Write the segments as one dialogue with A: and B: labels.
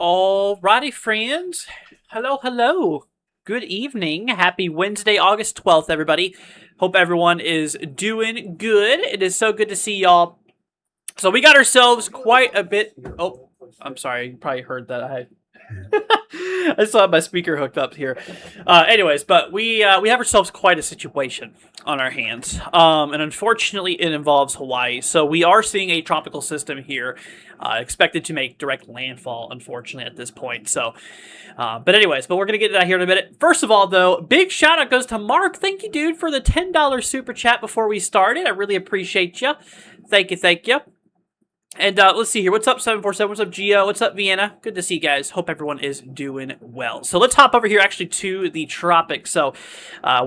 A: Alrighty, friends. Hello, hello. Good evening. Happy Wednesday, August 12th, everybody. Hope everyone is doing good. It is so good to see y'all. So we got ourselves quite a bit. Oh, I'm sorry. You probably heard that. I still have my speaker hooked up here. Anyways, but we have ourselves quite a situation on our hands. And unfortunately, it involves Hawaii. So we are seeing a tropical system here expected to make direct landfall, unfortunately, at this point. So, but we're going to get to that here in a minute. First of all, though, big shout out goes to Mark. Thank you, dude, for the $10 super chat before we started. I really appreciate you. Thank you, thank you. And let's see here. What's up, 747? What's up, Gio? What's up, Vienna? Good to see you guys. Hope everyone is doing well. So let's hop over here actually to the tropics. So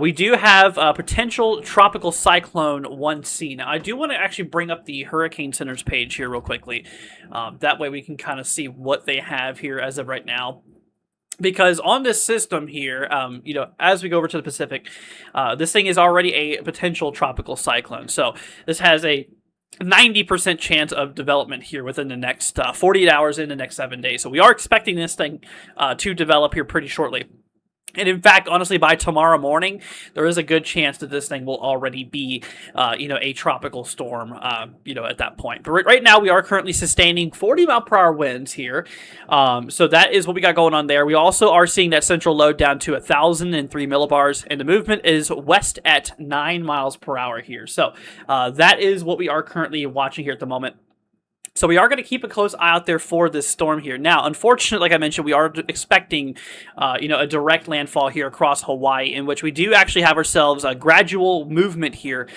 A: we do have a potential tropical cyclone 1C. Now, I do want to actually bring up the Hurricane Center's page here real quickly. That way we can kind of see what they have here as of right now. Because on this system here, as we go over to the Pacific, this thing is already a potential tropical cyclone. So this has a 90% chance of development here within the next 48 hours in the next 7 days. So we are expecting this thing to develop here pretty shortly. And in fact, honestly, by tomorrow morning, there is a good chance that this thing will already be, a tropical storm, at that point. But right now, we are currently sustaining 40-mile-per-hour winds here. So that is what we got going on there. We also are seeing that central load down to 1,003 millibars, and the movement is west at 9 miles per hour here. So that is what we are currently watching here at the moment. So we are going to keep a close eye out there for this storm here. Now, unfortunately, like I mentioned, we are expecting, a direct landfall here across Hawaii, in which we do actually have ourselves a gradual movement here,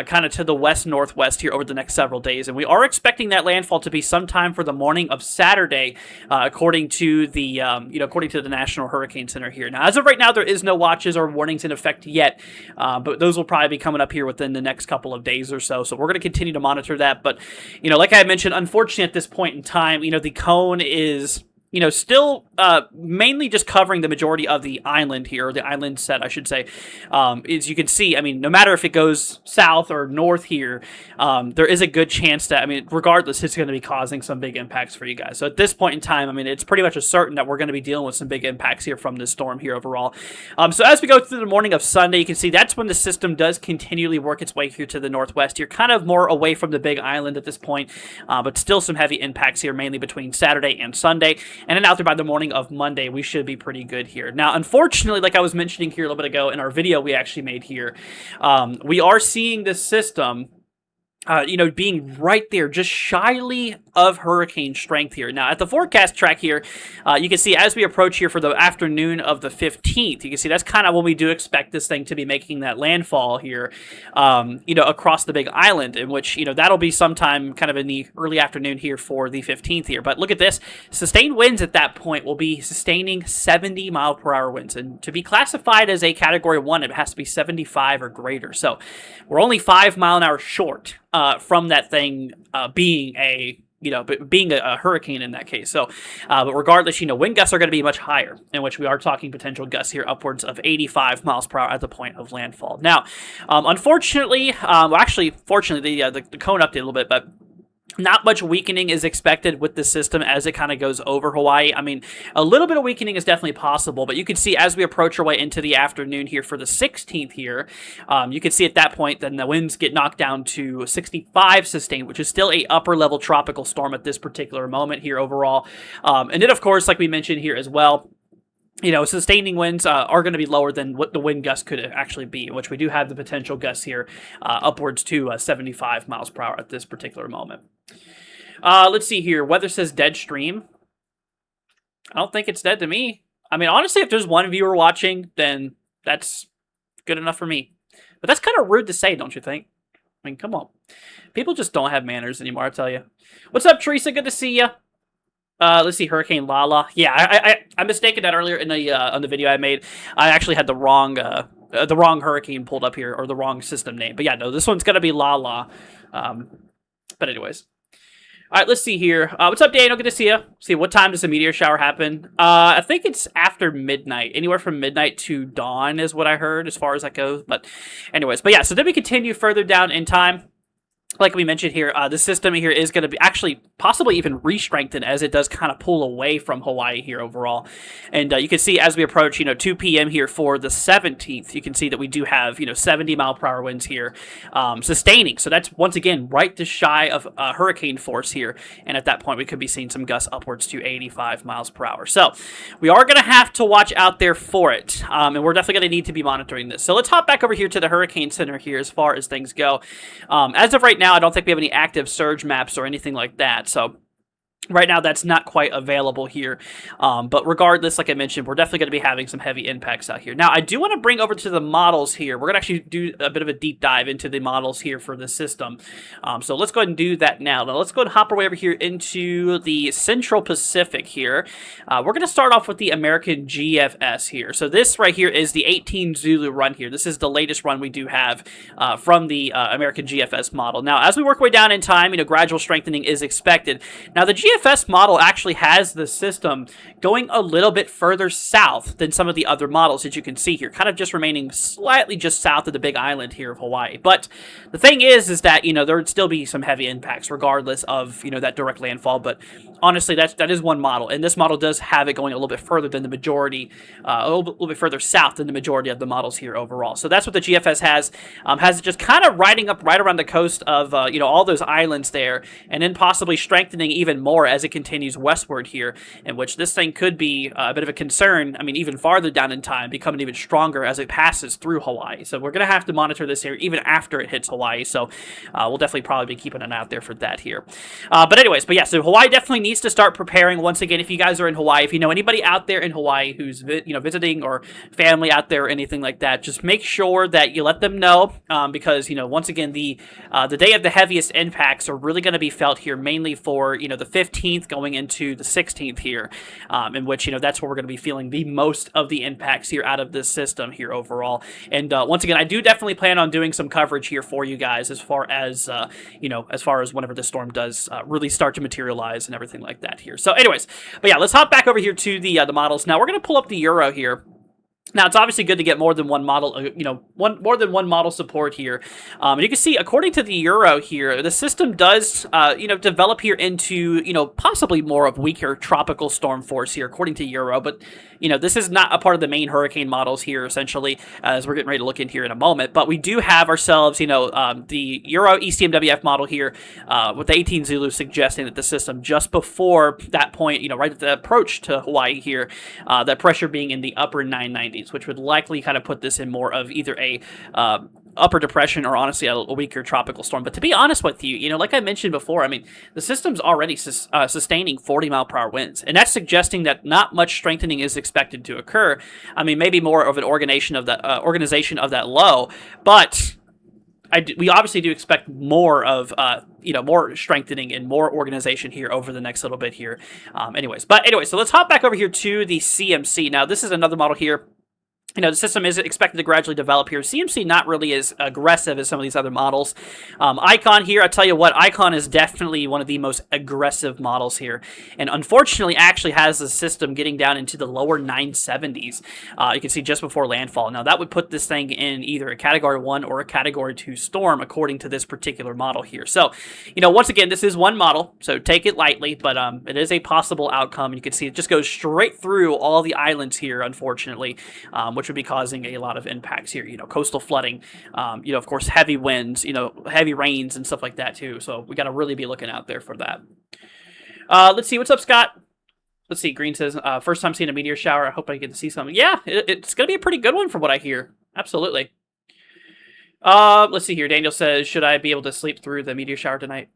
A: kind of to the west-northwest here over the next several days. And we are expecting that landfall to be sometime for the morning of Saturday, according to the, National Hurricane Center here. Now, as of right now, there is no watches or warnings in effect yet, but those will probably be coming up here within the next couple of days or so. So we're going to continue to monitor that. But, like I mentioned, unfortunately, at this point in time, the cone is, still mainly just covering the majority of the island here, or the island set, I should say. As you can see, no matter if it goes south or north here, there is a good chance that, regardless, it's going to be causing some big impacts for you guys. So at this point in time, it's pretty much a certain that we're going to be dealing with some big impacts here from this storm here overall. So as we go through the morning of Sunday, you can see that's when the system does continually work its way here to the northwest. You're kind of more away from the big island at this point, but still some heavy impacts here, mainly between Saturday and Sunday. And then out there by the morning of Monday, we should be pretty good here. Now, unfortunately, like I was mentioning here a little bit ago in our video we actually made here, we are seeing this system being right there, just shyly of hurricane strength here. Now, at the forecast track here, you can see as we approach here for the afternoon of the 15th, you can see that's kind of when we do expect this thing to be making that landfall here, across the big island, in which, that'll be sometime kind of in the early afternoon here for the 15th here. But look at this. Sustained winds at that point will be sustaining 70-mile-per-hour winds. And to be classified as a Category 1, it has to be 75 or greater. So we're only 5 mile an hour short from that thing being a hurricane in that case. So, but regardless, wind gusts are going to be much higher, in which we are talking potential gusts here upwards of 85 miles per hour at the point of landfall. Now, unfortunately, fortunately, the cone updated a little bit, but not much weakening is expected with the system as it kind of goes over Hawaii. A little bit of weakening is definitely possible, but you can see as we approach our way into the afternoon here for the 16th here, you can see at that point then the winds get knocked down to 65 sustained, which is still a upper level tropical storm at this particular moment here overall. And then, of course, like we mentioned here as well, sustaining winds are going to be lower than what the wind gust could actually be, which we do have the potential gusts here upwards to 75 miles per hour at this particular moment. Let's see here. Weather says dead stream. I don't think it's dead to me. Honestly, if there's one viewer watching, then that's good enough for me. But that's kind of rude to say, don't you think? Come on. People just don't have manners anymore, I tell you. What's up, Teresa? Good to see you. Let's see, Hurricane Lala. Yeah, I mistaken that earlier in the on the video I made. I actually had the wrong hurricane pulled up here, or the wrong system name. But yeah, no, this one's gonna be Lala. But anyways, all right, let's see here. What's up, Daniel? Good to see you. See, what time does a meteor shower happen? I think it's after midnight. Anywhere from midnight to dawn is what I heard, as far as that goes. But anyways, yeah. So then we continue further down in time. like we mentioned here, the system here is going to be actually possibly even re-strengthened as it does kind of pull away from Hawaii here overall. And you can see as we approach, 2 p.m. here for the 17th, you can see that we do have, 70 mile per hour winds here sustaining. So that's once again right just shy of hurricane force here. And at that point, we could be seeing some gusts upwards to 85 miles per hour. So we are going to have to watch out there for it. And we're definitely going to need to be monitoring this. So let's hop back over here to the Hurricane Center here as far as things go. As of right now, I don't think we have any active surge maps or anything like that. So right now, that's not quite available here. But regardless, like I mentioned, we're definitely going to be having some heavy impacts out here. Now, I do want to bring over to the models here. We're going to actually do a bit of a deep dive into the models here for the system. So let's go ahead and do that now. Now, let's go ahead and hop our way over here into the Central Pacific here. We're going to start off with the American GFS here. So this right here is the 18 Zulu run here. This is the latest run we do have from the American GFS model. Now, as we work our way down in time, gradual strengthening is expected. Now, the GFS model actually has the system going a little bit further south than some of the other models that you can see here, kind of just remaining slightly just south of the big island here of Hawaii. But the thing is that, there would still be some heavy impacts regardless of, that direct landfall. But honestly, that is one model. And this model does have it going a little bit further than the majority, a little bit further south than the majority of the models here overall. So that's what the GFS has it just kind of riding up right around the coast of, all those islands there, and then possibly strengthening even more as it continues westward here, in which this thing could be a bit of a concern. I mean, even farther down in time, becoming even stronger as it passes through Hawaii. So we're going to have to monitor this here even after it hits Hawaii. So we'll definitely probably be keeping an eye out there for that here. But yeah, so Hawaii definitely needs to start preparing. Once again, if you guys are in Hawaii, if you know anybody out there in Hawaii who's visiting or family out there or anything like that, just make sure that you let them know because once again the day of the heaviest impacts are really going to be felt here mainly for the 15th going into the 16th here, in which that's where we're going to be feeling the most of the impacts here out of this system here overall. And once again, I do definitely plan on doing some coverage here for you guys as far as whenever the storm does really start to materialize and everything like that here. So anyways, but yeah, let's hop back over here to the models. Now we're going to pull up the Euro here. Now, it's obviously good to get more than one model, more than one model support here. And you can see, according to the Euro here, the system does, develop here into, possibly more of weaker tropical storm force here, according to Euro. But, this is not a part of the main hurricane models here, essentially, as we're getting ready to look in here in a moment. But we do have ourselves, the Euro ECMWF model here, with the 18 Zulu suggesting that the system just before that point, right at the approach to Hawaii here, that pressure being in the upper 990s. Which would likely kind of put this in more of either a upper depression or honestly a weaker tropical storm. But to be honest with you, like I mentioned before, I mean, the system's already sustaining 40 mile per hour winds, and that's suggesting that not much strengthening is expected to occur. I mean, maybe more of an organization of that low, but we obviously do expect more of, more strengthening and more organization here over the next little bit here. So let's hop back over here to the CMC. Now, this is another model here. The system is expected to gradually develop here. CMC not really as aggressive as some of these other models. Icon here, I tell you what, Icon is definitely one of the most aggressive models here. And unfortunately, actually has the system getting down into the lower 970s. You can see just before landfall. Now, that would put this thing in either a Category 1 or a Category 2 storm, according to this particular model here. So, once again, this is one model, so take it lightly, but it is a possible outcome. You can see it just goes straight through all the islands here, unfortunately, which would be causing a lot of impacts here, coastal flooding, of course, heavy winds, heavy rains and stuff like that too. So we got to really be looking out there for that. Let's see. What's up, Scott? Let's see. Green says, first time seeing a meteor shower. I hope I get to see something. Yeah, it's going to be a pretty good one from what I hear. Absolutely. Let's see here. Daniel says, should I be able to sleep through the meteor shower tonight?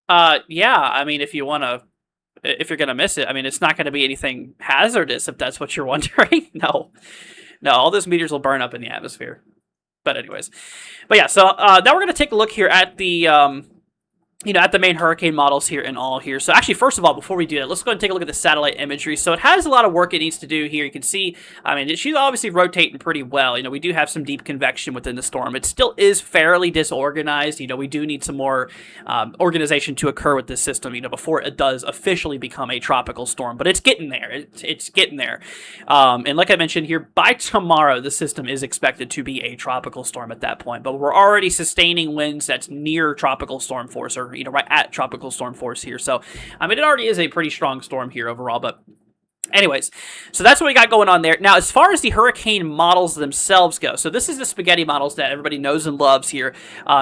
A: Yeah, I mean, if you're going to miss it, I mean, it's not going to be anything hazardous if that's what you're wondering. No, all those meteors will burn up in the atmosphere. But anyways, so now we're going to take a look here at the at the main hurricane models here and all here. So actually, first of all, before we do that, let's go ahead and take a look at the satellite imagery. So it has a lot of work it needs to do here. You can see, she's obviously rotating pretty well. We do have some deep convection within the storm. It still is fairly disorganized. We do need some more organization to occur with this system, before it does officially become a tropical storm. But it's getting there. It's getting there. And like I mentioned here, by tomorrow, the system is expected to be a tropical storm at that point. But we're already sustaining winds that's near tropical storm force, or right at tropical storm force here. So, it already is a pretty strong storm here overall, but anyways, so that's what we got going on there. Now, as far as the hurricane models themselves go, so this is the spaghetti models that everybody knows and loves here.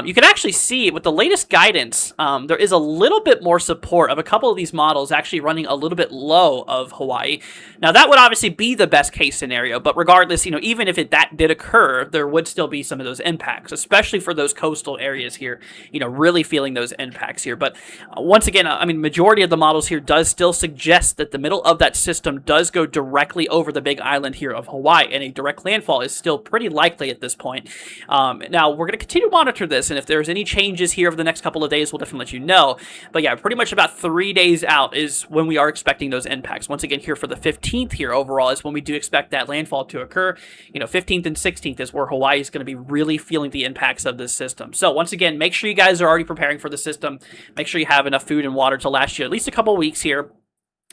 A: You can actually see with the latest guidance, there is a little bit more support of a couple of these models actually running a little bit low of Hawaii. Now, that would obviously be the best case scenario, but regardless, even if that did occur, there would still be some of those impacts, especially for those coastal areas here, really feeling those impacts here. But once again, majority of the models here does still suggest that the middle of that system does go directly over the big island here of Hawaii, and a direct landfall is still pretty likely at this point. Now, we're going to continue to monitor this, and if there's any changes here over the next couple of days, we'll definitely let you know. But yeah, pretty much about 3 days out is when we are expecting those impacts. Once again, here for the 15th here overall is when we do expect that landfall to occur. 15th and 16th is where Hawaii is going to be really feeling the impacts of this system. So once again, make sure you guys are already preparing for the system. Make sure you have enough food and water to last you at least a couple of weeks here.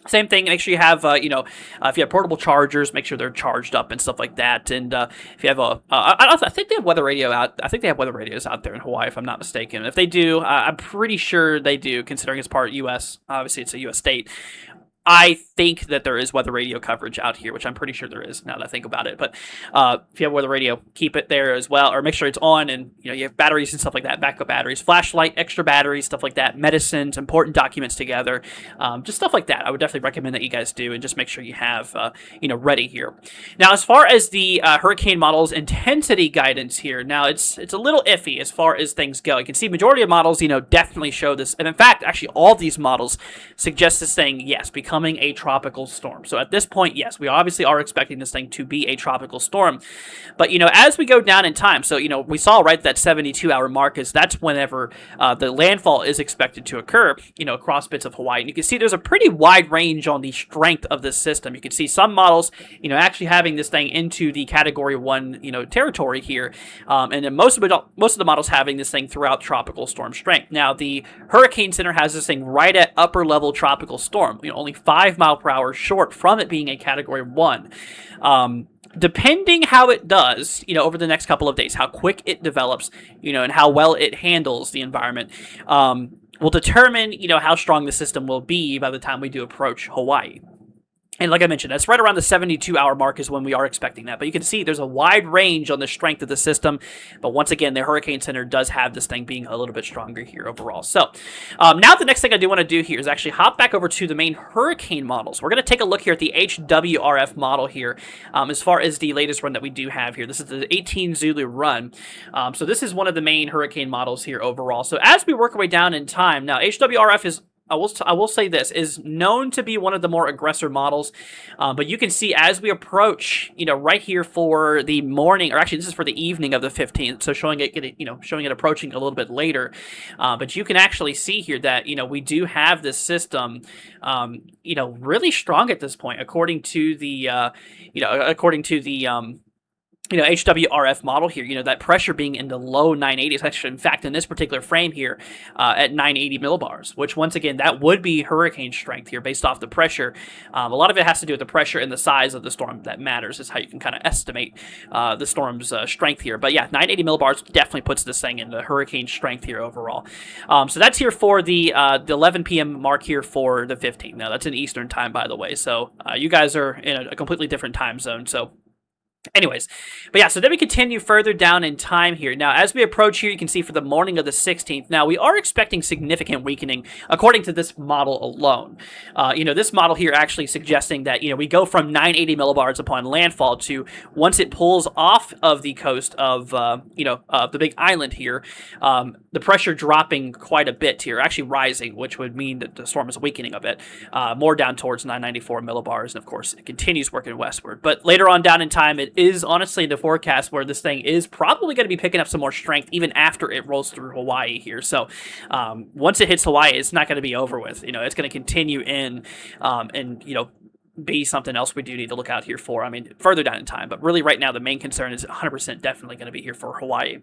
A: Same thing, make sure you have, if you have portable chargers, make sure they're charged up and stuff like that. And if you have I think they have weather radio out. I think they have weather radios out there in Hawaii, if I'm not mistaken. If they do, I'm pretty sure they do, considering it's part U.S. Obviously, it's a U.S. state. I think that there is weather radio coverage out here, which I'm pretty sure there is now that I think about it. But if you have weather radio, keep it there as well, or make sure it's on, and you have batteries and stuff like that, backup batteries, flashlight, extra batteries, stuff like that, medicines, important documents together, just stuff like that. I would definitely recommend that you guys do, and just make sure you have ready here. Now, as far as the hurricane models intensity guidance here, now it's a little iffy as far as things go. You can see majority of models definitely show this, and in fact, actually all of these models suggest this thing, yes, becoming a tropical storm. So at this point, yes, we obviously are expecting this thing to be a tropical storm. But, as we go down in time, so, we saw right that 72-hour mark is that's whenever the landfall is expected to occur, across bits of Hawaii. And you can see there's a pretty wide range on the strength of this system. You can see some models, actually having this thing into the Category 1, territory here. And then most of the models having this thing throughout tropical storm strength. Now, the Hurricane Center has this thing right at upper level tropical storm, only 5 mile per hour short from it being a Category 1. Depending how it does, over the next couple of days, how quick it develops, and how well it handles the environment, will determine, how strong the system will be by the time we do approach Hawaii. And like I mentioned, that's right around the 72-hour mark is when we are expecting that. But you can see there's a wide range on the strength of the system. But once again, the Hurricane Center does have this thing being a little bit stronger here overall. So now the next thing I do want to do here is actually hop back over to the main hurricane models. We're going to take a look here at the HWRF model here as far as the latest run that we do have here. This is the 18 Zulu run. So this is one of the main hurricane models here overall. So as we work our way down in time, now HWRF is I will say this, is known to be one of the more aggressive models, but you can see as we approach, right here for the morning, or actually this is for the evening of the 15th, so showing it approaching a little bit later, but you can actually see here that, we do have this system, really strong at this point, according to the, HWRF model here, that pressure being in the low 980s, actually, in fact, in this particular frame here, at 980 millibars, which once again, that would be hurricane strength here based off the pressure. A lot of it has to do with the pressure and the size of the storm that matters, is how you can kind of estimate the storm's strength here. But yeah, 980 millibars definitely puts this thing into hurricane strength here overall. So that's here for the 11 p.m. mark here for the 15th. Now, that's in Eastern time, by the way, so you guys are in a completely different time zone, so anyways, but yeah, so then we continue further down in time here. Now, as we approach here, you can see for the morning of the 16th, now we are expecting significant weakening according to this model alone. This model here actually suggesting that, we go from 980 millibars upon landfall to once it pulls off of the coast of, the big island here, the pressure dropping quite a bit here, actually rising, which would mean that the storm is weakening a bit, more down towards 994 millibars, and of course, it continues working westward. But later on down in time, it is honestly the forecast where this thing is probably going to be picking up some more strength even after it rolls through Hawaii here. So once it hits Hawaii, it's not going to be over with. It's going to continue in and be something else we do need to look out here for. I mean, further down in time, but really right now the main concern is 100% definitely going to be here for Hawaii.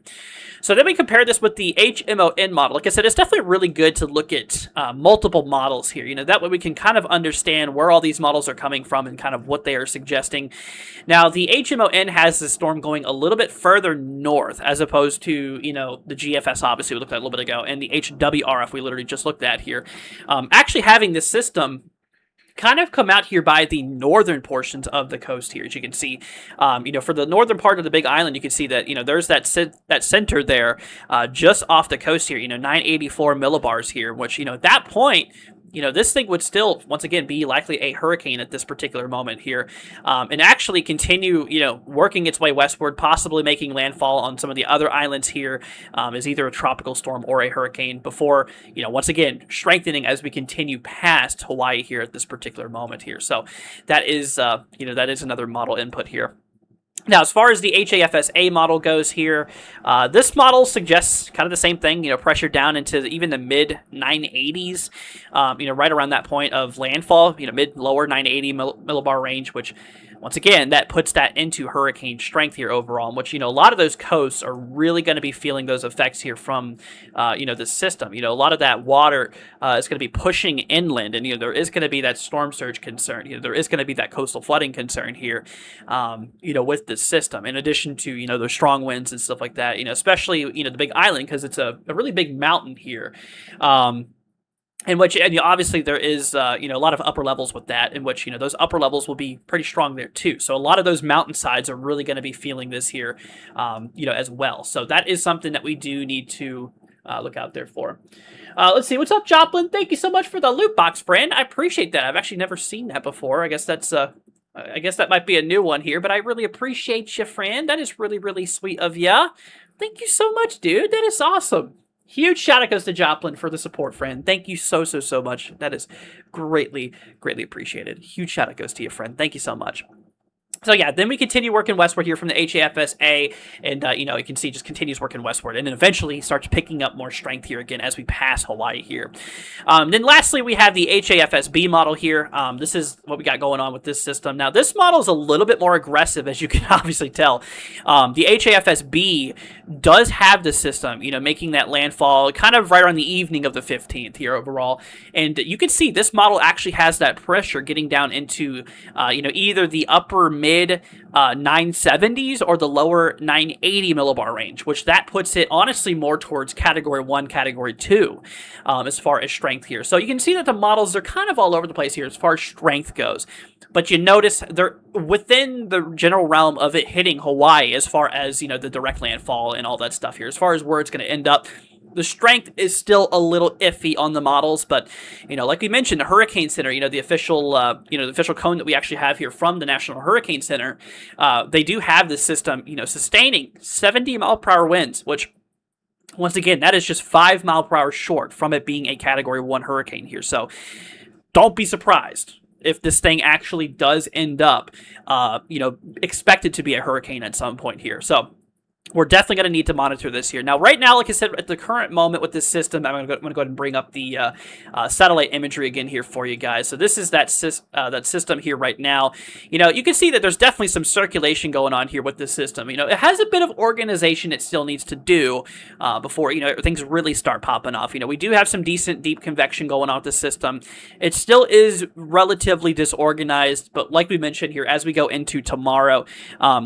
A: So then we compare this with the HMON model. Like I said, it's definitely really good to look at multiple models here. That way we can kind of understand where all these models are coming from and kind of what they are suggesting. Now, the HMON has the storm going a little bit further north as opposed to, the GFS obviously we looked at a little bit ago, and the HWRF we literally just looked at here. Actually having this system kind of come out here by the northern portions of the coast here, as you can see. For the northern part of the Big Island, you can see that there's that center there, just off the coast here. 984 millibars here, which at that point, this thing would still, once again, be likely a hurricane at this particular moment here, and actually continue, working its way westward, possibly making landfall on some of the other islands here as either a tropical storm or a hurricane before, once again, strengthening as we continue past Hawaii here at this particular moment here. So that is, that is another model input here. Now, as far as the HAFS-A model goes here, this model suggests kind of the same thing, pressure down into even the mid-980s, right around that point of landfall, mid-lower 980 millibar range, which, once again, that puts that into hurricane strength here overall, which, a lot of those coasts are really going to be feeling those effects here from, the system. A lot of that water is going to be pushing inland, and, there is going to be that storm surge concern. There is going to be that coastal flooding concern here, with the system, in addition to, those strong winds and stuff like that, especially, the Big Island, because it's a really big mountain here. In which, obviously, there is, a lot of upper levels with that, in which, those upper levels will be pretty strong there, too. So a lot of those mountainsides are really going to be feeling this here, as well. So that is something that we do need to look out there for. Let's see. What's up, Joplin? Thank you so much for the loot box, friend. I appreciate that. I've actually never seen that before. I guess that might be a new one here, but I really appreciate you, friend. That is really, really sweet of ya. Thank you so much, dude. That is awesome. Huge shout out goes to Joplin for the support, friend. Thank you so much. That is greatly, greatly appreciated. Huge shout out goes to you, friend. Thank you so much. So yeah, then we continue working westward here from the HAFS-A, and you can see just continues working westward, and then eventually starts picking up more strength here again as we pass Hawaii here. Then lastly, we have the HAFS-B model here. This is what we got going on with this system. Now, this model is a little bit more aggressive, as you can obviously tell. The HAFS-B does have the system, making that landfall kind of right on the evening of the 15th here overall, and you can see this model actually has that pressure getting down into, either the upper mid 970s or the lower 980 millibar range, which that puts it honestly more towards category 1, category 2 as far as strength here. So you can see that the models are kind of all over the place here as far as strength goes. But you notice they're within the general realm of it hitting Hawaii as far as, the direct landfall and all that stuff here. As far as where it's going to end up, the strength is still a little iffy on the models, but, like we mentioned, the Hurricane Center, the official cone that we actually have here from the National Hurricane Center, they do have this system, sustaining 70 mile per hour winds, which, once again, that is just 5 mile per hour short from it being a category 1 hurricane here. So don't be surprised if this thing actually does end up, expected to be a hurricane at some point here. So we're definitely going to need to monitor this here. Now, right now, like I said, at the current moment with this system, I'm going to go ahead and bring up the satellite imagery again here for you guys. So this is that system here right now. You can see that there's definitely some circulation going on here with this system. It has a bit of organization it still needs to do before, things really start popping off. We do have some decent deep convection going on with the system. It still is relatively disorganized, but like we mentioned here, as we go into tomorrow,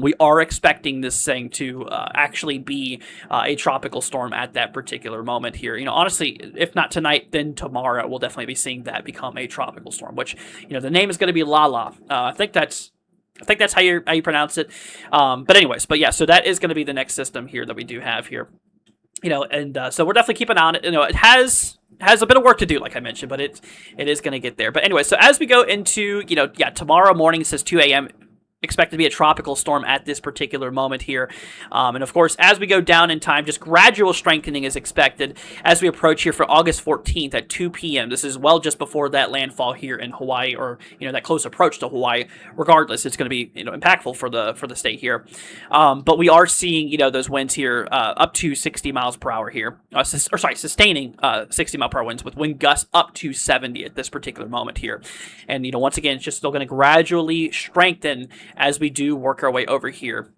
A: we are expecting this thing to actually be a tropical storm at that particular moment here. Honestly, if not tonight, then tomorrow we'll definitely be seeing that become a tropical storm, which, the name is going to be Lala. I think that's how you pronounce it. But anyways, yeah, so that is going to be the next system here that we do have here. And so we're definitely keeping an eye on it. It has a bit of work to do, like I mentioned, but it is going to get there. But anyway, so as we go into, tomorrow morning, it says 2 a.m., expected to be a tropical storm at this particular moment here. And of course, as we go down in time, just gradual strengthening is expected as we approach here for August 14th at 2 p.m. This is well just before that landfall here in Hawaii, or that close approach to Hawaii. Regardless, it's going to be impactful for the state here. But we are seeing those winds here up to 60 miles per hour here, sustaining 60 mile per hour winds with wind gusts up to 70 at this particular moment here. And once again, it's just still going to gradually strengthen as we do work our way over here,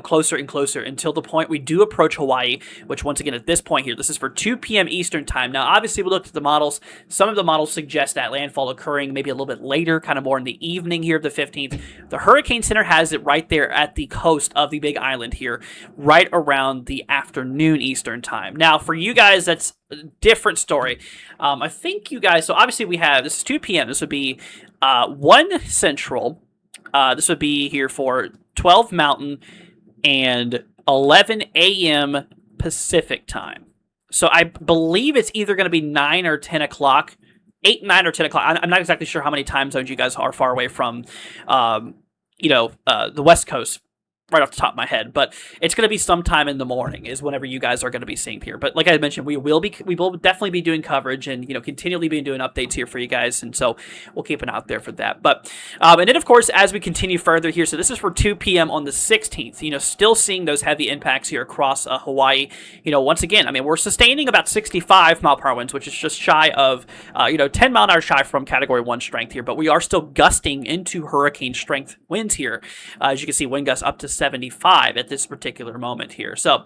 A: closer and closer until the point we do approach Hawaii, which once again at this point here, this is for 2 p.m. Eastern time. Now, obviously, we looked at the models. Some of the models suggest that landfall occurring maybe a little bit later, kind of more in the evening here of the 15th. The Hurricane Center has it right there at the coast of the Big Island here, right around the afternoon Eastern time. Now, for you guys, that's a different story. I think you guys, so obviously we have, this is 2 p.m. This would be 1 Central. This would be here for 12 Mountain and 11 a.m. Pacific time. So I believe it's either going to be 9 or 10 o'clock. 8, 9, or 10 o'clock. I'm not exactly sure how many time zones you guys are far away from, the West Coast, right off the top of my head, but it's going to be sometime in the morning is whenever you guys are going to be seeing here. But like I mentioned, we will definitely be doing coverage and continually be doing updates here for you guys, and so we'll keep an eye out there for that. But and then of course as we continue further here, so this is for 2 p.m. on the 16th. Still seeing those heavy impacts here across Hawaii. Once again, I mean, we're sustaining about 65 mile per hour winds, which is just shy of 10 mile an hour shy from Category 1 strength here, but we are still gusting into hurricane strength winds here. As you can see, wind gusts up to 75 at this particular moment here. So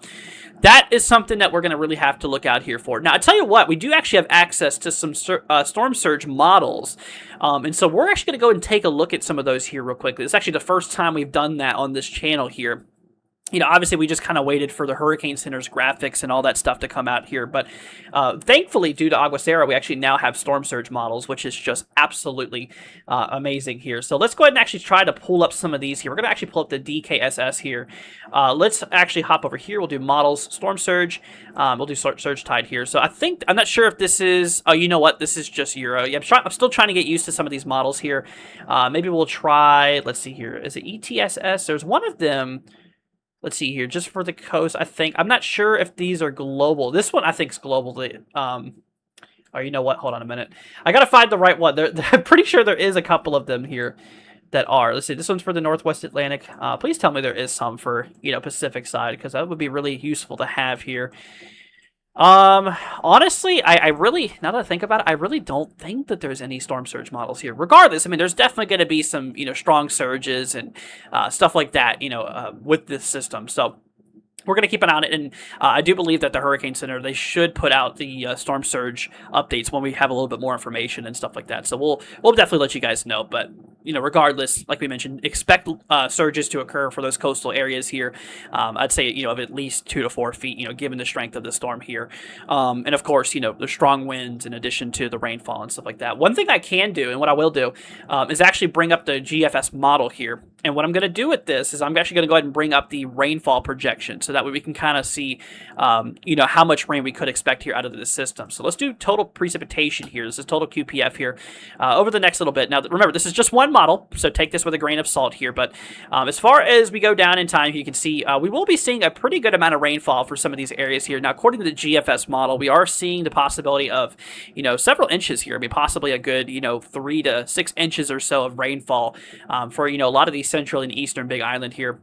A: that is something that we're going to really have to look out here for. Now, I tell you what, we do actually have access to some storm surge models. And so we're actually going to go and take a look at some of those here real quickly. It's actually the first time we've done that on this channel here. Obviously we just kind of waited for the Hurricane Center's graphics and all that stuff to come out here. But thankfully, due to Aguacero, we actually now have storm surge models, which is just absolutely amazing here. So let's go ahead and actually try to pull up some of these here. We're going to actually pull up the DKSS here. Let's actually hop over here. We'll do models, storm surge. We'll do surge tide here. So I'm not sure if this is, oh, you know what? This is just Euro. Yeah, I'm still trying to get used to some of these models here. Maybe we'll try, let's see here. Is it ETSS? There's one of them. Let's see here, just for the coast, I think. I'm not sure if these are global. This one, I think, is globally. Oh, you know what? Hold on a minute. I got to find the right one. I'm pretty sure there is a couple of them here that are. Let's see, this one's for the Northwest Atlantic. Please tell me there is some for, Pacific side, because that would be really useful to have here. Honestly, I really, now that I think about it, I really don't think that there's any storm surge models here. Regardless, I mean, there's definitely going to be some, strong surges and stuff like that, with this system. So we're going to keep an eye on it, and I do believe that the Hurricane Center, they should put out the storm surge updates when we have a little bit more information and stuff like that. So we'll definitely let you guys know, but regardless, like we mentioned, expect surges to occur for those coastal areas here. I'd say, of at least 2 to 4 feet, given the strength of the storm here. And of course, the strong winds in addition to the rainfall and stuff like that. One thing I can do, and what I will do, is actually bring up the GFS model here. And what I'm going to do with this is I'm actually going to go ahead and bring up the rainfall projection, so that way we can kind of see, how much rain we could expect here out of this system. So let's do total precipitation here. This is total QPF here over the next little bit. Now, remember, this is just one model, so take this with a grain of salt here. But as far as we go down in time, you can see we will be seeing a pretty good amount of rainfall for some of these areas here. Now, according to the GFS model, we are seeing the possibility of, several inches here. I mean, possibly a good, 3 to 6 inches or so of rainfall for, a lot of these central and eastern Big Island here.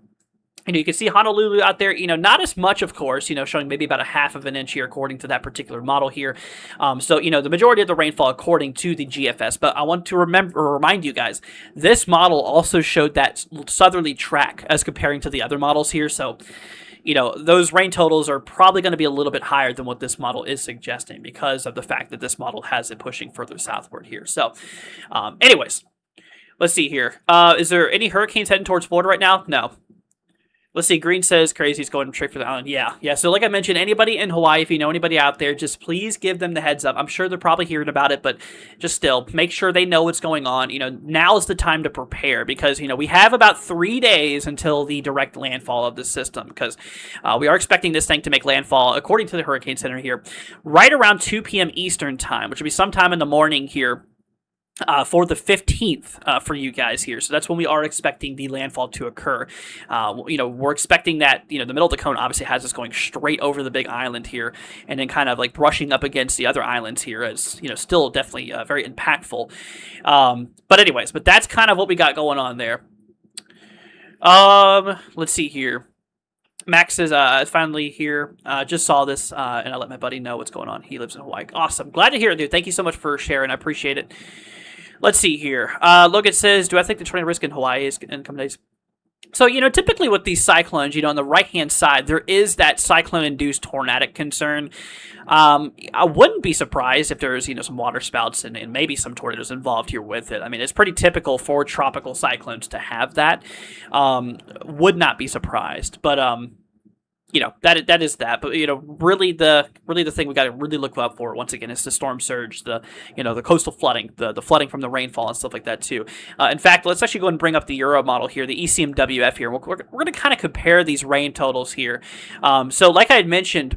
A: You can see Honolulu out there, not as much, of course, showing maybe about a half of an inch here according to that particular model here. So, the majority of the rainfall according to the GFS. But I want to remind you guys, this model also showed that southerly track as comparing to the other models here. So, those rain totals are probably going to be a little bit higher than what this model is suggesting because of the fact that this model has it pushing further southward here. So, anyways, let's see here. Is there any hurricanes heading towards Florida right now? No. Let's see, Green says Crazy's going straight for the island. Yeah. So like I mentioned, anybody in Hawaii, if you know anybody out there, just please give them the heads up. I'm sure they're probably hearing about it, but just still, make sure they know what's going on. Now is the time to prepare because, we have about 3 days until the direct landfall of the system because we are expecting this thing to make landfall, according to the Hurricane Center here, right around 2 p.m. Eastern time, which will be sometime in the morning here. for the 15th for you guys here. So that's when we are expecting the landfall to occur. We're expecting that, the middle of the cone obviously has us going straight over the big island here and then kind of like brushing up against the other islands here as, still definitely very impactful. But that's kind of what we got going on there. Let's see here. Max is finally here. Just saw this, and I let my buddy know what's going on. He lives in Hawaii. Awesome. Glad to hear it, dude. Thank you so much for sharing. I appreciate it. Let's see here. Logan says, do I think the tornado risk in Hawaii is income days? So, typically with these cyclones, on the right-hand side, there is that cyclone-induced tornadic concern. I wouldn't be surprised if there's, some water spouts and maybe some tornadoes involved here with it. I mean, it's pretty typical for tropical cyclones to have that. Would not be surprised. But, that is that. But really the thing we got to really look out for once again is the storm surge, the coastal flooding, the flooding from the rainfall and stuff like that too. In fact, let's actually go and bring up the Euro model here, the ECMWF here. We're going to kind of compare these rain totals here. So like I had mentioned,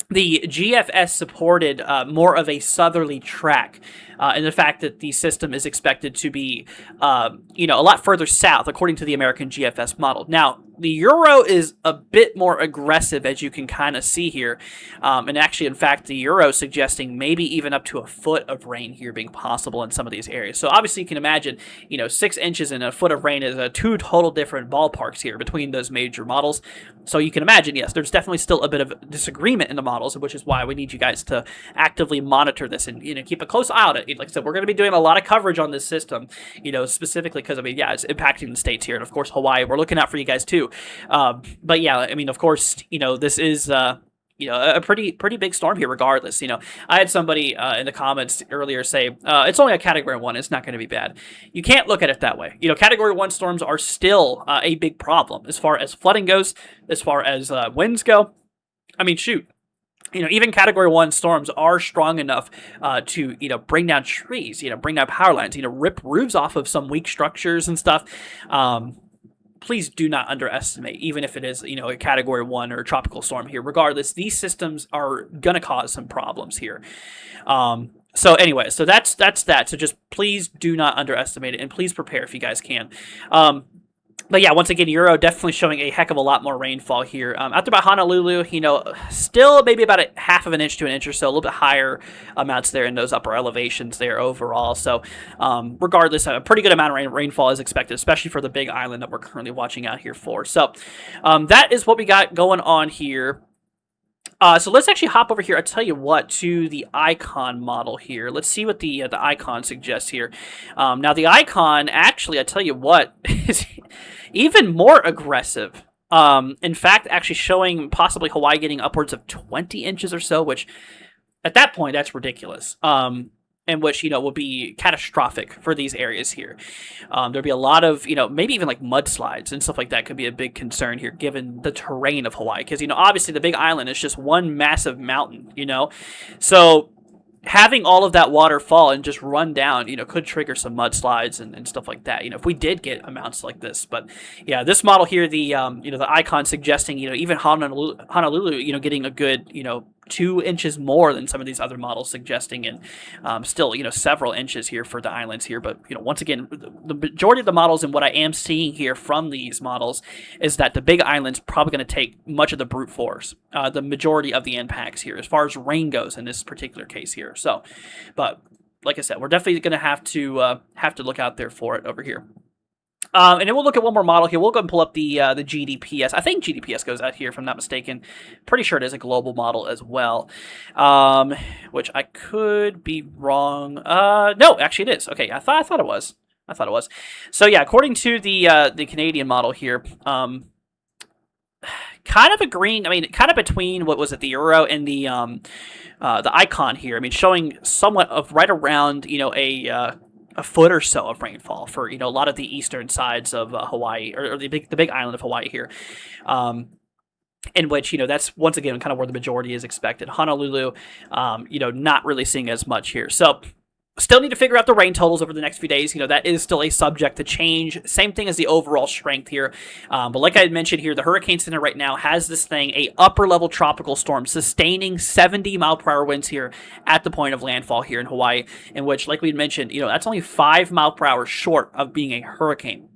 A: the GFS supported more of a southerly track, and the fact that the system is expected to be, a lot further south, according to the American GFS model. Now, the Euro is a bit more aggressive, as you can kind of see here, and actually, in fact, the Euro suggesting maybe even up to a foot of rain here being possible in some of these areas. So obviously, you can imagine, 6 inches and a foot of rain is two total different ballparks here between those major models. So you can imagine, yes, there's definitely still a bit of disagreement in the models, which is why we need you guys to actively monitor this and keep a close eye on it. Like I said, we're going to be doing a lot of coverage on this system, specifically because it's impacting the states here, and of course Hawaii. We're looking out for you guys too. But yeah, of course, this is a pretty big storm here. Regardless, I had somebody in the comments earlier say it's only a Category 1. It's not going to be bad. You can't look at it that way. Category 1 storms are still a big problem as far as flooding goes, as far as winds go. Shoot. Even Category 1 storms are strong enough to, bring down trees, bring down power lines, rip roofs off of some weak structures and stuff. Please do not underestimate, even if it is, a Category 1 or a tropical storm here. Regardless, these systems are going to cause some problems here. So anyway, so that's that. So just please do not underestimate it, and please prepare if you guys can. But yeah, once again, Euro definitely showing a heck of a lot more rainfall here. Out there by Honolulu, still maybe about a half of an inch to an inch or so, a little bit higher amounts there in those upper elevations there overall. So regardless, a pretty good amount of rainfall is expected, especially for the big island that we're currently watching out here for. So that is what we got going on here. So let's actually hop over here. I tell you what, to the icon model here. Let's see what the icon suggests here. Now the icon, actually, I tell you what, is even more aggressive. In fact, actually showing possibly Hawaii getting upwards of 20 inches or so, which at that point, that's ridiculous. And which, will be catastrophic for these areas here. There'll be a lot of, maybe even like mudslides and stuff like that could be a big concern here, given the terrain of Hawaii. Because, obviously the big island is just one massive mountain, So having all of that water fall and just run down, could trigger some mudslides and stuff like that, if we did get amounts like this. But yeah, this model here, the icon suggesting, even Honolulu, getting a good, 2 inches more than some of these other models suggesting, and still, several inches here for the islands here. But, once again, the majority of the models and what I am seeing here from these models is that the big island's probably going to take much of the brute force, the majority of the impacts here, as far as rain goes in this particular case here. So, but like I said, we're definitely going to have to look out there for it over here. And then we'll look at one more model here. We'll go and pull up the GDPS. I think GDPS goes out here, if I'm not mistaken. Pretty sure it is a global model as well, which I could be wrong. No, actually it is. Okay, I thought it was. So yeah, according to the Canadian model here, kind of agreeing. Kind of between what was it, the Euro and the icon here. Showing somewhat of right around a foot or so of rainfall for a lot of the eastern sides of Hawaii, or the big island of Hawaii here, in which that's once again kind of where the majority is expected. Honolulu, not really seeing as much here. So Still need to figure out the rain totals over the next few days. That is still a subject to change. Same thing as the overall strength here. But like I had mentioned here, the Hurricane Center right now has this thing, a upper level tropical storm, sustaining 70 mile per hour winds here at the point of landfall here in Hawaii, in which, like we mentioned, that's only 5 mile per hour short of being a hurricane.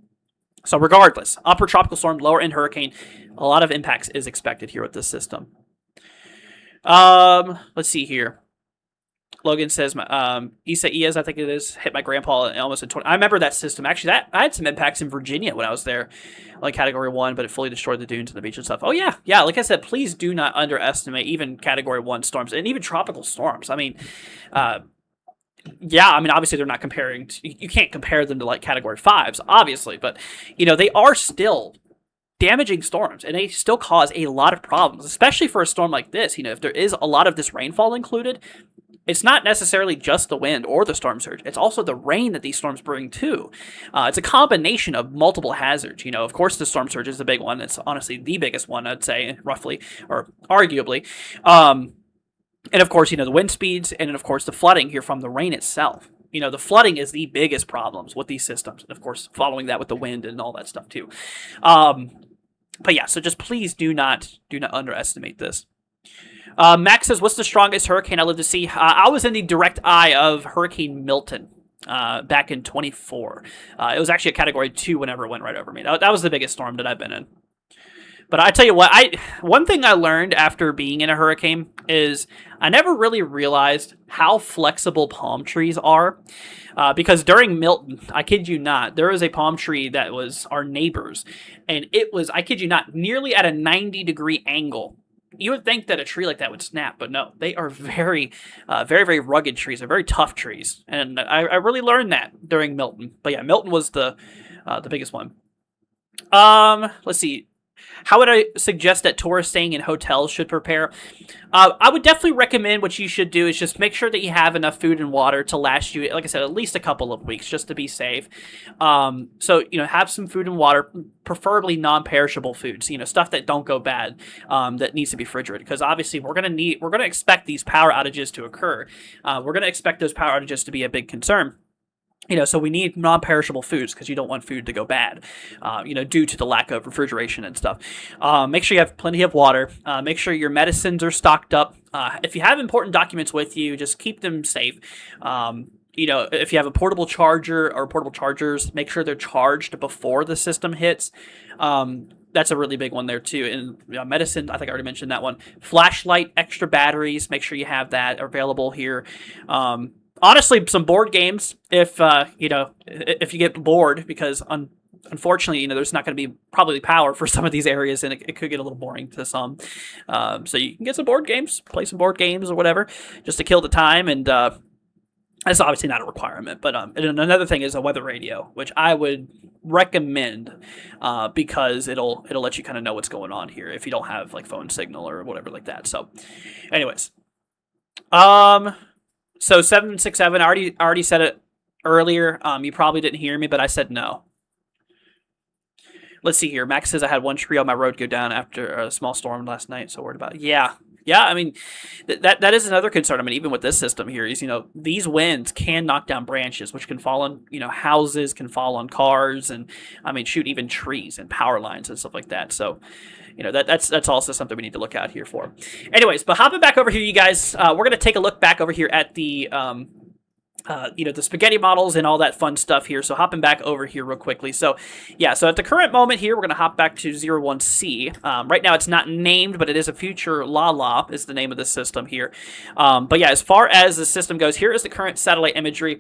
A: So regardless, upper tropical storm, lower end hurricane, a lot of impacts is expected here with this system. Let's see here. Logan says, Isa Iaz, I think it is, hit my grandpa almost in 20. I remember that system. Actually, I had some impacts in Virginia when I was there, like Category 1, but it fully destroyed the dunes and the beach and stuff. Oh, yeah. Yeah, like I said, please do not underestimate even Category 1 storms and even tropical storms. I mean, obviously they're not comparing. You can't compare them to, like, Category 5s, obviously, but, they are still damaging storms, and they still cause a lot of problems, especially for a storm like this. If there is a lot of this rainfall included, it's not necessarily just the wind or the storm surge. It's also the rain that these storms bring too. It's a combination of multiple hazards. Of course, the storm surge is the big one. It's honestly the biggest one, I'd say, roughly, or arguably. And of course, the wind speeds, and then of course the flooding here from the rain itself. The flooding is the biggest problems with these systems. And of course, following that with the wind and all that stuff too. But yeah, so just please do not underestimate this. Max says, what's the strongest hurricane I live to see? I was in the direct eye of Hurricane Milton back in 24. It was actually a Category 2 whenever it went right over me. That was the biggest storm that I've been in. But I tell you what, one thing I learned after being in a hurricane is I never really realized how flexible palm trees are. Because during Milton, I kid you not, there was a palm tree that was our neighbor's. And it was, I kid you not, nearly at a 90-degree angle. You would think that a tree like that would snap, but no, they are very, very rugged trees. They're very tough trees, and I really learned that during Milton. But yeah, Milton was the biggest one. Let's see. How would I suggest that tourists staying in hotels should prepare? I would definitely recommend what you should do is just make sure that you have enough food and water to last you, like I said, at least a couple of weeks just to be safe. So, have some food and water, preferably non-perishable foods, stuff that don't go bad, that needs to be refrigerated. Because obviously we're going to expect these power outages to occur. We're going to expect those power outages to be a big concern. So we need non-perishable foods because you don't want food to go bad, due to the lack of refrigeration and stuff. Make sure you have plenty of water. Make sure your medicines are stocked up. If you have important documents with you, just keep them safe. If you have a portable charger or portable chargers, make sure they're charged before the system hits. That's a really big one there too. And medicine, I think I already mentioned that one. Flashlight, extra batteries, make sure you have that available here. Honestly, some board games if you get bored, because unfortunately, there's not going to be probably power for some of these areas, and it could get a little boring to some. So you can get some board games, play some board games or whatever, just to kill the time. And that's obviously not a requirement. But and another thing is a weather radio, which I would recommend because it'll let you kind of know what's going on here if you don't have like phone signal or whatever like that. So, anyways, So 767, I already said it earlier. You probably didn't hear me, but I said no. Let's see here. Max says I had one tree on my road go down after a small storm last night. So worried about it. Yeah. I mean, that is another concern. I mean, even with this system here is, these winds can knock down branches, which can fall on, houses, can fall on cars, and even trees and power lines and stuff like that. So, that's also something we need to look out here for. Anyways, but hopping back over here, you guys, we're going to take a look back over here at the, the spaghetti models and all that fun stuff here. So hopping back over here real quickly. So yeah, so at the current moment here, we're going to hop back to 01C. Right now it's not named, but it is a future La is the name of the system here. But yeah, as far as the system goes, here is the current satellite imagery.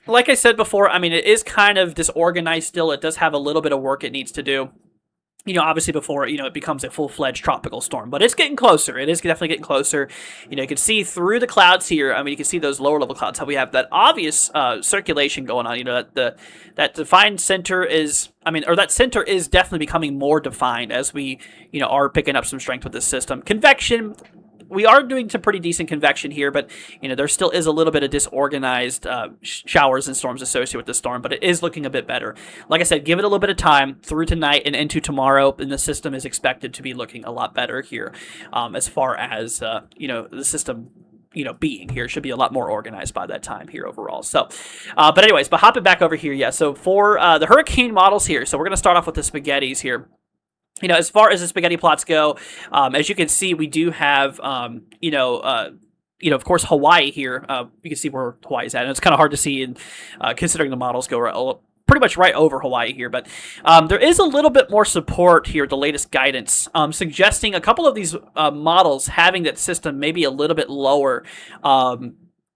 A: Like I said before, it is kind of disorganized still. It does have a little bit of work it needs to do. Obviously before, it becomes a full-fledged tropical storm. But it's getting closer. It is definitely getting closer. You can see through the clouds here. You can see those lower-level clouds, how we have that obvious circulation going on. That defined center is, that center is definitely becoming more defined as we, are picking up some strength with this system. Convection, we are doing some pretty decent convection here, but there still is a little bit of disorganized showers and storms associated with this storm, but it is looking a bit better. Like I said, give it a little bit of time through tonight and into tomorrow, and the system is expected to be looking a lot better here, as far as the system being here. It should be a lot more organized by that time here overall. So, but anyways, but hopping back over here, yeah. So for the hurricane models here, so we're going to start off with the spaghettis here. As far as the spaghetti plots go, as you can see, we do have, of course, Hawaii here. You can see where Hawaii's at, and it's kind of hard to see, considering the models go pretty much right over Hawaii here. But there is a little bit more support here, the latest guidance, suggesting a couple of these models having that system maybe a little bit lower, a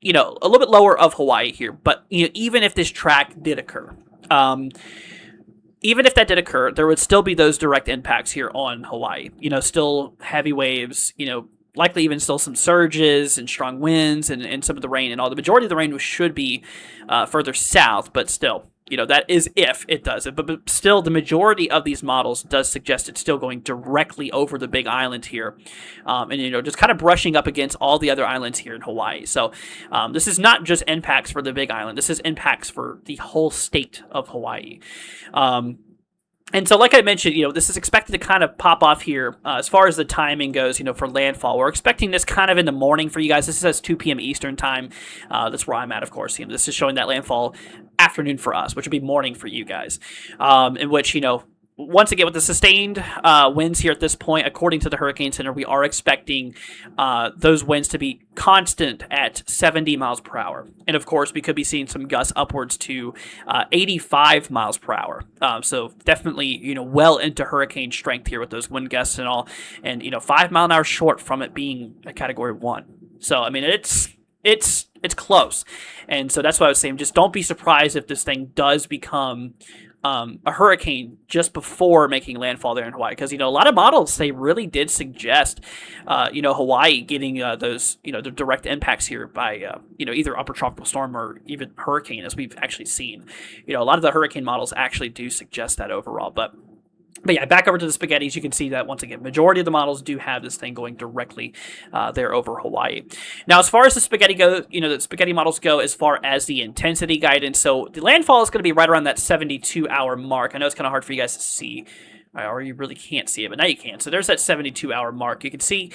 A: little bit lower of Hawaii here. But even if this track did occur, even if that did occur, there would still be those direct impacts here on Hawaii. Still heavy waves, likely even still some surges and strong winds and some of the rain and all. The majority of the rain should be further south, but still, that is if it does it. But still, the majority of these models does suggest it's still going directly over the big island here. And just kind of brushing up against all the other islands here in Hawaii. So this is not just impacts for the big island. This is impacts for the whole state of Hawaii. And so, like I mentioned, this is expected to kind of pop off here as far as the timing goes, for landfall. We're expecting this kind of in the morning for you guys. This says 2 p.m. Eastern time. That's where I'm at, of course. This is showing that landfall afternoon for us, which would be morning for you guys, in which, once again, with the sustained winds here at this point, according to the Hurricane Center, we are expecting those winds to be constant at 70 miles per hour. And of course, we could be seeing some gusts upwards to 85 miles per hour. So definitely, well into hurricane strength here with those wind gusts and all. And, 5 mile an hour short from it being a Category 1. So, I mean, it's close. And so that's why I was saying, just don't be surprised if this thing does become a hurricane just before making landfall there in Hawaii, because a lot of models, they really did suggest Hawaii getting those the direct impacts here by either upper tropical storm or even hurricane, as we've actually seen. A lot of the hurricane models actually do suggest that overall. But yeah, back over to the spaghettis, you can see that once again, majority of the models do have this thing going directly there over Hawaii. Now, as far as the spaghetti go, the spaghetti models go as far as the intensity guidance. So the landfall is going to be right around that 72-hour mark. I know it's kind of hard for you guys to see, or you really can't see it, but now you can. So there's that 72-hour mark. You can see,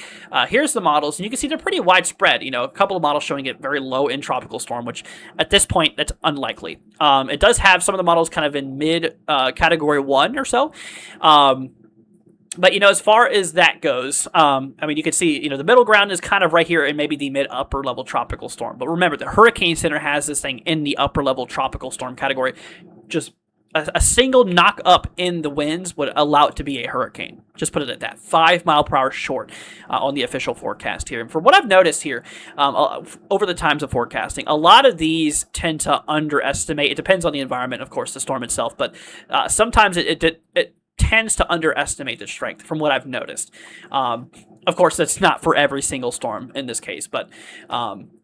A: here's the models, and you can see they're pretty widespread. A couple of models showing it very low in tropical storm, which at this point, that's unlikely. It does have some of the models kind of in mid Category 1 or so. But, as far as that goes, you can see, the middle ground is kind of right here in maybe the mid-upper level tropical storm. But remember, the Hurricane Center has this thing in the upper level tropical storm category. Just a single knock up in the winds would allow it to be a hurricane. Just put it at that. 5 mile per hour short on the official forecast here. And for what I've noticed here over the times of forecasting, a lot of these tend to underestimate. It depends on the environment, of course, the storm itself. But sometimes it tends to underestimate the strength from what I've noticed. Of course, that's not for every single storm in this case, but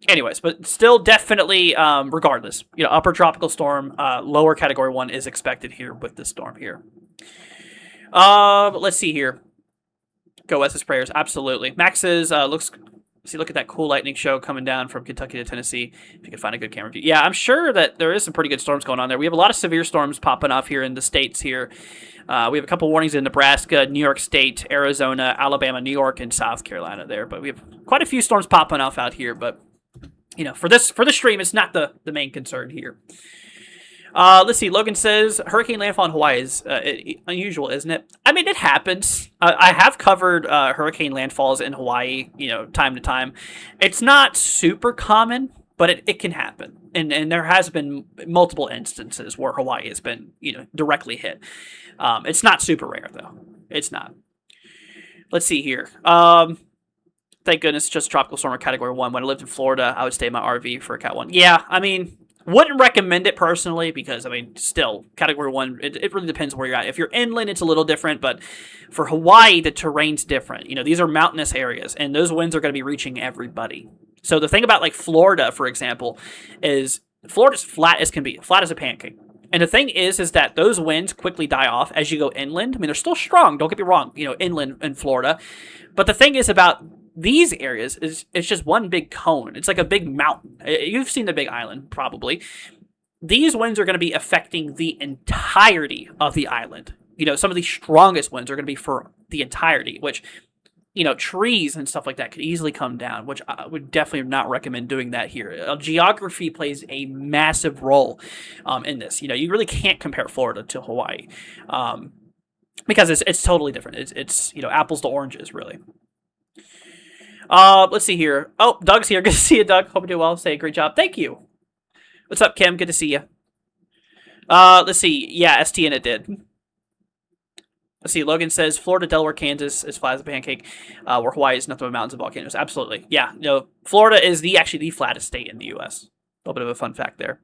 A: anyways, but still definitely, regardless, upper tropical storm, lower Category 1 is expected here with this storm here. But let's see here. Go West Prayers, absolutely. Max says, look at that cool lightning show coming down from Kentucky to Tennessee. If you can find a good camera view. Yeah, I'm sure that there is some pretty good storms going on there. We have a lot of severe storms popping off here in the states here. We have a couple warnings in Nebraska, New York State, Arizona, Alabama, New York, and South Carolina there. But we have quite a few storms popping off out here. But, for the stream, it's not the main concern here. Let's see. Logan says, hurricane landfall in Hawaii is unusual, isn't it? I mean, it happens. I have covered hurricane landfalls in Hawaii, time to time. It's not super common, but it can happen. And there has been multiple instances where Hawaii has been, directly hit. It's not super rare, though. It's not. Let's see here. Thank goodness, just tropical storm or Category 1. When I lived in Florida, I would stay in my RV for a Cat 1. Yeah, I mean, wouldn't recommend it personally because, still, Category 1, it really depends where you're at. If you're inland, it's a little different, but for Hawaii, the terrain's different. These are mountainous areas, and those winds are going to be reaching everybody. So the thing about, Florida, for example, is Florida's flat as can be, flat as a pancake. And the thing is that those winds quickly die off as you go inland. They're still strong, don't get me wrong, inland in Florida. But the thing is about these areas is it's just one big cone. It's like a big mountain. You've seen the Big Island, probably. These winds are going to be affecting the entirety of the island. Some of the strongest winds are going to be for the entirety, which trees and stuff like that could easily come down, which I would definitely not recommend doing that here. Geography plays a massive role in this. You really can't compare Florida to Hawaii because it's totally different. It's apples to oranges, really. Let's see here. Oh, Doug's here. Good to see you, Doug. Hope you do well. Say great job. Thank you. What's up, Kim? Good to see you. Let's see. Yeah, STN it did. Let's see. Logan says Florida, Delaware, Kansas is flat as a pancake, where Hawaii is nothing but mountains and volcanoes. Absolutely. Yeah. Florida is actually the flattest state in the U.S. A little bit of a fun fact there.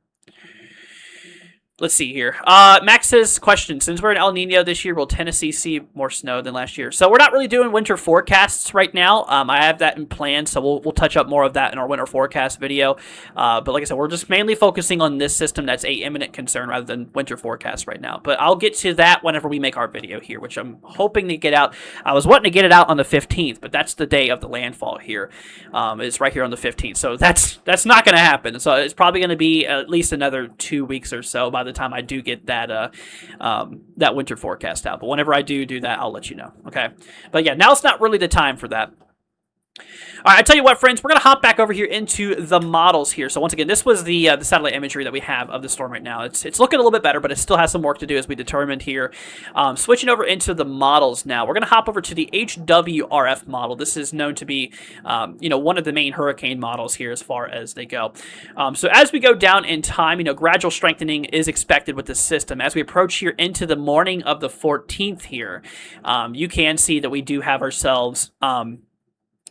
A: Let's see here. Max says, question, since we're in El Nino this year, will Tennessee see more snow than last year? So we're not really doing winter forecasts right now. I have that in plan, so we'll touch up more of that in our winter forecast video. But like I said, we're just mainly focusing on this system that's a imminent concern rather than winter forecast right now. But I'll get to that whenever we make our video here, which I'm hoping to get out. I was wanting to get it out on the 15th, but that's the day of the landfall here. It's right here on the 15th. So that's not going to happen. So it's probably going to be at least another 2 weeks or so by the time I do get that winter forecast out. But whenever I do that, I'll let you know. Okay. But yeah, now it's not really the time for that. All right, I tell you what, friends, we're going to hop back over here into the models here. So once again, this was the satellite imagery that we have of the storm right now. It's looking a little bit better, but it still has some work to do as we determined here. Switching over into the models now, we're going to hop over to the HWRF model. This is known to be, one of the main hurricane models here as far as they go. So as we go down in time, gradual strengthening is expected with this system. As we approach here into the morning of the 14th here, you can see that we do have ourselves...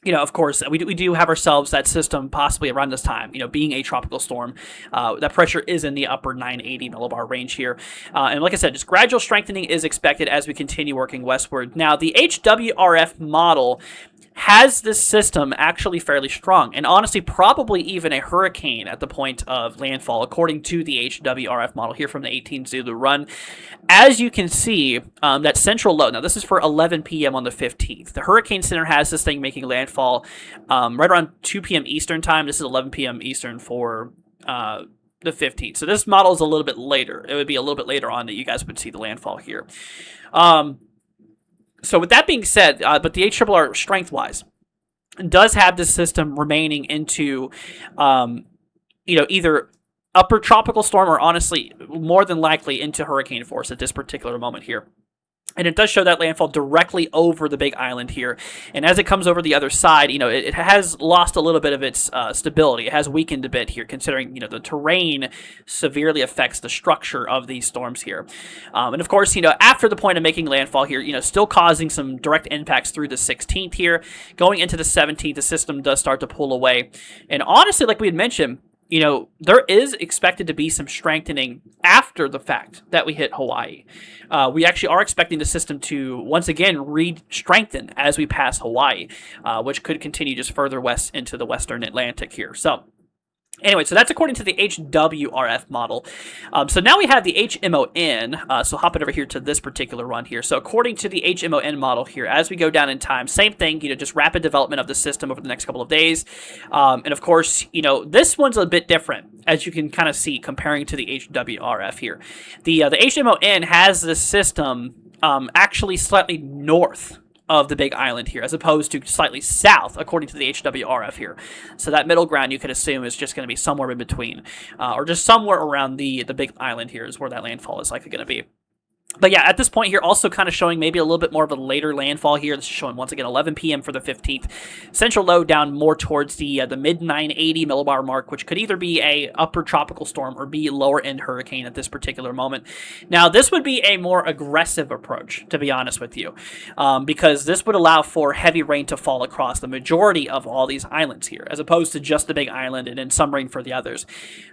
A: of course, we do have ourselves that system possibly around this time, being a tropical storm. That pressure is in the upper 980 millibar range here. And like I said, just gradual strengthening is expected as we continue working westward. Now, the HWRF model has this system actually fairly strong, and honestly probably even a hurricane at the point of landfall, according to the HWRF model here from the 18 Zulu run. As you can see, that central low, now this is for 11 p.m. on the 15th. The Hurricane Center has this thing making landfall right around 2 p.m. Eastern time. This is 11 p.m. Eastern for the 15th. So this model is a little bit later. It would be a little bit later on that you guys would see the landfall here. So with that being said, but the HRRR strength-wise does have this system remaining into, either upper tropical storm or honestly, more than likely into hurricane force at this particular moment here. And it does show that landfall directly over the Big Island here. And as it comes over the other side, it has lost a little bit of its stability. It has weakened a bit here, considering, the terrain severely affects the structure of these storms here. And of course, after the point of making landfall here, still causing some direct impacts through the 16th here. Going into the 17th, the system does start to pull away. And honestly, like we had mentioned, there is expected to be some strengthening after the fact that we hit Hawaii. We actually are expecting the system to, once again, re-strengthen as we pass Hawaii, which could continue just further west into the western Atlantic here. So, anyway, so that's according to the HWRF model. So now we have the HMON. So hopping over here to this particular run here. So according to the HMON model here, as we go down in time, same thing, just rapid development of the system over the next couple of days. And of course, this one's a bit different, as you can kind of see comparing to the HWRF here. The HMON has this system actually slightly north of the Big Island here, as opposed to slightly south, according to the HWRF here. So that middle ground, you could assume, is just going to be somewhere in between, or just somewhere around the Big Island here is where that landfall is likely going to be. But yeah, at this point here, also kind of showing maybe a little bit more of a later landfall here. This is showing, once again, 11 p.m. for the 15th. Central low down more towards the mid-980 millibar mark, which could either be a upper tropical storm or be lower-end hurricane at this particular moment. Now, this would be a more aggressive approach, to be honest with you, because this would allow for heavy rain to fall across the majority of all these islands here, as opposed to just the Big Island and then some rain for the others.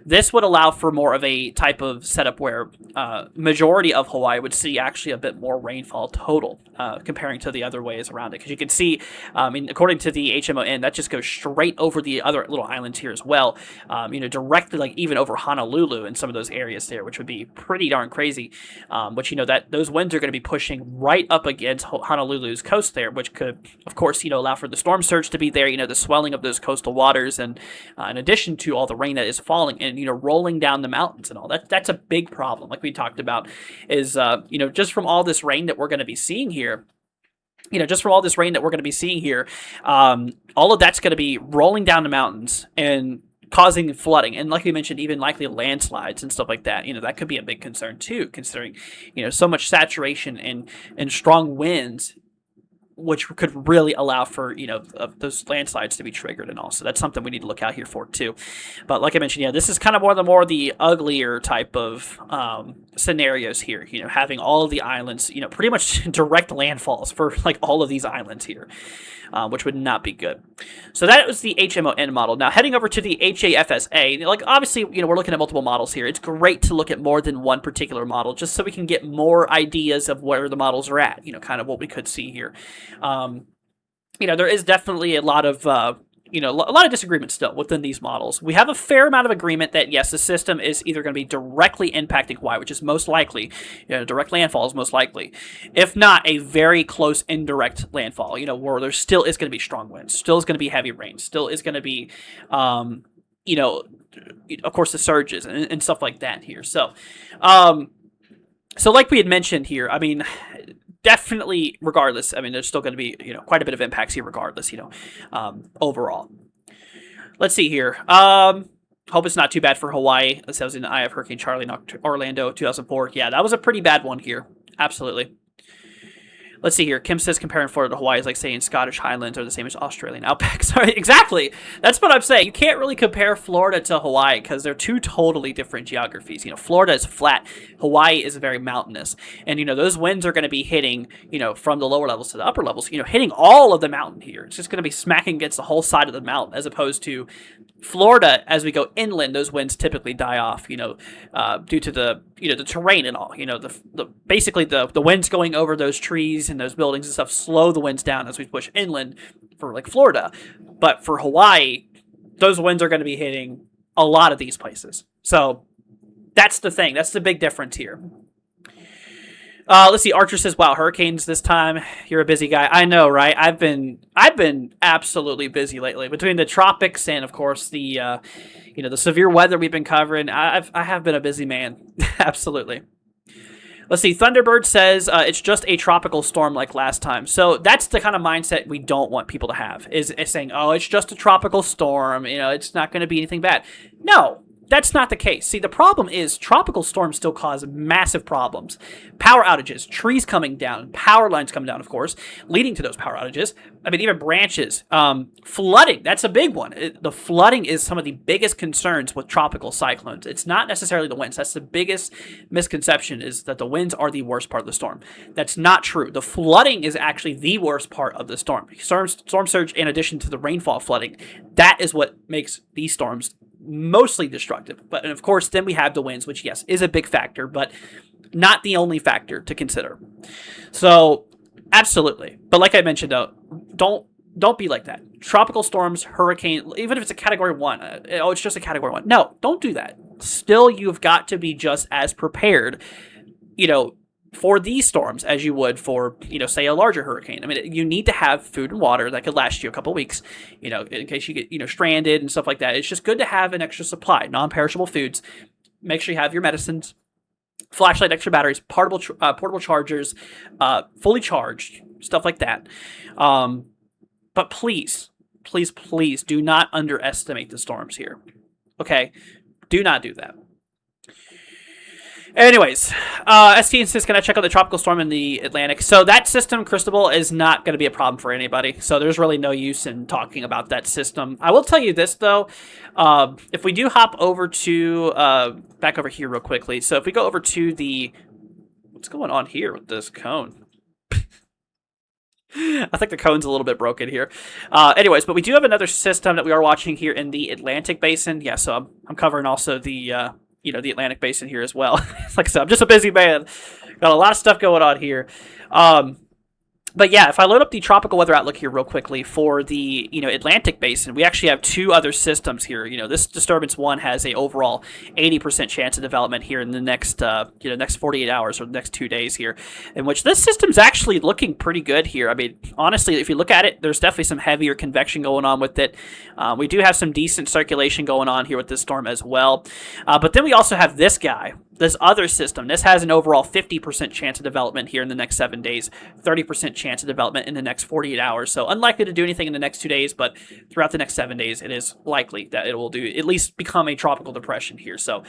A: This would allow for more of a type of setup where majority of Hawaii would see actually a bit more rainfall total comparing to the other ways around it. Because you can see, according to the HMON, that just goes straight over the other little islands here as well. Directly, like even over Honolulu and some of those areas there, which would be pretty darn crazy. But that those winds are going to be pushing right up against Honolulu's coast there, which could, of course, allow for the storm surge to be there. The swelling of those coastal waters, and in addition to all the rain that is falling and rolling down the mountains and all that. That's a big problem, like we talked about, is just from all this rain that we're going to be seeing here. just from all this rain that we're going to be seeing here, all of that's going to be rolling down the mountains and causing flooding. And like we mentioned, even likely landslides and stuff like that. That could be a big concern too, considering, so much saturation and strong winds, which could really allow for, those landslides to be triggered and all. So that's something we need to look out here for too. But like I mentioned, this is kind of more the uglier type of scenarios here, having all of the islands, pretty much direct landfalls for like all of these islands here, which would not be good. So that was the HMON model. Now heading over to the HAFSA, like obviously, we're looking at multiple models here. It's great to look at more than one particular model just so we can get more ideas of where the models are at, kind of what we could see here. There is definitely a lot of, a lot of disagreement still within these models. We have a fair amount of agreement that, yes, the system is either going to be directly impacting Hawaii, which is most likely, direct landfall is most likely. If not, a very close indirect landfall, where there still is going to be strong winds, still is going to be heavy rain, still is going to be, of course, the surges and stuff like that here. So like we had mentioned here, definitely, regardless, there's still going to be, quite a bit of impacts here regardless, overall. Let's see here. Hope it's not too bad for Hawaii. This was in the eye of Hurricane Charlie in Orlando, 2004. Yeah, that was a pretty bad one here. Absolutely. Let's see here. Kim says comparing Florida to Hawaii is like saying Scottish Highlands are the same as Australian outback. Sorry, exactly. That's what I'm saying. You can't really compare Florida to Hawaii because they're two totally different geographies. Florida is flat. Hawaii is very mountainous. And, those winds are going to be hitting, from the lower levels to the upper levels, hitting all of the mountain here. It's just going to be smacking against the whole side of the mountain as opposed to Florida. As we go inland, those winds typically die off, due to the, the terrain and all, basically the winds going over those trees and those buildings and stuff slow the winds down as we push inland for like Florida. But for Hawaii, those winds are going to be hitting a lot of these places. So that's the thing. That's the big difference here. Let's see. Archer says, "Wow, hurricanes this time. You're a busy guy." I know, right? I've been absolutely busy lately between the tropics and, of course, the the severe weather we've been covering. I have been a busy man. Absolutely. Let's see. Thunderbird says it's just a tropical storm like last time. So that's the kind of mindset we don't want people to have. Is saying, "Oh, it's just a tropical storm. It's not going to be anything bad." No. That's not the case. See, the problem is tropical storms still cause massive problems. Power outages, trees coming down, power lines coming down, of course, leading to those power outages. Even branches. Flooding, that's a big one. The flooding is some of the biggest concerns with tropical cyclones. It's not necessarily the winds. That's the biggest misconception, is that the winds are the worst part of the storm. That's not true. The flooding is actually the worst part of the storm. Storm surge, in addition to the rainfall flooding, that is what makes these storms mostly destructive. And of course, then we have the winds, which, yes, is a big factor, but not the only factor to consider. So, absolutely. But like I mentioned, though, don't be like that. Tropical storms, hurricane, even if it's a Category 1, it's just a Category 1. No, don't do that. Still, you've got to be just as prepared, for these storms as you would for, say, a larger hurricane. You need to have food and water that could last you a couple weeks, in case you get, stranded and stuff like that. It's just good to have an extra supply, non-perishable foods. Make sure you have your medicines, flashlight, extra batteries, portable chargers, fully charged, stuff like that. But please, please, please do not underestimate the storms here. Okay? Do not do that. Anyways, ST says, "Can I check out the tropical storm in the Atlantic?" So that system, Cristobal, is not going to be a problem for anybody. So there's really no use in talking about that system. I will tell you this, though. If we do hop over to, back over here real quickly. So if we go over to the, what's going on here with this cone? I think the cone's a little bit broken here. Anyways, but we do have another system that we are watching here in the Atlantic Basin. Yeah, so I'm covering also the the Atlantic Basin here as well. Like I said, I'm just a busy man. Got a lot of stuff going on here. But yeah, if I load up the tropical weather outlook here real quickly for the, Atlantic Basin, we actually have two other systems here. This disturbance one has a overall 80% chance of development here in the next, next 48 hours or the next 2 days here, in which this system's actually looking pretty good here. Honestly, if you look at it, there's definitely some heavier convection going on with it. We do have some decent circulation going on here with this storm as well. But then we also have this guy. This other system, this has an overall 50% chance of development here in the next 7 days, 30% chance of development in the next 48 hours. So unlikely to do anything in the next 2 days, but throughout the next 7 days, it is likely that it will do at least become a tropical depression here. So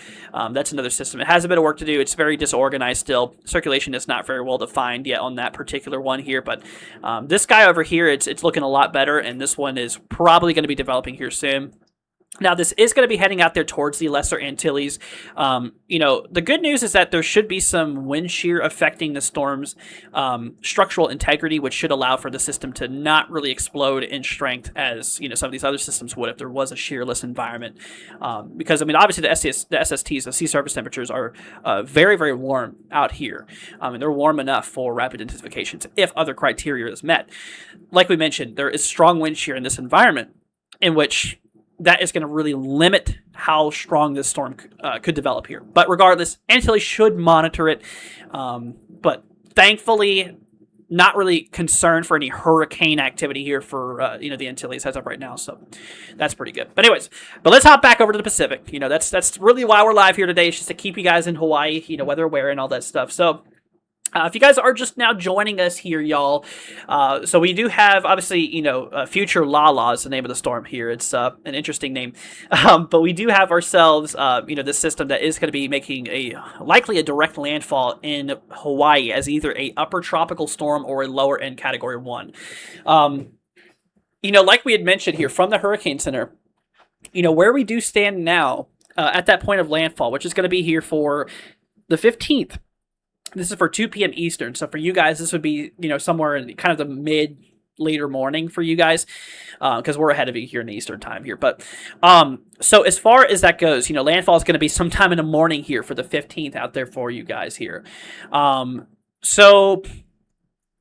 A: that's another system. It has a bit of work to do. It's very disorganized still. Circulation is not very well defined yet on that particular one here, but this guy over here, it's looking a lot better, and this one is probably going to be developing here soon. Now, this is going to be heading out there towards the Lesser Antilles. The good news is that there should be some wind shear affecting the storm's structural integrity, which should allow for the system to not really explode in strength as, some of these other systems would if there was a shearless environment. Because, obviously the SSTs, the sea surface temperatures, are very, very warm out here. And they're warm enough for rapid intensifications if other criteria is met. Like we mentioned, there is strong wind shear in this environment in which that is going to really limit how strong this storm could develop here. But regardless, Antilles should monitor it. But thankfully, not really concerned for any hurricane activity here for the Antilles as of right now. So that's pretty good. But anyways, let's hop back over to the Pacific. That's really why we're live here today. It's just to keep you guys in Hawaii, weather aware and all that stuff. So if you guys are just now joining us here, y'all, so we do have, obviously, Future Lala is the name of the storm here. It's an interesting name. But we do have ourselves, this system that is going to be making likely a direct landfall in Hawaii as either a upper tropical storm or a lower end Category 1. Like we had mentioned here from the Hurricane Center, where we do stand now at that point of landfall, which is going to be here for the 15th. This is for 2 p.m. Eastern. So for you guys, this would be, somewhere in kind of the later morning for you guys, because we're ahead of you here in the Eastern time here. But so as far as that goes, landfall is going to be sometime in the morning here for the 15th out there for you guys here. So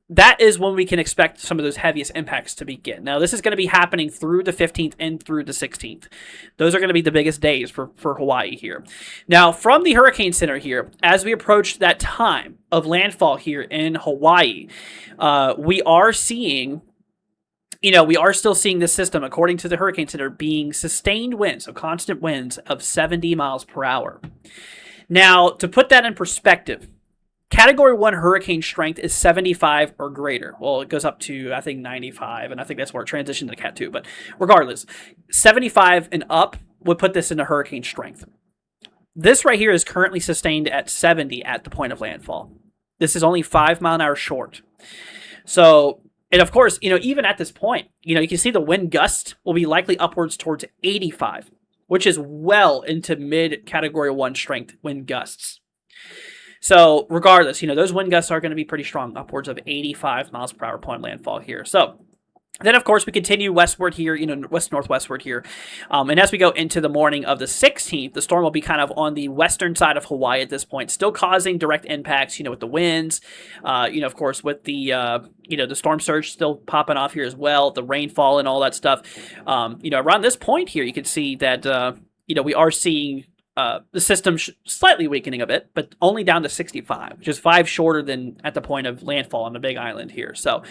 A: that is when we can expect some of those heaviest impacts to begin. Now, this is going to be happening through the 15th and through the 16th. Those are going to be the biggest days for Hawaii here. Now, from the Hurricane Center here, as we approach that time of landfall here in Hawaii, we are seeing, we are still seeing this system, according to the Hurricane Center, being sustained winds, so constant winds of 70 miles per hour. Now, to put that in perspective, Category 1 hurricane strength is 75 or greater. Well, it goes up to, I think, 95, and I think that's where it transitioned to Cat 2. But regardless, 75 and up would put this into hurricane strength. This right here is currently sustained at 70 at the point of landfall. This is only 5 mile an hour short. So, and of course, even at this point, you can see the wind gust will be likely upwards towards 85, which is well into mid-Category 1 strength wind gusts. So regardless, those wind gusts are going to be pretty strong, upwards of 85 miles per hour point landfall here. So then, of course, we continue westward here, west-northwestward here. And as we go into the morning of the 16th, the storm will be kind of on the western side of Hawaii at this point, still causing direct impacts, with the winds, of course, with the, the storm surge still popping off here as well, the rainfall and all that stuff. Around this point here, you can see that, we are seeing the system slightly weakening a bit, but only down to 65, which is 5 shorter than at the point of landfall on the Big Island here. So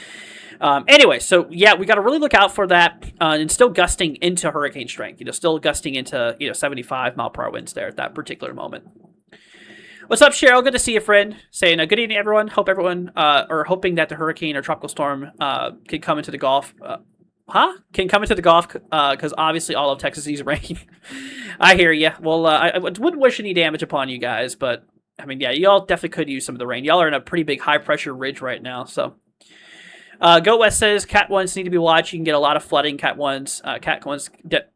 A: anyway, so yeah, we got to really look out for that, and still gusting into hurricane strength, still gusting into, 75 mile per hour winds there at that particular moment. What's up, Cheryl? Good to see you, friend. Saying good evening, everyone. Hope everyone, or hoping that the hurricane or tropical storm can come into the Gulf. Can come into the Gulf, because obviously all of Texas needs rain. I hear you. Well, I wouldn't wish any damage upon you guys, but, yeah, y'all definitely could use some of the rain. Y'all are in a pretty big high-pressure ridge right now, so. Go West says, Cat 1s need to be watched. You can get a lot of flooding, Cat 1s. Cat 1s,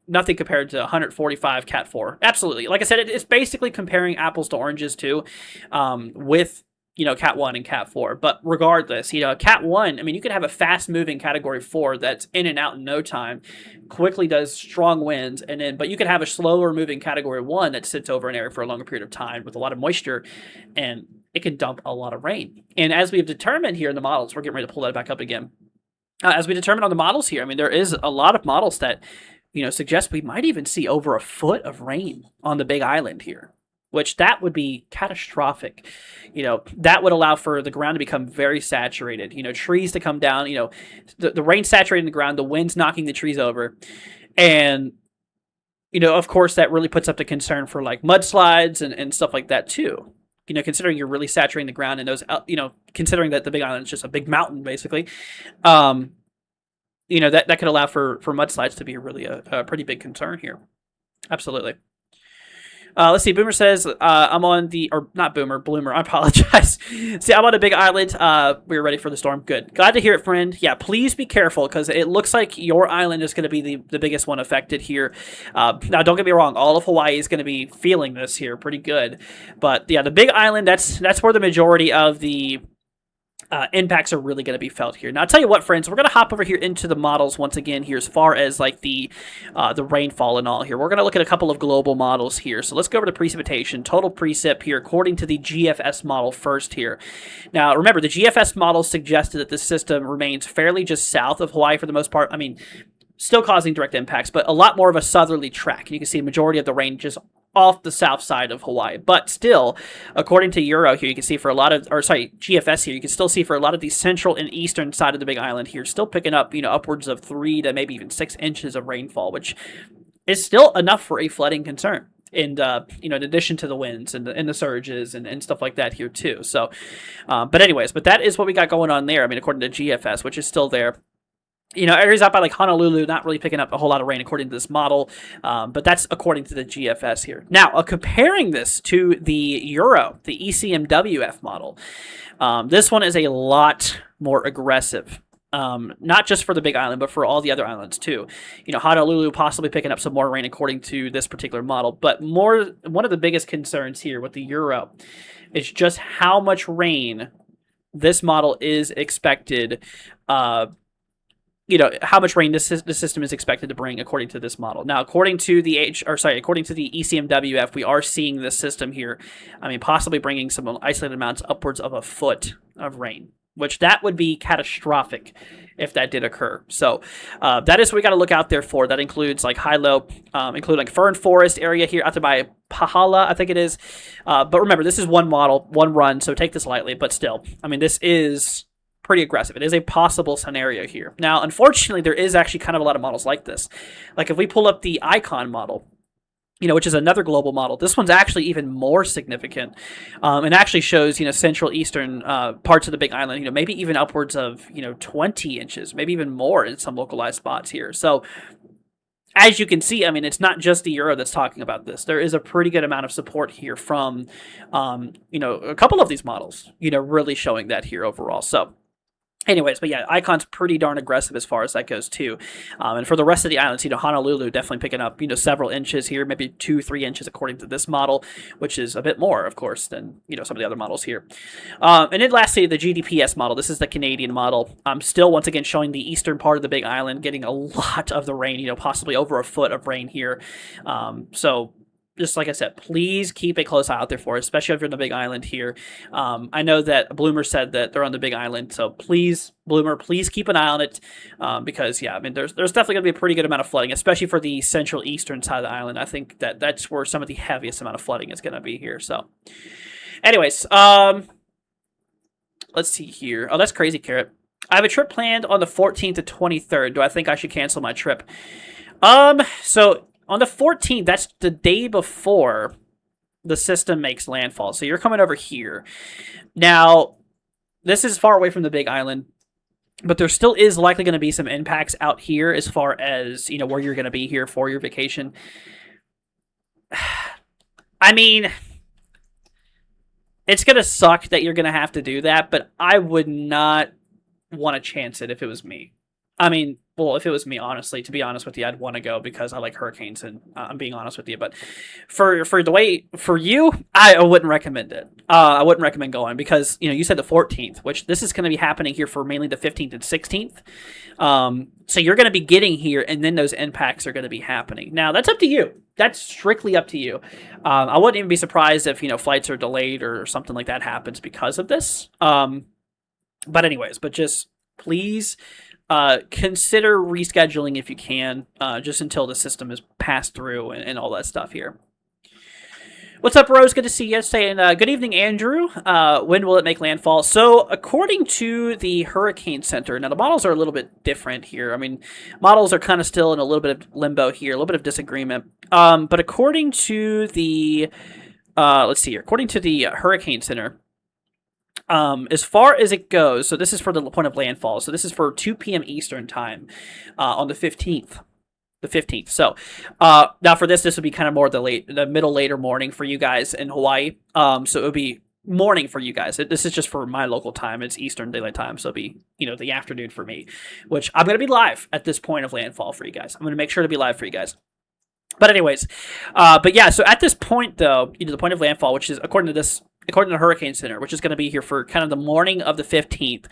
A: nothing compared to 145 Cat 4. Absolutely. Like I said, it's basically comparing apples to oranges, too, with Cat 1 and Cat 4. But regardless, Cat 1, you could have a fast-moving Category 4 that's in and out in no time, quickly does strong winds, but you could have a slower-moving Category 1 that sits over an area for a longer period of time with a lot of moisture, and it can dump a lot of rain. And as we have determined here in the models, we're getting ready to pull that back up again. As we determined on the models here, there is a lot of models that, suggest we might even see over a foot of rain on the Big Island here, which that would be catastrophic. That would allow for the ground to become very saturated, trees to come down, the rain saturating the ground, the winds knocking the trees over. And of course, that really puts up the concern for like mudslides and stuff like that too. Considering you're really saturating the ground and those, considering that the Big Island is just a big mountain, basically, um, that could allow for mudslides to be really a pretty big concern here. Absolutely. Let's see. Boomer says, I'm on the, or not Boomer, Bloomer. I apologize. See, I'm on a big island. We're ready for the storm. Good. Glad to hear it, friend. Yeah, please be careful because it looks like your island is going to be the biggest one affected here. Now, don't get me wrong. All of Hawaii is going to be feeling this here pretty good. But yeah, the big island, that's where the majority of the impacts are really going to be felt here. Now, I'll tell you what, friends, we're going to hop over here into the models once again here as far as like the rainfall and all here. We're going to look at a couple of global models here. So let's go over to precipitation, total precip here, according to the GFS model first here. Now, remember, the GFS model suggested that this system remains fairly just south of Hawaii for the most part. I mean, still causing direct impacts, but a lot more of a southerly track. And you can see a majority of the rain just off the south side of Hawaii. But still, according to Euro here, you can see for a lot of, GFS here, you can still see for a lot of the central and eastern side of the Big Island here, still picking up, upwards of 3 to maybe even 6 inches of rainfall, which is still enough for a flooding concern. And, in addition to the winds and the surges and stuff like that here too. So, but that is what we got going on there. I mean, according to GFS, which is still there. Areas out by like Honolulu, not really picking up a whole lot of rain according to this model, but that's according to the GFS here. Now, comparing this to the Euro, the ECMWF model, this one is a lot more aggressive. Not just for the Big Island, but for all the other islands too. Honolulu possibly picking up some more rain according to this particular model, but one of the biggest concerns here with the Euro is just how much rain this model is expected how much rain the system is expected to bring according to this model. Now, according to the ECMWF, we are seeing this system here, possibly bringing some isolated amounts upwards of a foot of rain, which that would be catastrophic if that did occur. So that is what we got to look out there for. That includes like high-low, including like fern forest area here out there by Pahala, I think it is. But remember, this is one model, one run, so take this lightly. But still, this is pretty aggressive. It is a possible scenario here. Now, unfortunately, there is actually kind of a lot of models like this. Like if we pull up the Icon model, which is another global model, this one's actually even more significant, and actually shows, central eastern parts of the Big Island, maybe even upwards of, 20 inches, maybe even more in some localized spots here. So as you can see, it's not just the Euro that's talking about this. There is a pretty good amount of support here from, a couple of these models, really showing that here overall. So anyways, but yeah, Icon's pretty darn aggressive as far as that goes too. And for the rest of the islands, Honolulu definitely picking up, several inches here, maybe 2-3 inches according to this model, which is a bit more, of course, than, some of the other models here. And then lastly, the GDPS model. This is the Canadian model. Still, once again, showing the eastern part of the Big Island getting a lot of the rain, possibly over a foot of rain here. So just like I said, please keep a close eye out there for it, especially if you're on the Big Island here. I know that Bloomer said that they're on the Big Island, so please, Bloomer, please keep an eye on it because, yeah, there's definitely going to be a pretty good amount of flooding, especially for the central eastern side of the island. I think that's where some of the heaviest amount of flooding is going to be here. So, anyways, let's see here. Oh, that's crazy, Carrot. I have a trip planned on the 14th to 23rd. Do I think I should cancel my trip? So on the 14th, that's the day before the system makes landfall. So you're coming over here. Now, this is far away from the Big Island, but there still is likely going to be some impacts out here as far as, where you're going to be here for your vacation. It's going to suck that you're going to have to do that, but I would not want to chance it if it was me. If it was me, honestly, to be honest with you, I'd want to go because I like hurricanes, and I'm being honest with you. But for you, I wouldn't recommend it. I wouldn't recommend going because, you said the 14th, which this is going to be happening here for mainly the 15th and 16th. So you're going to be getting here, and then those impacts are going to be happening. Now, that's up to you. That's strictly up to you. I wouldn't even be surprised if, flights are delayed or something like that happens because of this. But anyways, just please consider rescheduling if you can, just until the system is passed through and all that stuff here. What's up, Rose? Good to see you. Saying good evening, Andrew. When will it make landfall? So, according to the Hurricane Center, now the models are a little bit different here. I mean, models are kind of still in a little bit of limbo here, a little bit of disagreement. But according to the, let's see here, according to the Hurricane Center, as far as it goes, so this is for the point of landfall. So this is for 2 p.m. Eastern time on the 15th. The 15th. So now for this would be kind of more the middle later morning for you guys in Hawaii. So it would be morning for you guys. This is just for my local time. It's Eastern Daylight Time, so it'll be the afternoon for me. Which I'm gonna be live at this point of landfall for you guys. I'm gonna make sure to be live for you guys. But anyways, but yeah. So at this point though, the point of landfall, which is according to the Hurricane Center, which is going to be here for kind of the morning of the 15th,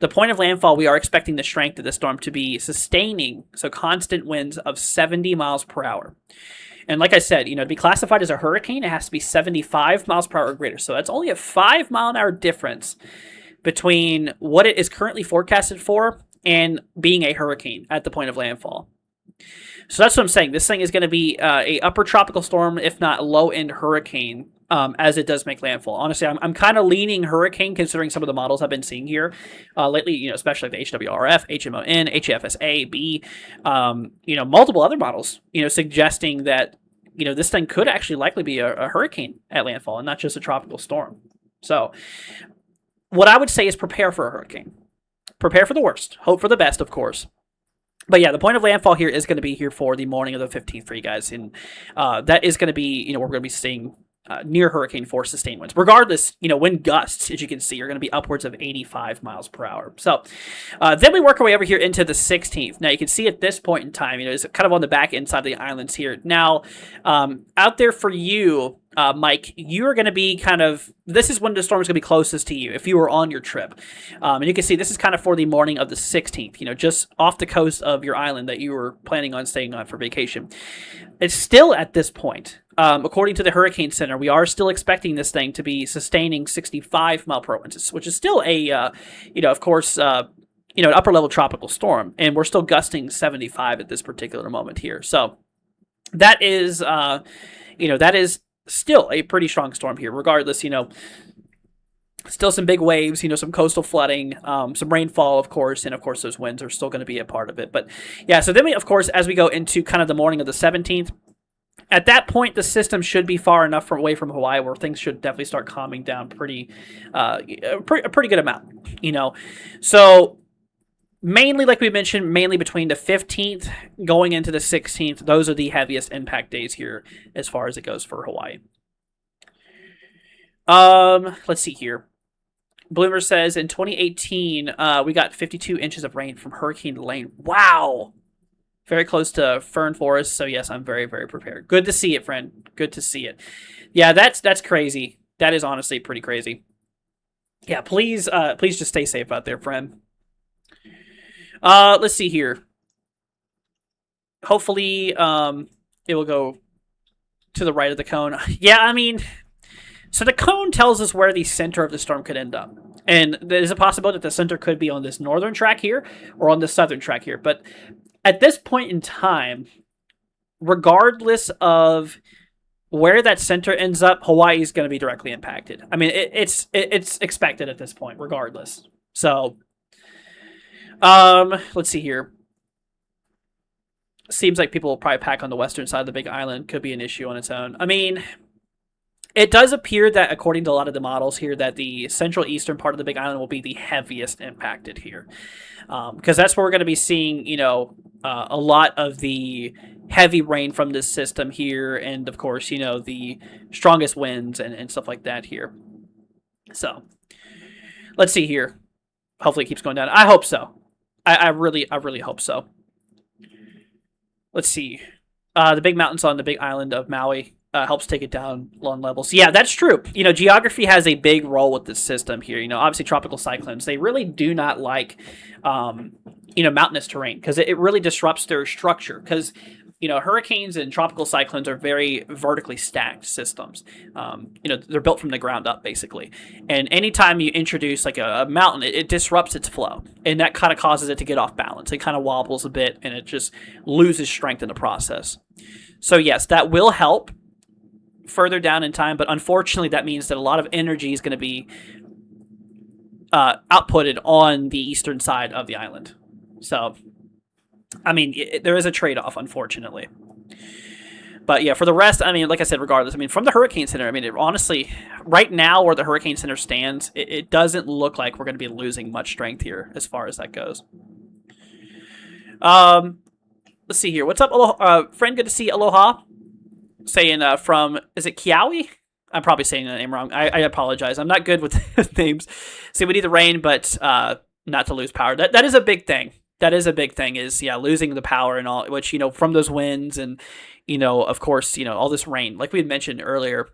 A: the point of landfall, we are expecting the strength of the storm to be sustaining, so constant winds of 70 miles per hour. And like I said, to be classified as a hurricane, it has to be 75 miles per hour or greater. So that's only a 5-mile-an-hour difference between what it is currently forecasted for and being a hurricane at the point of landfall. So that's what I'm saying. This thing is going to be a upper tropical storm, if not low-end hurricane, as it does make landfall. Honestly, I'm kind of leaning hurricane considering some of the models I've been seeing here lately, especially the HWRF, HMON, HFSA, B, multiple other models, suggesting that, this thing could actually likely be a hurricane at landfall and not just a tropical storm. So what I would say is prepare for a hurricane. Prepare for the worst. Hope for the best, of course. But yeah, the point of landfall here is going to be here for the morning of the 15th for you guys. And that is going to be, we're going to be seeing near hurricane force sustained winds. Regardless, wind gusts, as you can see, are going to be upwards of 85 miles per hour. So then we work our way over here into the 16th. Now you can see at this point in time, it's kind of on the back end side of the islands here. Now, out there for you, Mike, you are going to be this is when the storm is going to be closest to you if you were on your trip. And you can see this is kind of for the morning of the 16th, just off the coast of your island that you were planning on staying on for vacation. It's still at this point, according to the Hurricane Center, we are still expecting this thing to be sustaining 65 mile per hour winds, which is still a, of course, an upper level tropical storm. And we're still gusting 75 at this particular moment here. So that is, that is still a pretty strong storm here, regardless, still some big waves, some coastal flooding, some rainfall, of course, and of course those winds are still going to be a part of it. But yeah, so then we, of course, as we go into kind of the morning of the 17th, at that point, the system should be far enough away from Hawaii where things should definitely start calming down a pretty good amount, So mainly, like we mentioned, mainly between the 15th going into the 16th, those are the heaviest impact days here as far as it goes for Hawaii. Let's see here. Bloomer says in 2018, we got 52 inches of rain from Hurricane Lane. Wow. Very close to Fern Forest. So yes, I'm very, very prepared. Good to see it, friend. Good to see it. Yeah, that's crazy. That is honestly pretty crazy. Yeah, please just stay safe out there, friend. Let's see here. Hopefully, it will go to the right of the cone. Yeah, I mean, so the cone tells us where the center of the storm could end up. And there's a possibility that the center could be on this northern track here or on the southern track here. But at this point in time, regardless of where that center ends up, Hawaii is going to be directly impacted. I mean, it's expected at this point, regardless. So, let's see here. Seems like people will probably pack on the western side of the Big Island. Could be an issue on its own. I mean, it does appear that, according to a lot of the models here, that the central eastern part of the Big Island will be the heaviest impacted here. Because that's where we're going to be seeing, a lot of the heavy rain from this system here. And, of course, the strongest winds and stuff like that here. So, let's see here. Hopefully it keeps going down. I hope so. I really hope so. Let's see. The big mountains on the Big Island of Maui helps take it down low levels. Yeah, that's true. Geography has a big role with this system here. Obviously tropical cyclones, they really do not like, mountainous terrain because it really disrupts their structure because, hurricanes and tropical cyclones are very vertically stacked systems. They're built from the ground up, basically. And anytime you introduce like a mountain, it disrupts its flow. And that kind of causes it to get off balance. It kind of wobbles a bit and it just loses strength in the process. So yes, that will help. further down in time, but unfortunately that means that a lot of energy is going to be outputted on the eastern side of the island. So, I mean, there is a trade-off, unfortunately. But yeah, for the rest, I mean, like I said, regardless, I mean, from the Hurricane Center, I mean, honestly, right now where the Hurricane Center stands, it doesn't look like we're going to be losing much strength here as far as that goes. Let's see here. What's up, friend? Good to see you. Aloha. Saying from, is it Kiawi? I'm probably saying the name wrong. I apologize. I'm not good with names. See, we need the rain, but not to lose power. That is a big thing. That is a big thing, is, yeah, losing the power and all, which, from those winds and, of course, all this rain. Like we had mentioned earlier,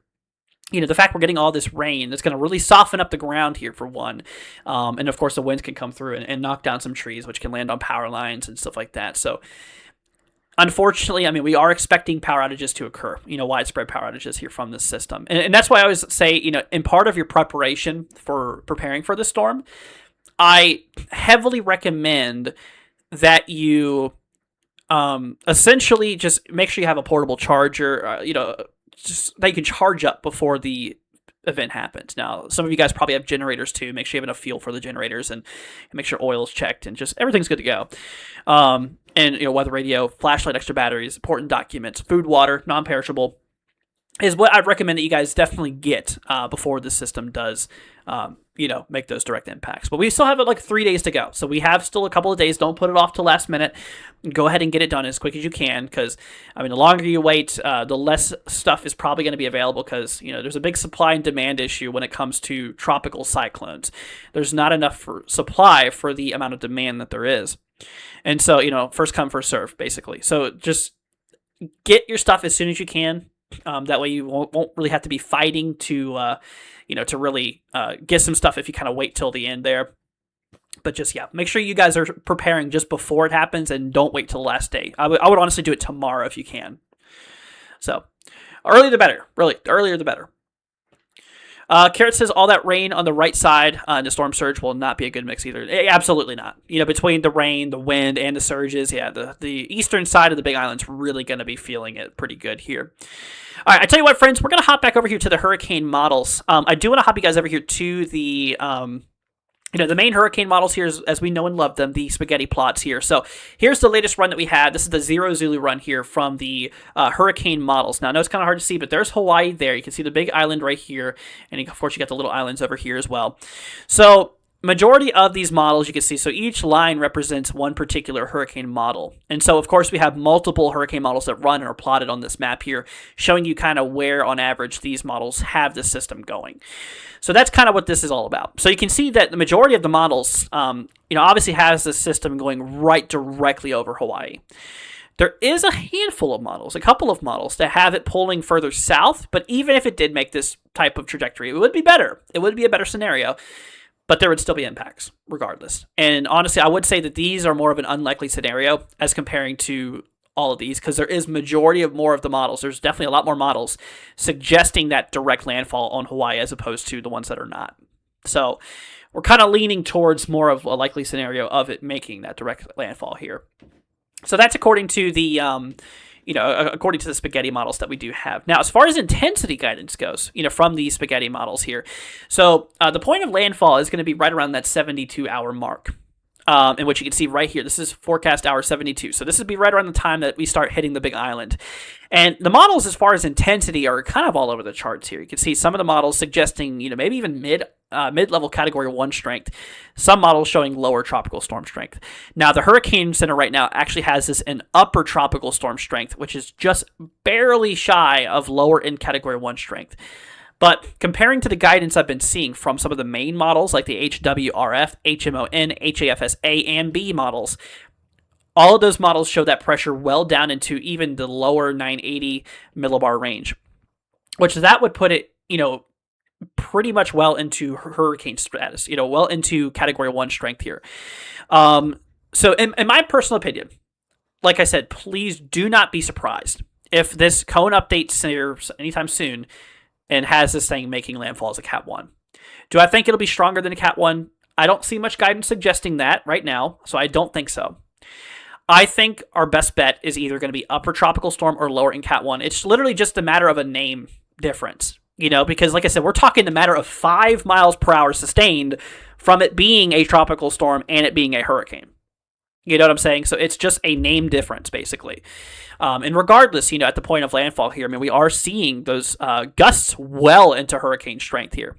A: the fact we're getting all this rain, that's going to really soften up the ground here, for one. And, of course, the winds can come through and knock down some trees, which can land on power lines and stuff like that. So, unfortunately, I mean, we are expecting power outages to occur, widespread power outages here from this system. And that's why I always say, in part of your preparation for preparing for the storm, I heavily recommend that you essentially just make sure you have a portable charger, just that you can charge up before the event happens. Now, some of you guys probably have generators too. Make sure you have enough fuel for the generators and make sure oil is checked and just everything's good to go. And weather radio, flashlight, extra batteries, important documents, food, water, non-perishable is what I'd recommend that you guys definitely get before the system does make those direct impacts. But we still have like 3 days to go. So we have still a couple of days. Don't put it off to last minute. Go ahead and get it done as quick as you can, because, I mean, the longer you wait, the less stuff is probably going to be available, because, there's a big supply and demand issue when it comes to tropical cyclones. There's not enough supply for the amount of demand that there is. And so, first come, first serve, basically. So just get your stuff as soon as you can. That way you won't really have to be fighting to really get some stuff if you kind of wait till the end there. But just, yeah, make sure you guys are preparing just before it happens and don't wait till the last day. I would honestly do it tomorrow if you can. So, earlier the better. Really, the earlier the better. Carrot says all that rain on the right side and the storm surge will not be a good mix either. Absolutely not. Between the rain, the wind, and the surges, yeah, the eastern side of the Big Island's really going to be feeling it pretty good here. All right, I tell you what, friends, we're going to hop back over here to the hurricane models. I do want to hop you guys over here to the the main hurricane models here, as we know and love them, the spaghetti plots here. So here's the latest run that we had. This is the Zero Zulu run here from the hurricane models. Now, I know it's kind of hard to see, but there's Hawaii there. You can see the big island right here. And of course, you got the little islands over here as well. So majority of these models you can see, so each line represents one particular hurricane model. And so, of course, we have multiple hurricane models that run and are plotted on this map here, showing you kind of where, on average, these models have the system going. So that's kind of what this is all about. So you can see that the majority of the models, obviously has the system going right directly over Hawaii. There is a handful of models, a couple of models, that have it pulling further south, but even if it did make this type of trajectory, it would be better. It would be a better scenario. But there would still be impacts, regardless. And honestly, I would say that these are more of an unlikely scenario as comparing to all of these, because there is majority of more of the models. There's definitely a lot more models suggesting that direct landfall on Hawaii as opposed to the ones that are not. So we're kind of leaning towards more of a likely scenario of it making that direct landfall here. So that's according to the according to the spaghetti models that we do have. Now, as far as intensity guidance goes, from these spaghetti models here, so the point of landfall is going to be right around that 72-hour mark, in which you can see right here. This is forecast hour 72. So this would be right around the time that we start hitting the Big Island. And the models, as far as intensity, are kind of all over the charts here. You can see some of the models suggesting, maybe even mid-level category 1 strength. Some models showing lower tropical storm strength. Now, the Hurricane Center right now actually has this in upper tropical storm strength, which is just barely shy of lower in category 1 strength. But comparing to the guidance I've been seeing from some of the main models, like the HWRF, HMON, HAFS-A, and B models, all of those models show that pressure well down into even the lower 980 millibar range, which that would put it, pretty much well into hurricane status, well into category 1 strength here. So in my personal opinion, like I said, please do not be surprised if this cone updates here anytime soon and has this thing making landfall as a Cat 1. Do I think it'll be stronger than a Cat 1? I don't see much guidance suggesting that right now, so I don't think so. I think our best bet is either going to be upper tropical storm or lower in Cat 1. It's literally just a matter of a name difference, because like I said, we're talking the matter of 5 miles per hour sustained from it being a tropical storm and it being a hurricane. You know what I'm saying? So it's just a name difference, basically. And regardless, at the point of landfall here, we are seeing those gusts well into hurricane strength here.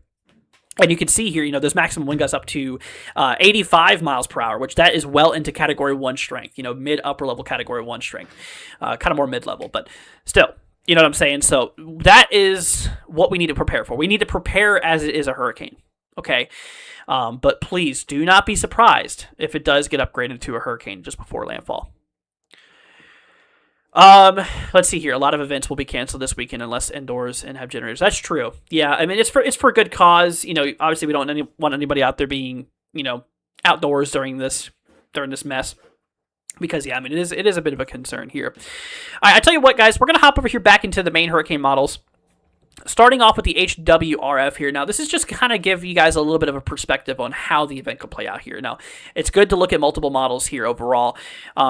A: And you can see here, those maximum wind gusts up to 85 miles per hour, which that is well into Category 1 strength, mid-upper level Category 1 strength. Kind of more mid-level, but still, you know what I'm saying? So that is what we need to prepare for. We need to prepare as it is a hurricane, okay? But please do not be surprised if it does get upgraded to a hurricane just before landfall. Let's see here. A lot of events will be canceled this weekend unless indoors and have generators. That's true. Yeah, it's for a good cause. Obviously we don't want anybody out there being, outdoors during this mess. Because, it is a bit of a concern here. All right, I tell you what, guys, we're going to hop over here back into the main hurricane models. Starting off with the HWRF here. Now, this is just kind of give you guys a little bit of a perspective on how the event could play out here. Now, it's good to look at multiple models here overall.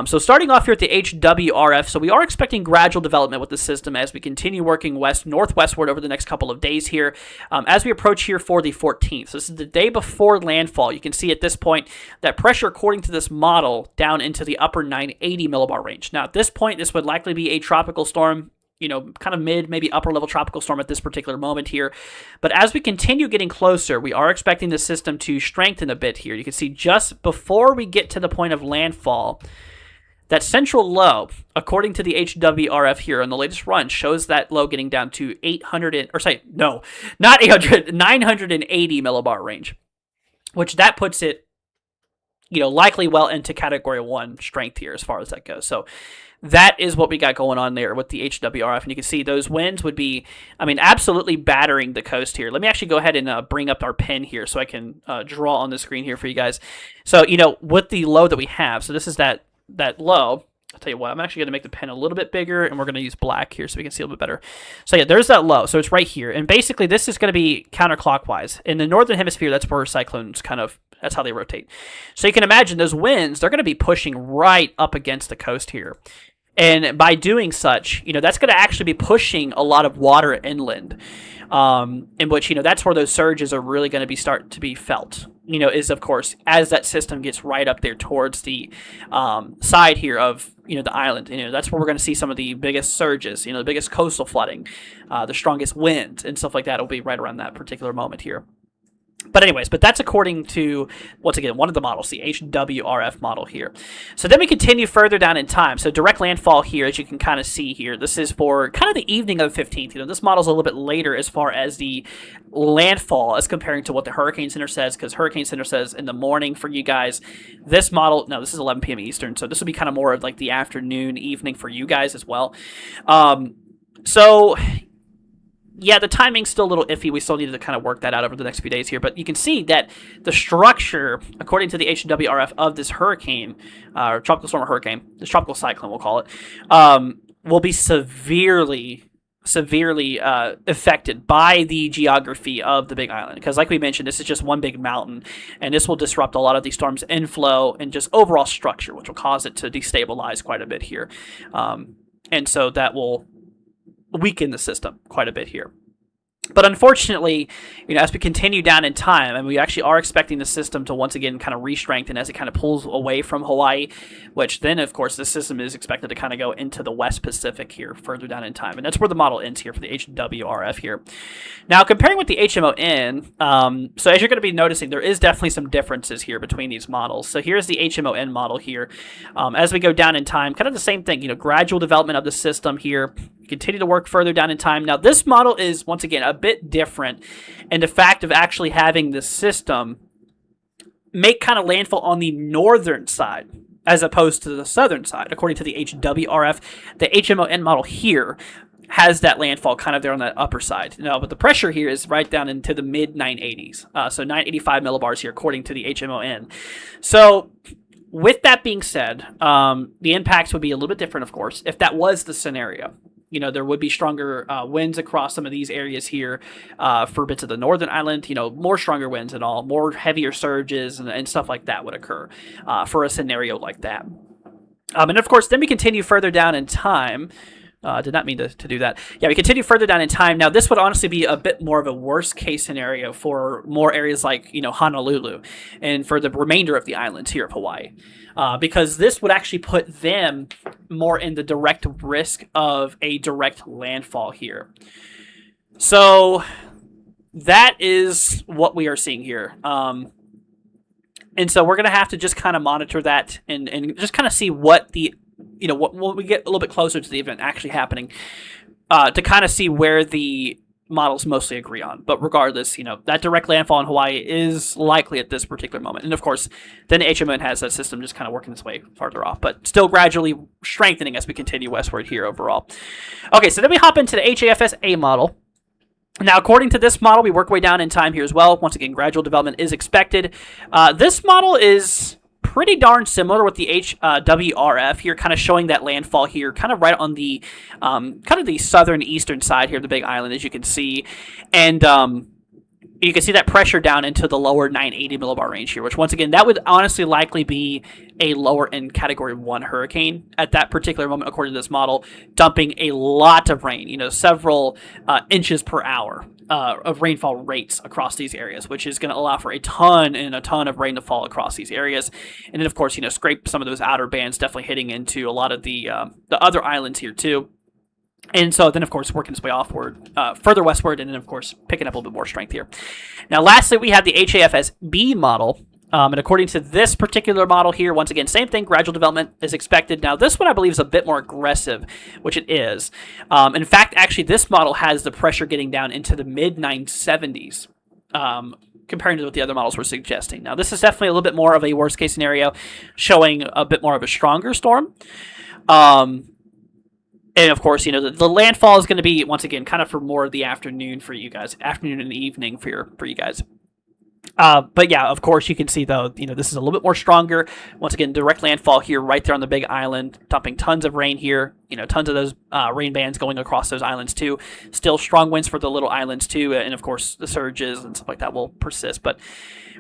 A: So starting off here at the HWRF, so we are expecting gradual development with the system as we continue working northwestward over the next couple of days here. As we approach here for the 14th. So this is the day before landfall. You can see at this point that pressure, according to this model, down into the upper 980 millibar range. Now, at this point, this would likely be a tropical storm, kind of mid, maybe upper level tropical storm at this particular moment here. But as we continue getting closer, we are expecting the system to strengthen a bit here. You can see just before we get to the point of landfall, that central low, according to the HWRF here on the latest run, shows that low getting down to 980 millibar range, which that puts it, likely well into Category 1 strength here as far as that goes. So that is what we got going on there with the HWRF. And you can see those winds would be, absolutely battering the coast here. Let me actually go ahead and bring up our pin here so I can draw on the screen here for you guys. So, with the low that we have, so this is that low. I'll tell you what, I'm actually going to make the pen a little bit bigger, and we're going to use black here so we can see a little bit better. So yeah, there's that low. So it's right here. And basically, this is going to be counterclockwise. In the northern hemisphere, that's where cyclones that's how they rotate. So you can imagine those winds, they're going to be pushing right up against the coast here. And by doing such, that's going to actually be pushing a lot of water inland, in which, that's where those surges are really going to start to be felt, is, of course, as that system gets right up there towards the side here of, the island. That's where we're going to see some of the biggest surges, the biggest coastal flooding, the strongest winds and stuff like that will be right around that particular moment here. But anyways, that's according to, once again, one of the models, the HWRF model here. So then we continue further down in time. So direct landfall here, as you can kind of see here, this is for kind of the evening of the 15th. This model's a little bit later as far as the landfall as comparing to what the Hurricane Center says, because Hurricane Center says in the morning for you guys. This model, no, this is 11 p.m. Eastern, so this will be kind of more of like the afternoon, evening for you guys as well. Yeah, the timing's still a little iffy. We still need to kind of work that out over the next few days here. But you can see that the structure, according to the HWRF, of this hurricane, or tropical storm or hurricane, this tropical cyclone, we'll call it, will be severely affected by the geography of the Big Island. Because like we mentioned, this is just one big mountain, and this will disrupt a lot of the storm's inflow and just overall structure, which will cause it to destabilize quite a bit here. And so that will weaken the system quite a bit here. But unfortunately, as we continue down in time, and we actually are expecting the system to once again kind of re-strengthen as it kind of pulls away from Hawaii, which then, of course, the system is expected to kind of go into the West Pacific here further down in time. And that's where the model ends here for the HWRF here. Now, comparing with the HMON, so as you're going to be noticing, there is definitely some differences here between these models. So here's the HMON model here. As we go down in time, kind of the same thing, gradual development of the system here. Continue to work further down in time. Now, this model is, once again, a bit different in the fact of actually having the system make kind of landfall on the northern side as opposed to the southern side. According to the HWRF, the HMON model here has that landfall kind of there on that upper side. No, but the pressure here is right down into the mid 980s. So 985 millibars here, according to the HMON. So with that being said, the impacts would be a little bit different, of course, if that was the scenario. There would be stronger winds across some of these areas here for bits of the northern island, more stronger winds and all, more heavier surges and stuff like that would occur for a scenario like that. And of course, then we continue further down in time. Did not mean to do that. Yeah, we continue further down in time. Now, this would honestly be a bit more of a worst case scenario for more areas like, Honolulu and for the remainder of the islands here of Hawaii. Because this would actually put them more in the direct risk of a direct landfall here. So that is what we are seeing here. And so we're going to have to just kind of monitor that and just kind of see what the when we get a little bit closer to the event actually happening, to kind of see where the models mostly agree on. But regardless, that direct landfall in Hawaii is likely at this particular moment. And of course, then HMN has that system just kind of working its way farther off, but still gradually strengthening as we continue westward here overall. Okay, so then we hop into the HAFS-A model. Now, according to this model, we work way down in time here as well. Once again, gradual development is expected. This model is pretty darn similar with the WRF here, kind of showing that landfall here, kind of right on the kind of the southern eastern side here of the Big Island, as you can see. And you can see that pressure down into the lower 980 millibar range here, which once again, that would honestly likely be a lower end category 1 hurricane at that particular moment, according to this model, dumping a lot of rain, several inches per hour of rainfall rates across these areas, which is going to allow for a ton of rain to fall across these areas. And then, of course, scrape some of those outer bands, definitely hitting into a lot of the other islands here too. And so then, of course, working its way offward, further westward, and then, of course, picking up a little bit more strength here. Now, lastly, we have the HAFS-B model. And according to this particular model here, once again, same thing, gradual development is expected. Now, this one I believe is a bit more aggressive, which it is. In fact, actually, this model has the pressure getting down into the mid-970s. Comparing to what the other models were suggesting. Now, this is definitely a little bit more of a worst-case scenario, showing a bit more of a stronger storm. And of course, the landfall is going to be, once again, kind of for more of the afternoon for you guys, afternoon and evening for you guys. But yeah, of course, you can see though, this is a little bit more stronger. Once again, direct landfall here, right there on the Big Island, dumping tons of rain here. Tons of those rain bands going across those islands too. Still strong winds for the little islands too, and of course, the surges and stuff like that will persist. But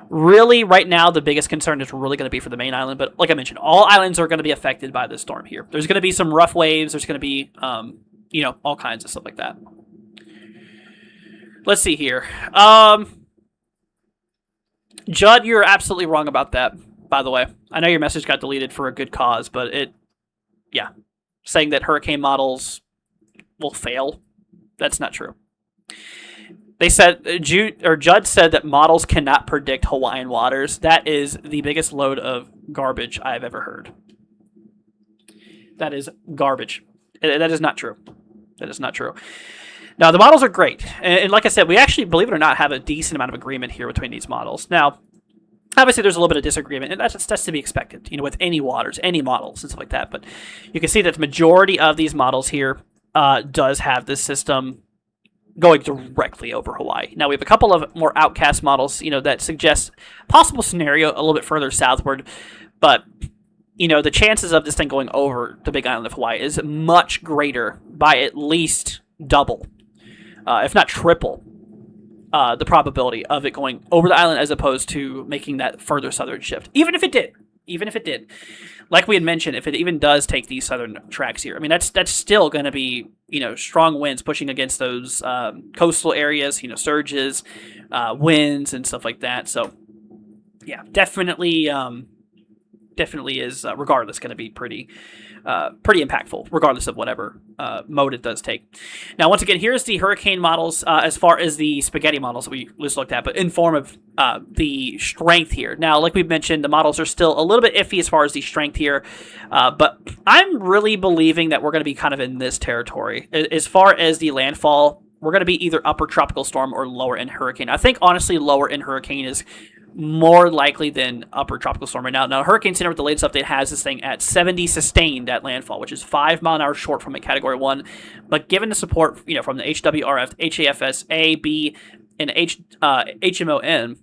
A: really, right now, the biggest concern is really going to be for the main island. But like I mentioned, all islands are going to be affected by this storm here. There's going to be some rough waves. There's going to be, all kinds of stuff like that. Let's see here. Judd, you're absolutely wrong about that, by the way. I know your message got deleted for a good cause, but saying that hurricane models will fail, that's not true. They said, Judd said that models cannot predict Hawaiian waters. That is the biggest load of garbage I've ever heard. That is garbage. That is not true. That is not true. Now, the models are great. And like I said, we actually, believe it or not, have a decent amount of agreement here between these models. Now, obviously, there's a little bit of disagreement, and that's to be expected, with any waters, any models, and stuff like that. But you can see that the majority of these models here does have this system going directly over Hawaii. Now, we have a couple of more outcast models, that suggest possible scenario a little bit further southward. But, the chances of this thing going over the Big Island of Hawaii is much greater by at least double. If not triple, the probability of it going over the island as opposed to making that further southern shift. Even if it did, like we had mentioned, if it even does take these southern tracks here, I mean, that's still going to be, strong winds pushing against those coastal areas, surges, winds and stuff like that. So, yeah, definitely is, regardless, going to be pretty impactful, regardless of whatever mode it does take. Now, once again, here's the hurricane models as far as the spaghetti models that we just looked at, but in form of the strength here. Now, like we mentioned, the models are still a little bit iffy as far as the strength here, but I'm really believing that we're going to be kind of in this territory. As far as the landfall, we're going to be either upper tropical storm or lower end hurricane. I think, honestly, lower end hurricane is more likely than upper tropical storm right now. Now, Hurricane Center with the latest update has this thing at 70 sustained at landfall, which is 5 mile an hour short from a Category 1. But given the support, from the HWRF, HAFS, A, B, and HMON,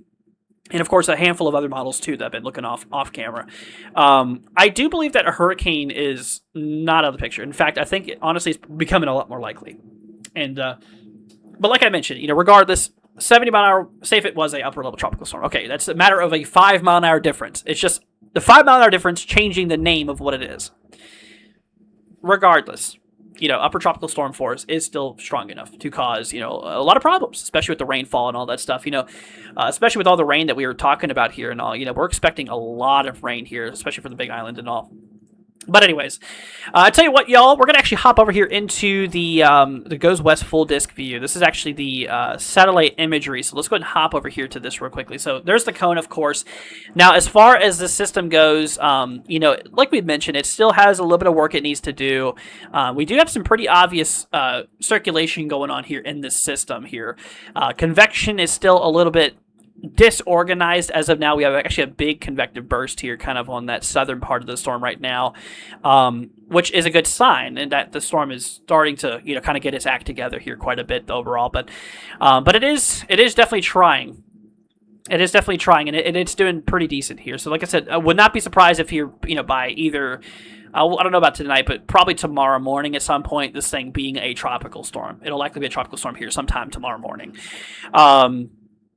A: and of course a handful of other models too that I've been looking off camera, I do believe that a hurricane is not out of the picture. In fact, I think honestly it's becoming a lot more likely. And but like I mentioned, regardless, 70 mile an hour, say if it was a upper level tropical storm. Okay, that's a matter of a 5 mile an hour difference. It's just the 5 mile an hour difference changing the name of what it is. Regardless, upper tropical storm force is still strong enough to cause, a lot of problems, especially with the rainfall and all that stuff, especially with all the rain that we were talking about here and all, we're expecting a lot of rain here, especially for the Big Island and all. But anyways, I tell you what, y'all, we're going to actually hop over here into the Goes West full disk view. This is actually the satellite imagery, so let's go ahead and hop over here to this real quickly. So there's the cone, of course. Now, as far as the system goes, like we mentioned, it still has a little bit of work it needs to do. We do have some pretty obvious circulation going on here in this system here. Convection is still a little bit disorganized as of now. We have actually a big convective burst here kind of on that southern part of the storm right now, which is a good sign, and that the storm is starting to kind of get its act together here quite a bit overall. But it is definitely trying. It is definitely trying, and it's doing pretty decent here. So like I said, I would not be surprised if you're by either I don't know about tonight, but probably tomorrow morning at some point, this thing being a tropical storm. It'll likely be a tropical storm here sometime tomorrow morning.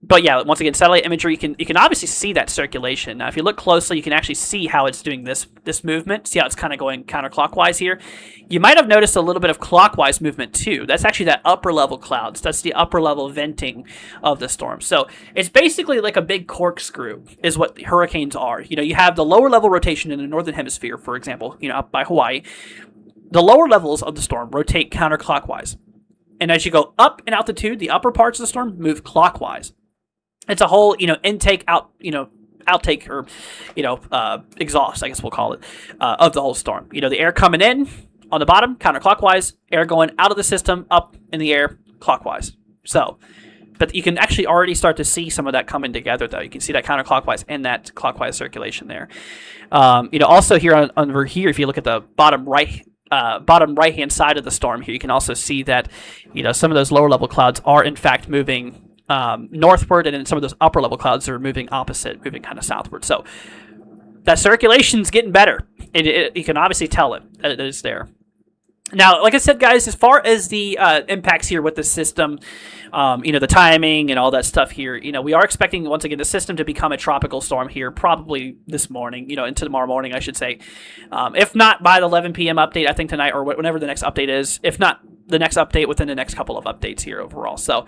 A: But yeah, once again, satellite imagery, you can obviously see that circulation. Now, if you look closely, you can actually see how it's doing this movement. See how it's kind of going counterclockwise here? You might have noticed a little bit of clockwise movement too. That's actually that upper level clouds. That's the upper level venting of the storm. So it's basically like a big corkscrew is what hurricanes are. You have the lower level rotation in the northern hemisphere, for example, up by Hawaii. The lower levels of the storm rotate counterclockwise. And as you go up in altitude, the upper parts of the storm move clockwise. It's a whole, intake outtake or, exhaust, I guess we'll call it, of the whole storm. The air coming in on the bottom, counterclockwise, air going out of the system, up in the air, clockwise. So, but you can actually already start to see some of that coming together, though. You can see that counterclockwise and that clockwise circulation there. Also here over here, if you look at the bottom right-hand side of the storm here, you can also see that, some of those lower level clouds are in fact moving northward, and then some of those upper level clouds are moving opposite, moving kind of southward. So that circulation's getting better. You can obviously tell that it is there. Now, like I said, guys, as far as the impacts here with the system, the timing and all that stuff here, we are expecting, once again, the system to become a tropical storm here probably this morning, into tomorrow morning, I should say. If not by the 11 p.m. update, I think tonight, or whenever the next update is. If not, the next update within the next couple of updates here overall. So,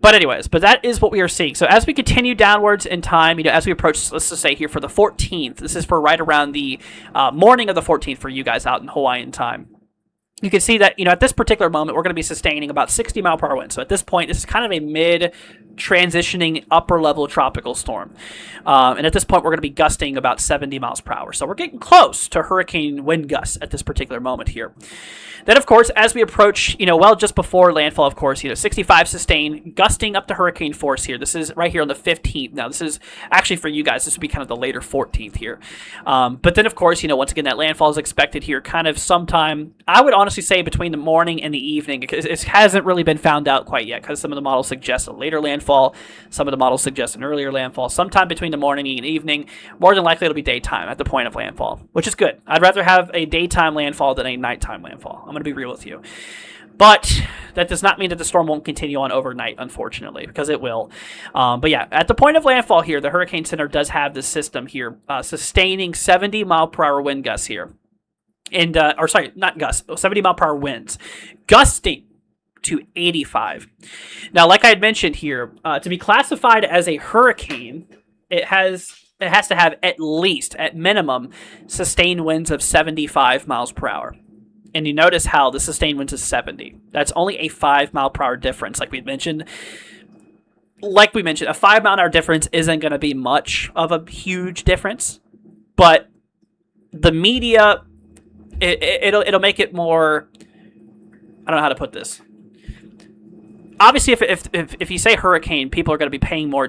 A: but that is what we are seeing. So as we continue downwards in time, as we approach, let's just say here for the 14th, this is for right around the morning of the 14th for you guys out in Hawaiian time. You can see that, at this particular moment, we're going to be sustaining about 60 mile per hour winds. So at this point, this is kind of a mid-transitioning upper-level tropical storm. And at this point, we're going to be gusting about 70 miles per hour. So we're getting close to hurricane wind gusts at this particular moment here. Then, of course, as we approach, just before landfall, of course, 65 sustained, gusting up to hurricane force here. This is right here on the 15th. Now, this is actually for you guys. This would be kind of the later 14th here. But then, of course, once again, that landfall is expected here kind of sometime, I would honestly say between the morning and the evening, because it hasn't really been found out quite yet, because some of the models suggest a later landfall, some of the models suggest an earlier landfall, sometime between the morning and evening. More than likely it'll be daytime at the point of landfall, which is good. I'd rather have a daytime landfall than a nighttime landfall. I'm going to be real with you. But that does not mean that the storm won't continue on overnight, unfortunately, because it will. But yeah, at the point of landfall here, the Hurricane Center does have the system here sustaining 70 mile per hour wind gusts here. And, not gusts, 70 mile per hour winds, gusting to 85. Now, like I had mentioned here, to be classified as a hurricane, it has to have at minimum, sustained winds of 75 miles per hour. And you notice how the sustained winds is 70. That's only a 5 mile per hour difference, like we mentioned. A 5 mile an hour difference isn't going to be much of a huge difference, but the media, it'll make it more. I don't know how to put this. Obviously, if you say hurricane, people are going to be paying more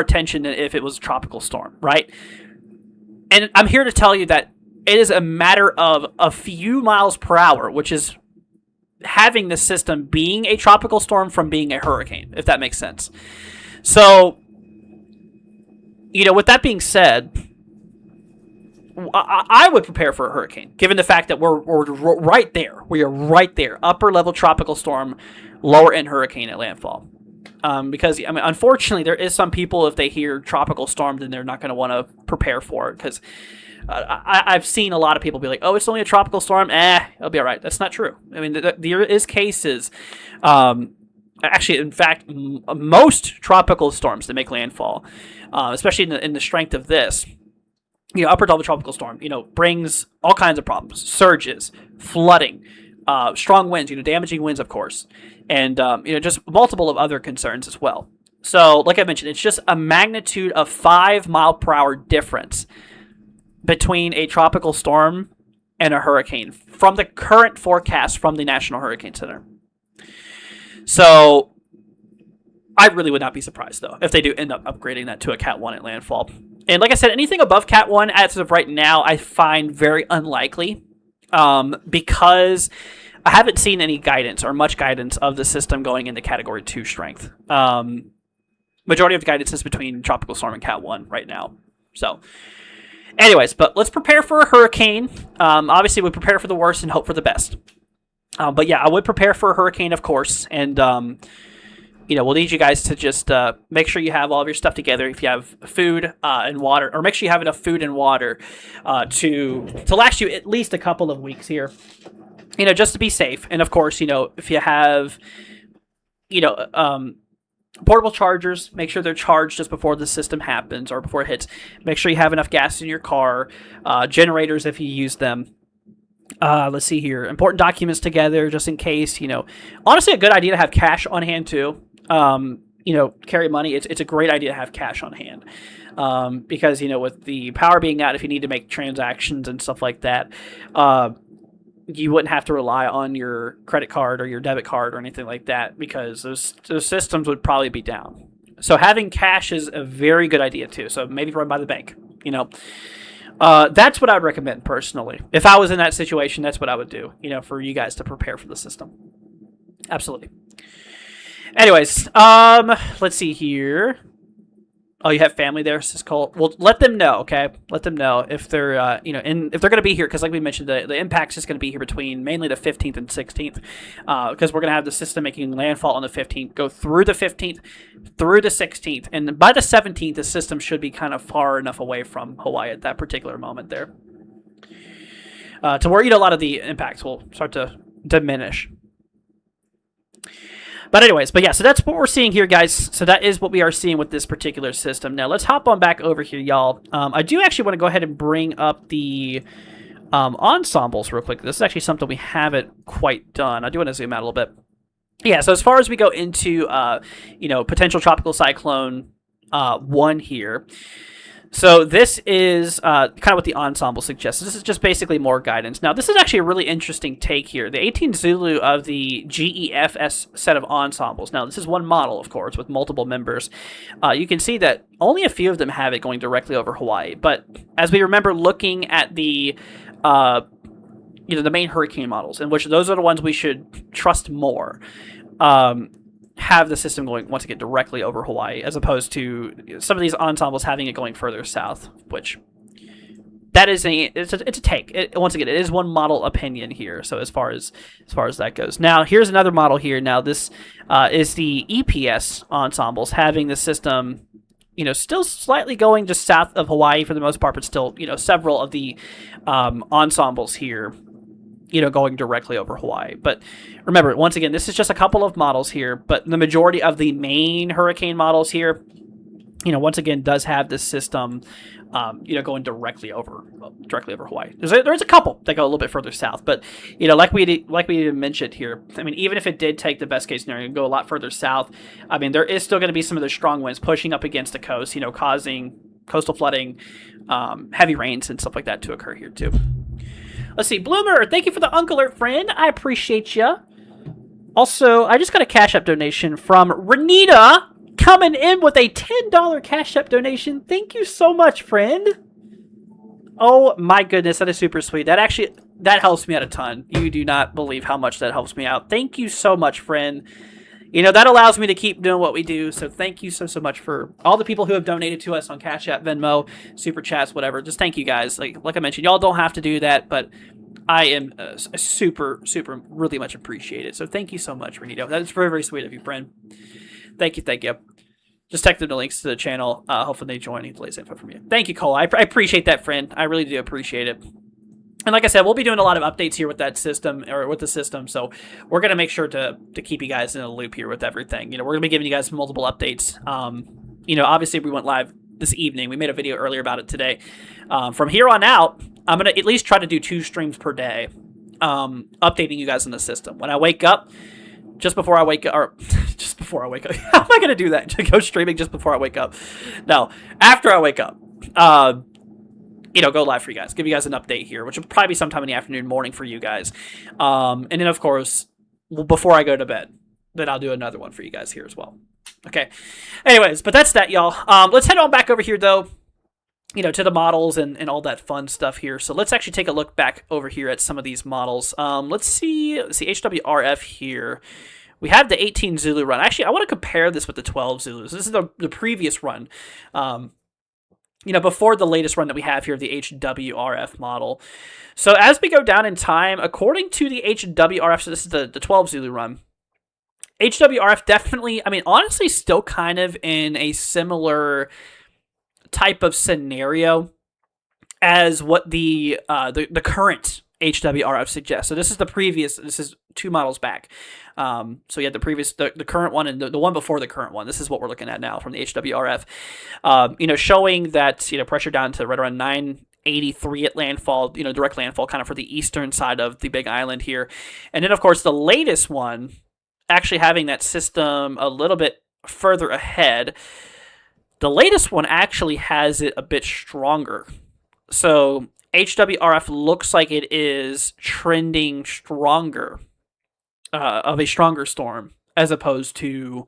A: attention than if it was a tropical storm, right? And I'm here to tell you that it is a matter of a few miles per hour, which is having the system being a tropical storm from being a hurricane, if that makes sense. So, with that being said, I would prepare for a hurricane, given the fact that we're right there. We are right there. Upper level tropical storm, lower end hurricane at landfall. Because I mean, unfortunately, there is some people, if they hear tropical storm, then they're not going to want to prepare for it, because I've seen a lot of people be like, "Oh, it's only a tropical storm. It'll be all right." That's not true. I mean, there is cases. Actually, in fact, most tropical storms that make landfall, especially in the strength of this, upper level tropical storm, brings all kinds of problems: surges, flooding, strong winds, damaging winds, of course, and just multiple of other concerns as well. So, like I mentioned, it's just a magnitude of 5 mile per hour difference between a tropical storm and a hurricane from the current forecast from the National Hurricane Center. So I really would not be surprised, though, if they do end up upgrading that to a Cat 1 at landfall. And like I said, anything above Cat 1 as of right now, I find very unlikely, because I haven't seen any guidance or much guidance of the system going into Category 2 strength. Majority of the guidance is between Tropical Storm and Cat 1 right now. So anyways, but let's prepare for a hurricane. Obviously, we prepare for the worst and hope for the best. But yeah, I would prepare for a hurricane, of course. And, we'll need you guys to just make sure you have all of your stuff together. If you have food and water, or make sure you have enough food and water to last you at least a couple of weeks here, just to be safe. And of course, if you have, portable chargers, make sure they're charged just before the system happens or before it hits. Make sure you have enough gas in your car, generators if you use them. Let's see here. Important documents together just in case, Honestly, a good idea to have cash on hand too. Carry money. It's a great idea to have cash on hand. Because, with the power being out, if you need to make transactions and stuff like that, you wouldn't have to rely on your credit card or your debit card or anything like that, because those systems would probably be down. So having cash is a very good idea too. So maybe run by the bank, That's what I would recommend personally. If I was in that situation, that's what I would do, for you guys to prepare for the system. Absolutely. Anyways, let's see here. Oh, you have family there, says Cole. Well, let them know, okay? Let them know if they're, if they're going to be here, because like we mentioned, the impact's just going to be here between mainly the 15th and 16th, because we're going to have the system making landfall on the 15th, go through the 15th, through the 16th, and by the 17th, the system should be kind of far enough away from Hawaii at that particular moment there, to where, a lot of the impacts will start to diminish. But anyways, so that's what we're seeing here, guys. So that is what we are seeing with this particular system. Now, let's hop on back over here, y'all. I do actually want to go ahead and bring up the ensembles real quick. This is actually something we haven't quite done. I do want to zoom out a little bit. Yeah, so as far as we go into, potential tropical cyclone 1 here. So this is kind of what the ensemble suggests. This is just basically more guidance. Now, this is actually a really interesting take here. The 18 Zulu of the GEFS set of ensembles. Now, this is one model, of course, with multiple members. You can see that only a few of them have it going directly over Hawaii. But as we remember looking at the main hurricane models, in which those are the ones we should trust more, have the system going, once again, directly over Hawaii, as opposed to some of these ensembles having it going further south, which that is it's a take. Once again, it is one model opinion here. So as far as that goes. Now, here's another model here. Now, this is the EPS ensembles having the system, still slightly going just south of Hawaii for the most part, but still, several of the ensembles here, going directly over Hawaii. But remember, once again, this is just a couple of models here, but the majority of the main hurricane models here, once again, does have this system, going directly over Hawaii. There's a couple that go a little bit further south, but like we mentioned here, I mean, even if it did take the best case scenario and go a lot further south, I mean, there is still going to be some of those strong winds pushing up against the coast, causing coastal flooding, heavy rains and stuff like that to occur here too. Let's see, Bloomer, thank you for the Uncle Alert, friend. I appreciate you. Also, I just got a CashApp donation from Renita, coming in with a $10 CashApp donation. Thank you so much, friend. Oh my goodness, that is super sweet. That helps me out a ton. You do not believe how much that helps me out. Thank you so much, friend. That allows me to keep doing what we do. So thank you so much for all the people who have donated to us on Cash App, Venmo, Super Chats, whatever. Just thank you guys. Like I mentioned, y'all don't have to do that, but I am super really much appreciated. So thank you so much, Renito. That is very, very sweet of you, friend. Thank you, thank you. Just text them the links to the channel. Hopefully they join. Need the latest info from you. Thank you, Cole. I appreciate that, friend. I really do appreciate it. And like I said, we'll be doing a lot of updates here with that system, or with the system, so we're going to make sure to keep you guys in a loop here with everything. We're going to be giving you guys multiple updates. Obviously we went live this evening. We made a video earlier about it today. From here on out, I'm going to at least try to do 2 streams per day, updating you guys in the system. When I wake up, just before I wake up, or just before I wake up, how am I going to do that? To go streaming just before I wake up? No, after I wake up. Go live for you guys, give you guys an update here, which will probably be sometime in the afternoon, morning for you guys. And then, of course, before I go to bed, then I'll do another one for you guys here as well. Okay. Anyways, but that's that, y'all. Let's head on back over here, though, to the models and all that fun stuff here. So let's actually take a look back over here at some of these models. Let's see HWRF here. We have the 18 Zulu run. Actually, I want to compare this with the 12 Zulus. This is the previous run. Before the latest run that we have here, the HWRF model. So as we go down in time, according to the HWRF, so this is the 12 Zulu run, HWRF definitely, honestly, still kind of in a similar type of scenario as what the current HWRF suggests. So this is 2 models back. So you had the current one and the one before the current one. This is what we're looking at now from the HWRF. Showing that, pressure down to right around 983 at landfall, direct landfall kind of for the eastern side of the Big Island here. And then, of course, the latest one actually having that system a little bit further ahead. The latest one actually has it a bit stronger. So HWRF looks like it is trending stronger, of a stronger storm, as opposed to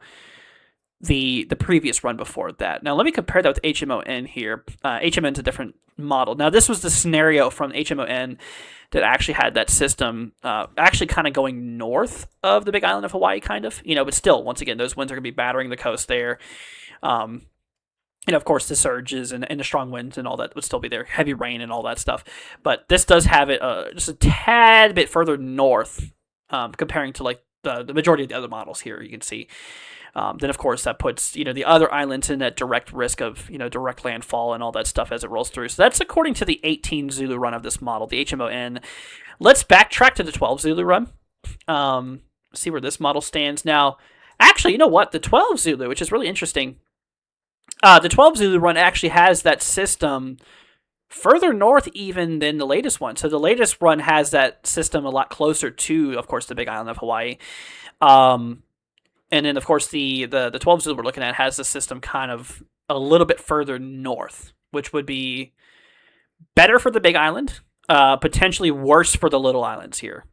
A: the previous run before that. Now, let me compare that with HMON here. HMON is a different model. Now, this was the scenario from HMON that actually had that system actually kind of going north of the Big Island of Hawaii, kind of. But still, once again, those winds are going to be battering the coast there. Of course, the surges and the strong winds and all that would still be there. Heavy rain and all that stuff. But this does have it just a tad bit further north, comparing to like the majority of the other models here, you can see. Then, of course, that puts, the other islands in that direct risk of, direct landfall and all that stuff as it rolls through. So that's according to the 18 Zulu run of this model, the HMON. Let's backtrack to the 12 Zulu run. See where this model stands now. Actually, you know what? The 12 Zulu, which is really interesting. The 12 Zulu run actually has that system further north even than the latest one. So the latest run has that system a lot closer to, of course, the Big Island of Hawaii. And then, of course, the 12 Zulu we're looking at has the system kind of a little bit further north, which would be better for the Big Island, potentially worse for the little islands here.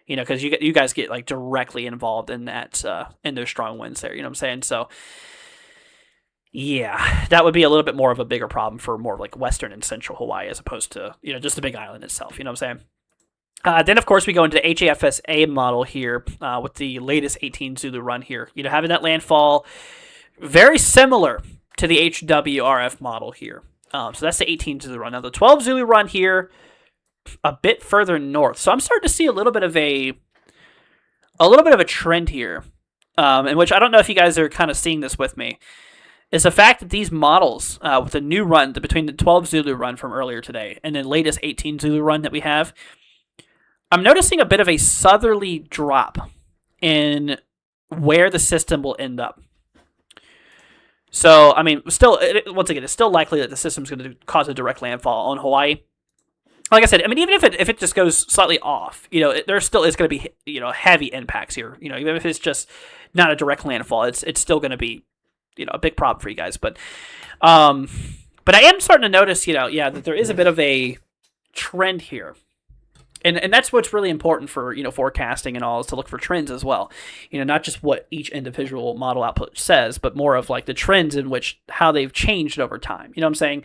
A: Because you guys get like directly involved in that in those strong winds there. You know what I'm saying? So yeah, that would be a little bit more of a bigger problem for more like western and central Hawaii as opposed to just the Big Island itself. You know what I'm saying? Then, of course, we go into the HAFSA model here with the latest 18 Zulu run here. Having that landfall very similar to the HWRF model here. So that's the 18 Zulu run. Now, the 12 Zulu run here, a bit further north. So I'm starting to see a little bit of a trend here, in which I don't know if you guys are kind of seeing this with me, is the fact that these models, with the new run, between the 12 Zulu run from earlier today and the latest 18 Zulu run that we have, I'm noticing a bit of a southerly drop in where the system will end up. So, still, once again, it's still likely that the system's going to cause a direct landfall on Hawaii. Like I said, even if it just goes slightly off, there still is going to be, heavy impacts here. Even if it's just not a direct landfall, it's still going to be, a big problem for you guys. But I am starting to notice, that there is a bit of a trend here. And that's what's really important for, forecasting and all, is to look for trends as well. Not just what each individual model output says, but more of like the trends in which how they've changed over time. You know what I'm saying?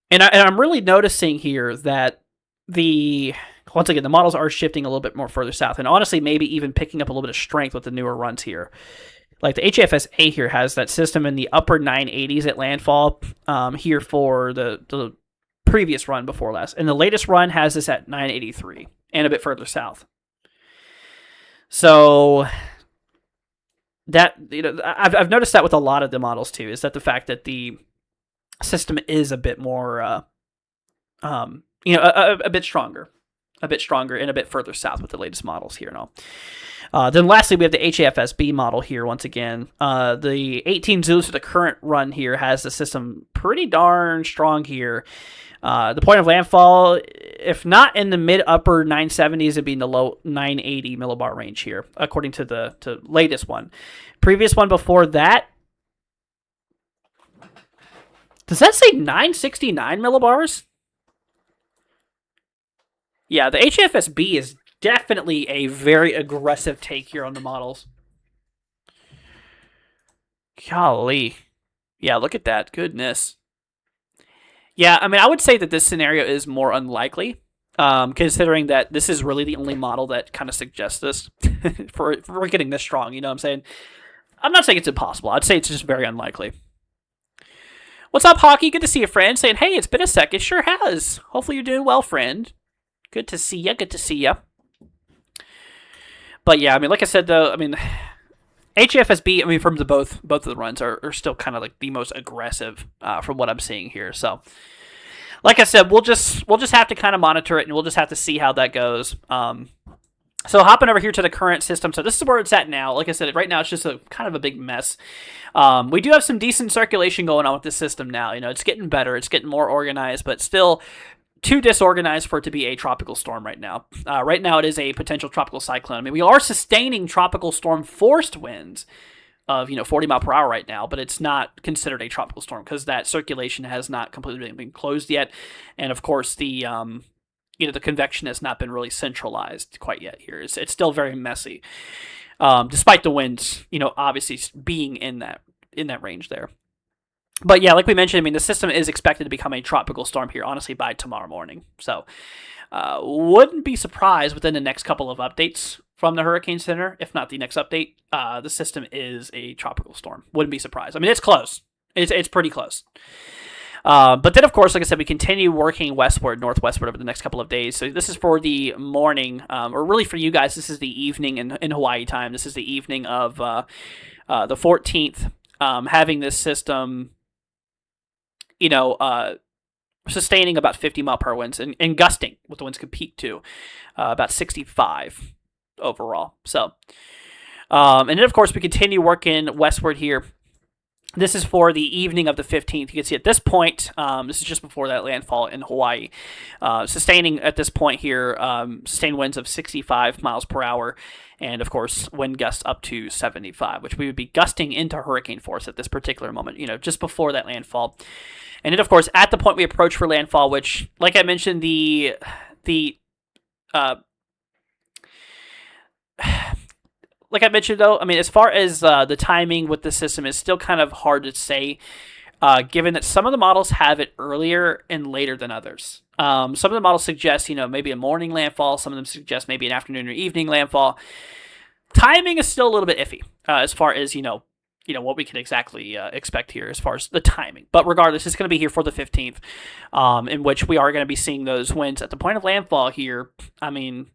A: And I'm really noticing here that once again, the models are shifting a little bit more further south, and honestly, maybe even picking up a little bit of strength with the newer runs here. Like the HFSA here has that system in the upper 980s at landfall here for the previous run before last, and the latest run has this at 983 and a bit further south. So that, I've noticed that with a lot of the models too, is that the fact that the system is a bit more, a bit stronger, and a bit further south with the latest models here and all. Then lastly, we have the HAFSB model here once again. The 18 Zeus, the current run here, has the system pretty darn strong here. The point of landfall, if not in the mid-upper 970s, it'd be in the low 980 millibar range here, according to the latest one. Previous one before that, does that say 969 millibars? Yeah, the HFSB is definitely a very aggressive take here on the models. Golly. Yeah, look at that. Goodness. Yeah, I mean, I would say that this scenario is more unlikely, considering that this is really the only model that kind of suggests this for getting this strong. You know what I'm saying? I'm not saying it's impossible. I'd say it's just very unlikely. What's up, Hockey? Good to see you, friend. Saying, hey, it's been a sec. It sure has. Hopefully you're doing well, friend. Good to see ya. Good to see ya. But yeah, I mean, like I said, though, I mean, HFSB, I mean, from the both of the runs are still kind of like the most aggressive from what I'm seeing here. So, like I said, we'll just have to kind of monitor it, and we'll just have to see how that goes. So hopping over here to the current system. So this is where it's at now. Like I said, right now it's just a kind of a big mess. We do have some decent circulation going on with this system now. You know, it's getting better. It's getting more organized, but still too disorganized for it to be a tropical storm right now. Right now it is a potential tropical cyclone. I mean, we are sustaining tropical storm forced winds of 40 mile per hour right now, but it's not considered a tropical storm because that circulation has not completely been closed yet, and of course the the convection has not been really centralized quite yet here. It's still very messy, despite the winds obviously being in that range there. But yeah, like we mentioned, I mean, the system is expected to become a tropical storm here, honestly, by tomorrow morning. So, wouldn't be surprised within the next couple of updates from the Hurricane Center, if not the next update, the system is a tropical storm. Wouldn't be surprised. I mean, it's close. It's pretty close. But then, of course, like I said, we continue working northwestward over the next couple of days. So this is for the morning, or really for you guys, this is the evening in Hawaii time. This is the evening of the 14th, having this system sustaining about 50 mile per hour winds and gusting, what the winds could peak to about 65 overall. So, and then of course we continue working westward here. This is for the evening of the 15th. You can see at this point, this is just before that landfall in Hawaii, sustaining at this point here, sustained winds of 65 miles per hour, and of course wind gusts up to 75, which we would be gusting into hurricane force at this particular moment, just before that landfall. And then of course at the point we approach for landfall, which, like I mentioned, like I mentioned, though, I mean, as far as the timing with the system is still kind of hard to say, given that some of the models have it earlier and later than others. Some of the models suggest, maybe a morning landfall. Some of them suggest maybe an afternoon or evening landfall. Timing is still a little bit iffy as far as, what we can exactly expect here as far as the timing. But regardless, it's going to be here for the 15th, in which we are going to be seeing those winds at the point of landfall here. I mean,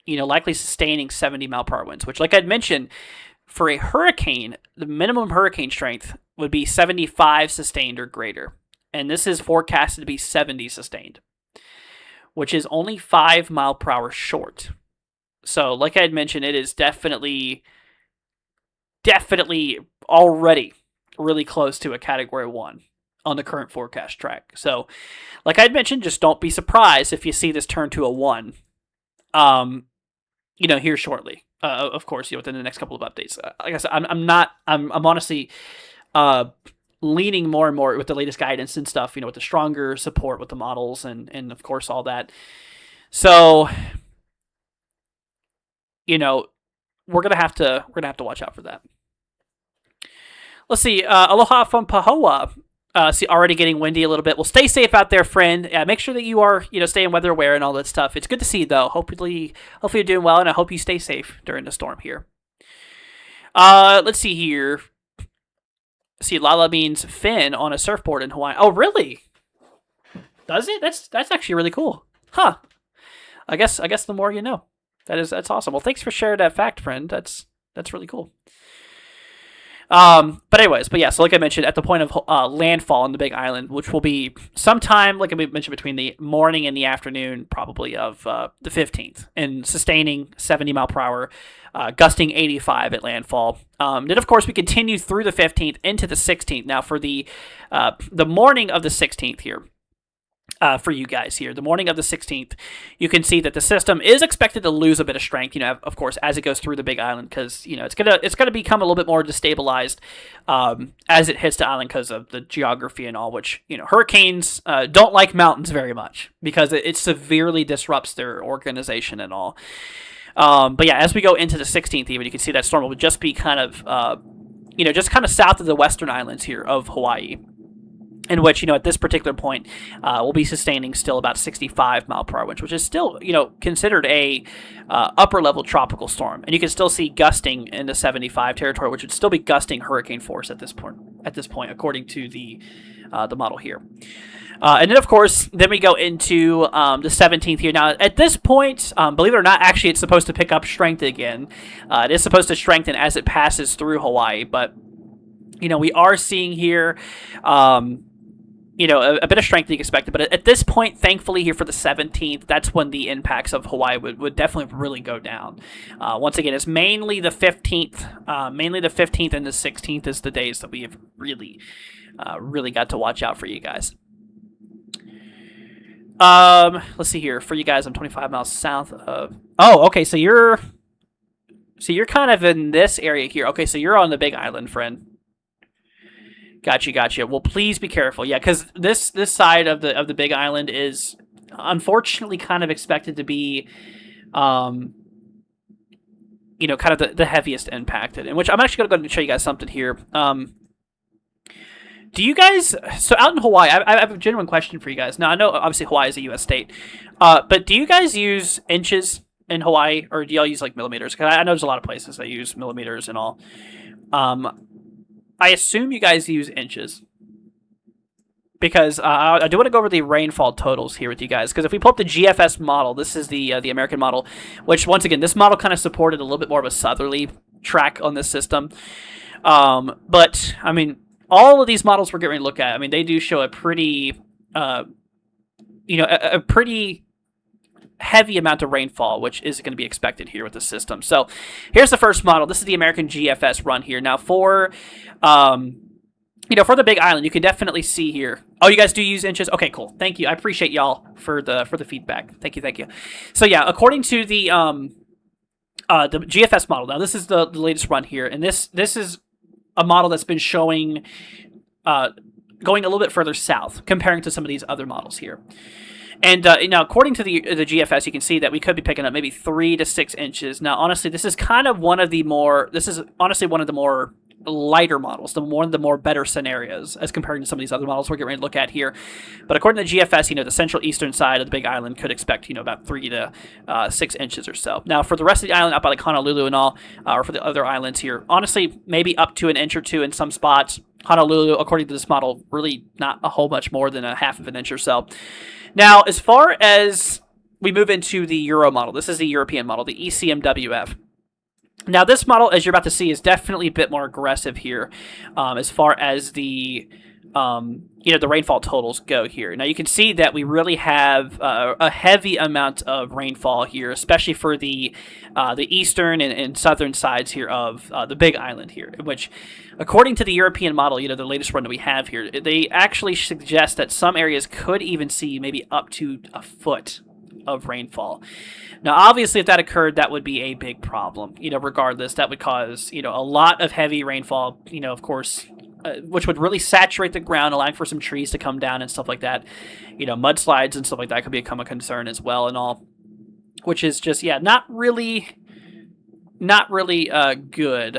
A: likely sustaining 70 mile per hour winds, which, like I'd mentioned, for a hurricane, the minimum hurricane strength would be 75 sustained or greater. And this is forecasted to be 70 sustained, which is only 5 mile per hour short. So, like I had mentioned, it is definitely already really close to a Category 1 on the current forecast track. So, like I'd mentioned, just don't be surprised if you see this turn to a 1. Here shortly, of course, within the next couple of updates. Like I said, I'm honestly leaning more and more with the latest guidance and stuff, with the stronger support with the models and of course all that. So, we're gonna have to watch out for that. Let's see. Aloha from Pahoa. See, already getting windy a little bit. Well, stay safe out there, friend. Make sure that you are, staying weather aware and all that stuff. It's good to see you, though. Hopefully you're doing well, and I hope you stay safe during the storm here. Let's see here. See, Lala means Finn on a surfboard in Hawaii. Oh, really? Does it? That's actually really cool. Huh. I guess the more you know. That's awesome. Well, thanks for sharing that fact, friend. That's really cool. But yeah, so like I mentioned, at the point of landfall on the Big Island, which will be sometime, like I mentioned, between the morning and the afternoon, probably of the 15th, and sustaining 70 mile per hour, gusting 85 at landfall. Then, of course, we continue through the 15th into the 16th. Now, for the morning of the 16th here, for you guys here. The morning of the 16th, you can see that the system is expected to lose a bit of strength, of course, as it goes through the Big Island, because, it's gonna become a little bit more destabilized as it hits the island because of the geography and all, which, hurricanes don't like mountains very much because it severely disrupts their organization and all. But yeah, as we go into the 16th even, you can see that storm will just be kind of, just kind of south of the western islands here of Hawaii, in which, at this particular point, we'll be sustaining still about 65 mile per hour winds, which is still, considered a upper level tropical storm. And you can still see gusting in the 75 territory, which would still be gusting hurricane force at this point, according to the model here. And then, of course, then we go into the 17th here. Now, at this point, believe it or not, actually, it's supposed to pick up strength again. It is supposed to strengthen as it passes through Hawaii, but, we are seeing here, a bit of strength expected. But at this point, thankfully, here for the 17th, that's when the impacts of Hawaii would definitely really go down. Once again, it's mainly the 15th. Mainly the 15th and the 16th is the days that we have really got to watch out for you guys. Let's see here. For you guys, I'm 25 miles south of... Oh, okay, so you're kind of in this area here. Okay, so you're on the Big Island, friend. Gotcha. Well, please be careful. Yeah, because this side of the Big Island is unfortunately kind of expected to be, kind of the heaviest impacted. In which I'm actually going to go and show you guys something here. Do you guys... So out in Hawaii, I have a genuine question for you guys. Now, I know obviously Hawaii is a U.S. state, but do you guys use inches in Hawaii, or do y'all use like millimeters? Because I know there's a lot of places that use millimeters and all. I assume you guys use inches, because I do want to go over the rainfall totals here with you guys, because if we pull up the GFS model, this is the American model, which, once again, this model kind of supported a little bit more of a southerly track on this system. But, I mean, all of these models we're getting ready to look at, I mean, they do show a pretty, a pretty heavy amount of rainfall, which is going to be expected here with the system. So here's the first model. This is the American GFS run here. Now for the Big Island, you can definitely see here. Oh, you guys do use inches? Okay, cool. Thank you. I appreciate y'all for the feedback. Thank you. So yeah, according to the GFS model, now this is the latest run here, and this is a model that's been showing going a little bit further south, comparing to some of these other models here. And now, according to the GFS, you can see that we could be picking up maybe 3 to 6 inches. Now, honestly, this is kind of one of the more lighter models, one of the more better scenarios as compared to some of these other models we're getting ready to look at here. But according to the GFS, the central eastern side of the Big Island could expect, about 3 to 6 inches or so. Now, for the rest of the island, up by like Honolulu and all, or for the other islands here, honestly, maybe up to an inch or two in some spots. Honolulu, according to this model, really not a whole much more than a half of an inch or so. Now, as far as we move into the Euro model, this is the European model, the ECMWF. Now, this model, as you're about to see, is definitely a bit more aggressive here as far as the rainfall totals go here. Now, you can see that we really have a heavy amount of rainfall here, especially for the eastern and southern sides here of the Big Island here, which, according to the European model, the latest one that we have here, they actually suggest that some areas could even see maybe up to a foot of rainfall. Now, obviously, if that occurred, that would be a big problem. Regardless, that would cause, a lot of heavy rainfall, of course, which would really saturate the ground, allowing for some trees to come down and stuff like that. Mudslides and stuff like that could become a concern as well and all, which is just, not really good.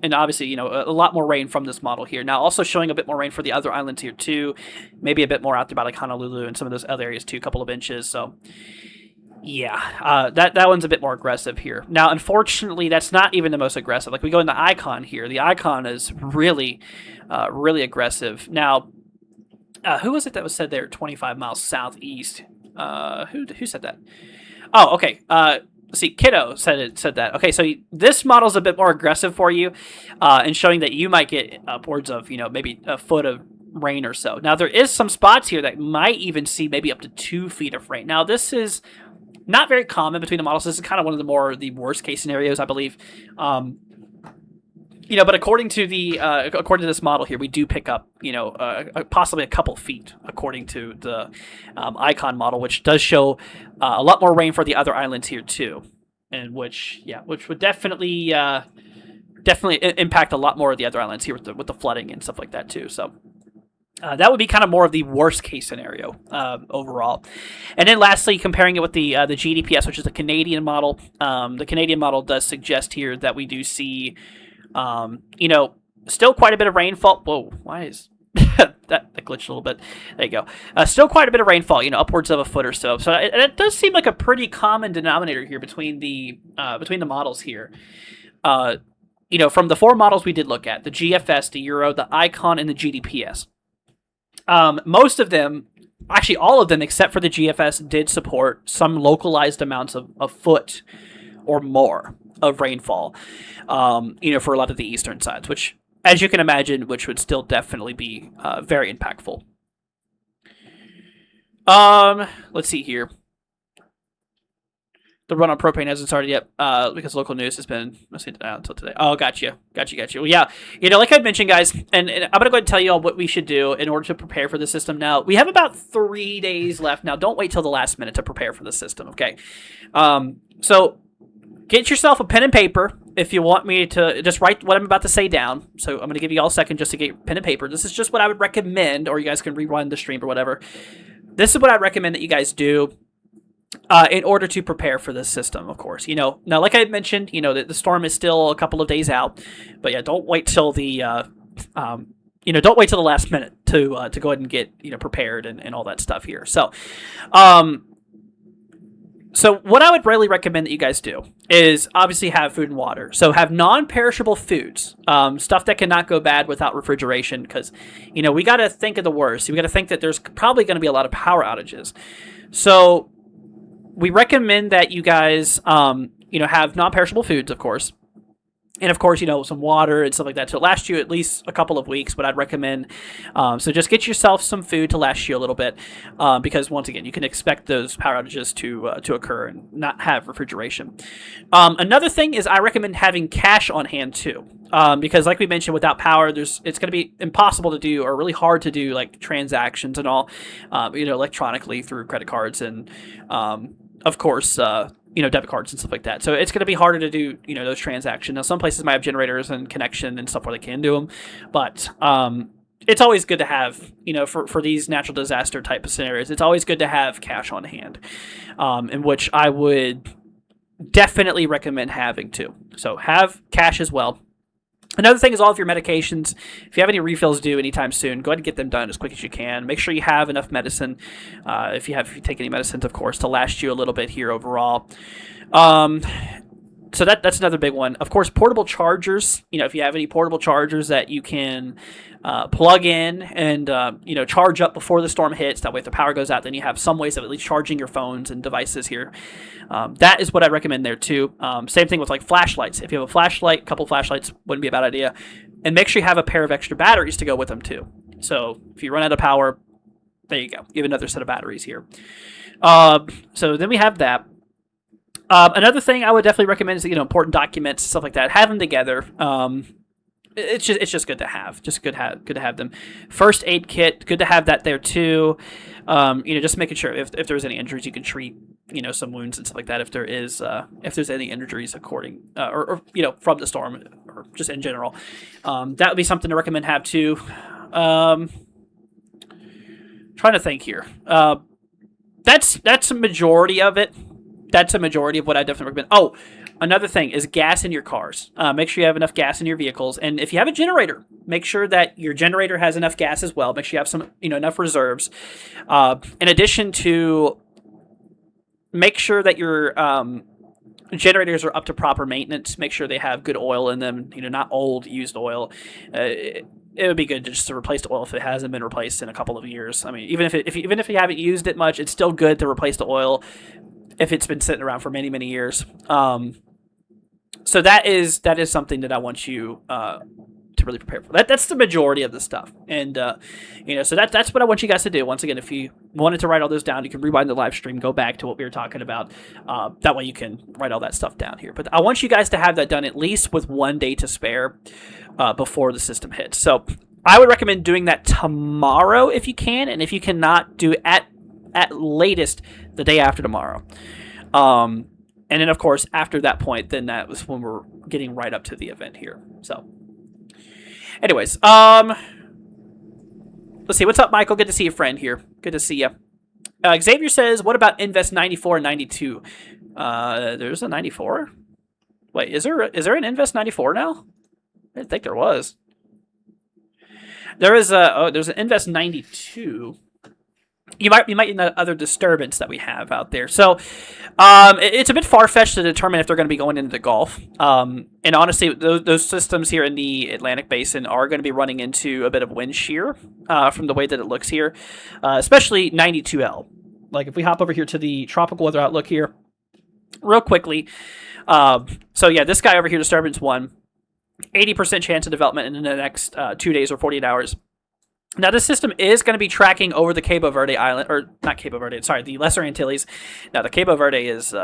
A: And obviously, a lot more rain from this model here. Now, also showing a bit more rain for the other islands here, too. Maybe a bit more out there by, like, Honolulu and some of those other areas, too, a couple of inches. So, yeah, that one's a bit more aggressive here. Now, unfortunately, that's not even the most aggressive. Like, we go in the icon here. The icon is really, really aggressive. Now, who was it that was said there, 25 miles southeast? Who said that? Oh, okay. see, Kiddo said that. Okay, so this model's a bit more aggressive for you, in showing that you might get upwards of maybe a foot of rain or so. Now there is some spots here that might even see maybe up to 2 feet of rain. Now this is not very common between the models. This is kind of one of the worst case scenarios, I believe. But according to this model here, we do pick up, possibly a couple feet, according to the icon model, which does show a lot more rain for the other islands here too, and which would definitely impact a lot more of the other islands here with the flooding and stuff like that too. So. That would be kind of more of the worst case scenario overall. And then lastly, comparing it with the GDPS, which is the Canadian model. The Canadian model does suggest here that we do see, still quite a bit of rainfall. Whoa, why is that glitched a little bit? There you go. Still quite a bit of rainfall, upwards of a foot or so. So it does seem like a pretty common denominator here between the models here. From the 4 models we did look at, the GFS, the Euro, the Icon, and the GDPS. Most of them, actually all of them except for the GFS, did support some localized amounts of a foot or more of rainfall, for a lot of the eastern sides, which, as you can imagine, which would still definitely be very impactful. Let's see here. The run on propane hasn't started yet because local news has been out until today. Oh, gotcha. Well, yeah, like I mentioned, guys, and I'm going to go ahead and tell you all what we should do in order to prepare for the system now. We have about 3 days left. Now, don't wait till the last minute to prepare for the system, okay? So get yourself a pen and paper if you want me to just write what I'm about to say down. So I'm going to give you all a second just to get pen and paper. This is just what I would recommend, or you guys can rewind the stream or whatever. This is what I recommend that you guys do. In order to prepare for this system, of course. Now, like I mentioned, the storm is still a couple of days out, but yeah, don't wait till the don't wait till the last minute to go ahead and get prepared and all that stuff here. So, so what I would really recommend that you guys do is obviously have food and water. So have non-perishable foods, stuff that cannot go bad without refrigeration, because we got to think of the worst. We got to think that there's probably going to be a lot of power outages. So we recommend that you guys, have non-perishable foods, of course. And, of course, some water and stuff like that to last you at least a couple of weeks, but I'd recommend. So just get yourself some food to last you a little bit because, once again, you can expect those power outages to occur and not have refrigeration. Another thing is I recommend having cash on hand, too. Because, like we mentioned, without power, it's going to be impossible to do or really hard to do, like, transactions and all, electronically through credit cards and, of course, debit cards and stuff like that. So it's going to be harder to do, those transactions. Now, some places might have generators and connection and stuff where they can do them, but it's always good to have, for these natural disaster type of scenarios, it's always good to have cash on hand, in which I would definitely recommend having too. So have cash as well. Another thing is all of your medications. If you have any refills due anytime soon, go ahead and get them done as quick as you can. Make sure you have enough medicine, if you take any medicines, of course, to last you a little bit here overall. So that's another big one. Of course, portable chargers. If you have any portable chargers that you can plug in and charge up before the storm hits. That way, if the power goes out, then you have some ways of at least charging your phones and devices here. That is what I recommend there too. Same thing with like flashlights. If you have a flashlight, a couple flashlights wouldn't be a bad idea. And make sure you have a pair of extra batteries to go with them too. So if you run out of power, there you go. You have another set of batteries here. So then we have that. Another thing I would definitely recommend is important documents, stuff like that. Have them together. It's just good to have. Just good to have them. First aid kit, good to have that there too. Just making sure if there's any injuries, you can treat some wounds and stuff like that. If there's any injuries according or from the storm or just in general, that would be something to recommend have too. Trying to think here. That's a majority of it. That's a majority of what I definitely recommend. Oh, another thing is gas in your cars. Make sure you have enough gas in your vehicles. And if you have a generator, make sure that your generator has enough gas as well. Make sure you have some, enough reserves. In addition to, make sure that your generators are up to proper maintenance. Make sure they have good oil in them, not old, used oil. It would be good just to replace the oil if it hasn't been replaced in a couple of years. I mean, even if you haven't used it much, it's still good to replace the oil. if it's been sitting around for many, many years. So that is something that I want you to really prepare for. That's the majority of the stuff, and so that's what I want you guys to do. Once again, if you wanted to write all this down, you can rewind the live stream, go back to what we were talking about. That way you can write all that stuff down here. But I want you guys to have that done at least with 1 day to spare before the system hits. So I would recommend doing that tomorrow if you can, and if you cannot, do it at latest the day after tomorrow. And then, of course, after that point, then that was when we're getting right up to the event here. So, anyways, let's see. What's up, Michael? Good to see you, friend, here. Good to see you. Xavier says, what about Invest 94 and 92? There's a 94? Wait, is there an Invest 94 now? I didn't think there was. There's an Invest 92. You might in that other disturbance that we have out there. So it's a bit far-fetched to determine if they're going to be going into the Gulf. And honestly, those systems here in the Atlantic Basin are going to be running into a bit of wind shear from the way that it looks here, especially 92L. Like if we hop over here to the tropical weather outlook here real quickly. So yeah, this guy over here, disturbance 1, 80% chance of development in the next 2 days or 48 hours. Now, this system is going to be tracking over the Cabo Verde Island, or not Cabo Verde, sorry, the Lesser Antilles. Now, the Cabo Verde is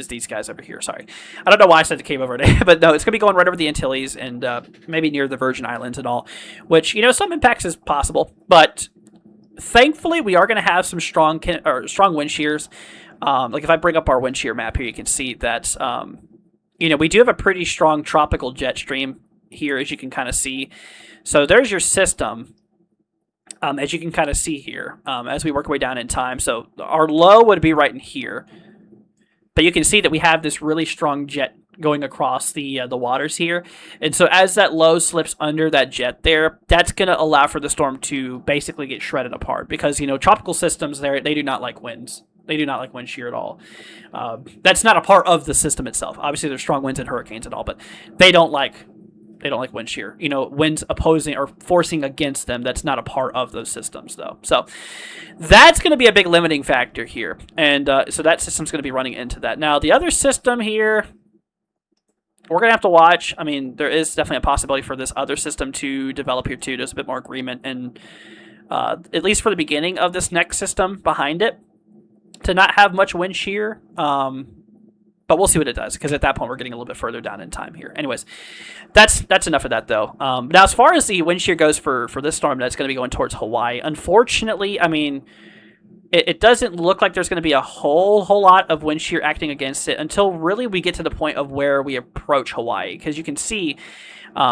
A: these guys over here, sorry. I don't know why I said the Cabo Verde, but no, it's going to be going right over the Antilles and maybe near the Virgin Islands and all, which, some impacts is possible, but thankfully, we are going to have some strong wind shears. Like if I bring up our wind shear map here, you can see that, we do have a pretty strong tropical jet stream here, as you can kind of see. So there's your system. As you can kind of see here, as we work our way down in time. So our low would be right in here. But you can see that we have this really strong jet going across the waters here. And so as that low slips under that jet there, that's going to allow for the storm to basically get shredded apart. Because, tropical systems, they do not like winds. They do not like wind shear at all. That's not a part of the system itself. Obviously, there's strong winds and hurricanes and all, but they don't like wind shear. Winds opposing or forcing against them, that's not a part of those systems, though. So that's going to be a big limiting factor here. And so that system's going to be running into that. Now, the other system here, we're going to have to watch. I mean, there is definitely a possibility for this other system to develop here, too. There's a bit more agreement, and at least for the beginning of this next system behind it, to not have much wind shear. But we'll see what it does, because at that point we're getting a little bit further down in time here. Anyways, that's enough of that, though. Now, as far as the wind shear goes for this storm that's going to be going towards Hawaii, unfortunately, I mean, it doesn't look like there's going to be a whole lot of wind shear acting against it until really we get to the point of where we approach Hawaii. Because you can see,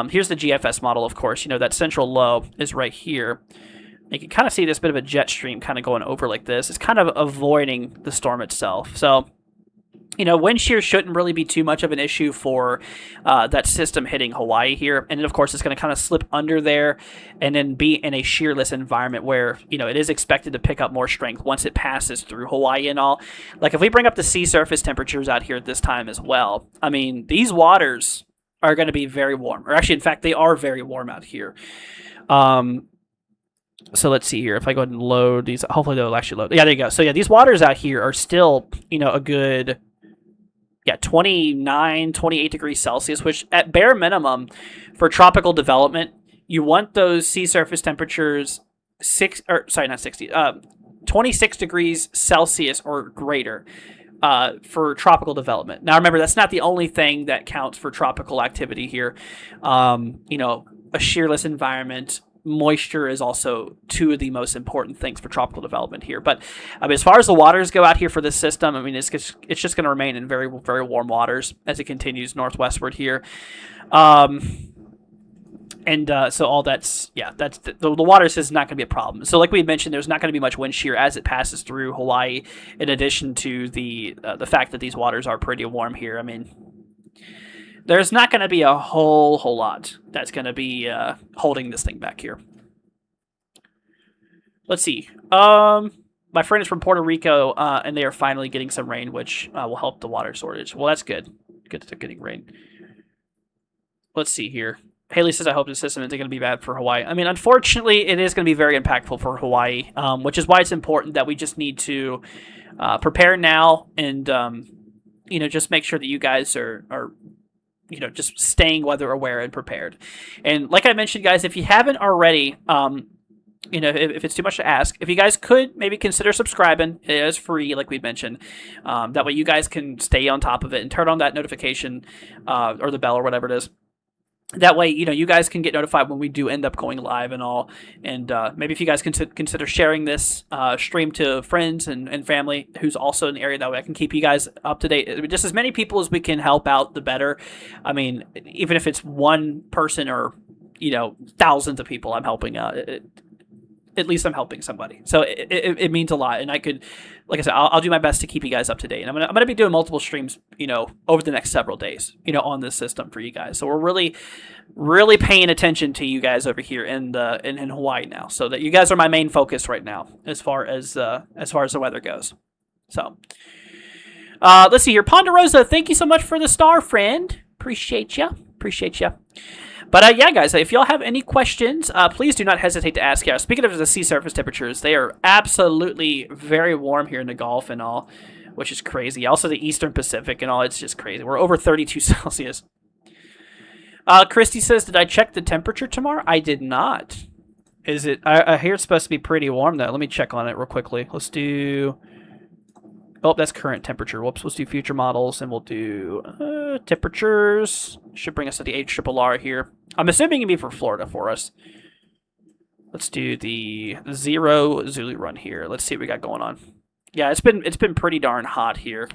A: here's the GFS model, of course. That central low is right here. You can kind of see this bit of a jet stream kind of going over like this. It's kind of avoiding the storm itself. So, wind shear shouldn't really be too much of an issue for that system hitting Hawaii here. And then, of course, it's going to kind of slip under there and then be in a shearless environment where, it is expected to pick up more strength once it passes through Hawaii and all. Like, if we bring up the sea surface temperatures out here at this time as well, I mean, these waters are going to be very warm. Or actually, in fact, they are very warm out here. So let's see here. If I go ahead and load these, hopefully they'll actually load. Yeah, there you go. So, yeah, these waters out here are still, a good... 29, 28 degrees Celsius, which at bare minimum for tropical development, you want those sea surface temperatures 26 degrees Celsius or greater for tropical development. Now, remember, that's not the only thing that counts for tropical activity here. A shearless environment, moisture is also two of the most important things for tropical development here. But as far as the waters go out here for this system, I mean, it's just going to remain in very, very warm waters as it continues northwestward here. So all that's the waters is not going to be a problem. So like we had mentioned, there's not going to be much wind shear as it passes through Hawaii, in addition to the fact that these waters are pretty warm here. I mean, there's not going to be a whole lot that's going to be holding this thing back here. Let's see. My friend is from Puerto Rico, and they are finally getting some rain, which will help the water shortage. Well, that's good. Good that they're getting rain. Let's see here. Haley says, I hope the system isn't going to be bad for Hawaii. I mean, unfortunately, it is going to be very impactful for Hawaii, which is why it's important that we just need to prepare now and, just make sure that you guys are just staying weather aware and prepared. And like I mentioned, guys, if you haven't already, if it's too much to ask, if you guys could maybe consider subscribing, it is free, like we mentioned. That way you guys can stay on top of it and turn on that notification or the bell or whatever it is. That way, you guys can get notified when we do end up going live and all. And maybe if you guys consider sharing this stream to friends and family who's also in the area, that way I can keep you guys up to date. Just as many people as we can help out, the better. I mean, even if it's one person or, thousands of people I'm helping out, at least I'm helping somebody. So it means a lot. And I could, like I said, I'll do my best to keep you guys up to date. And I'm gonna be doing multiple streams, over the next several days, on this system for you guys. So we're really, really paying attention to you guys over here in Hawaii now. So that you guys are my main focus right now as far as the weather goes. So let's see here. Ponderosa, thank you so much for the star, friend. Appreciate you. But yeah, guys, if y'all have any questions, please do not hesitate to ask. Yeah, speaking of the sea surface temperatures, they are absolutely very warm here in the Gulf and all, which is crazy. Also, the Eastern Pacific and all, it's just crazy. We're over 32 Celsius. Christy says, did I check the temperature tomorrow? I did not. Is it? I hear it's supposed to be pretty warm, though. Let me check on it real quickly. Let's do... Oh, that's current temperature. Whoops, let's do future models, and we'll do temperatures. Should bring us to the HRRR here. I'm assuming it'll be for Florida for us. Let's do the 0 Zulu run here. Let's see what we got going on. Yeah, it's been pretty darn hot here.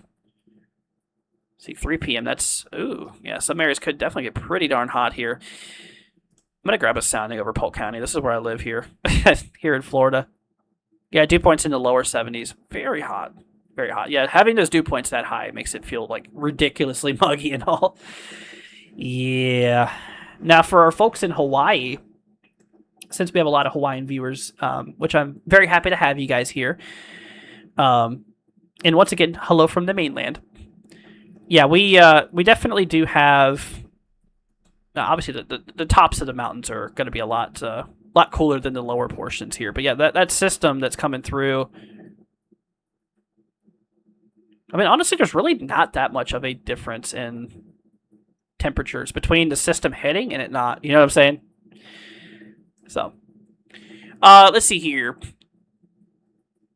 A: Let's see, 3 p.m. That's, ooh, yeah, some areas could definitely get pretty darn hot here. I'm going to grab a sounding over Polk County. This is where I live here, here in Florida. Yeah, dew points in the lower 70s. Very hot. Very hot. Yeah, having those dew points that high makes it feel like ridiculously muggy and all. Yeah. Now, for our folks in Hawaii, since we have a lot of Hawaiian viewers, which I'm very happy to have you guys here. And once again, hello from the mainland. Yeah, we definitely do have. Obviously, the tops of the mountains are going to be a lot cooler than the lower portions here. But yeah, that system that's coming through. I mean, honestly, there's really not that much of a difference in temperatures between the system hitting and it not. You know what I'm saying? So, let's see here.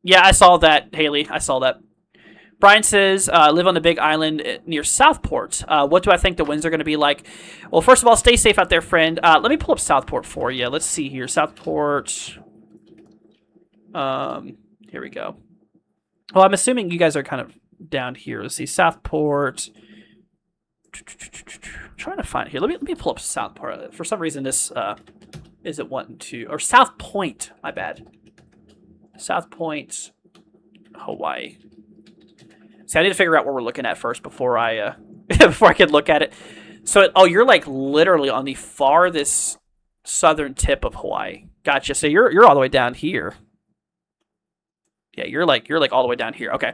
A: Yeah, I saw that, Haley. I saw that. Brian says, live on the Big Island near Southport. What do I think the winds are going to be like? Well, first of all, stay safe out there, friend. Let me pull up Southport for you. Let's see here. Southport. Here we go. Well, I'm assuming you guys are kind of down here. Let's see, Southport. I'm trying to find it here. Let me pull up Southport. For some reason, this isn't wanting to, or South Point. My bad. South Point, Hawaii. See, I need to figure out what we're looking at first before I before I can look at it. So, you're like literally on the farthest southern tip of Hawaii. Gotcha. So you're all the way down here. Yeah, you're like all the way down here. Okay.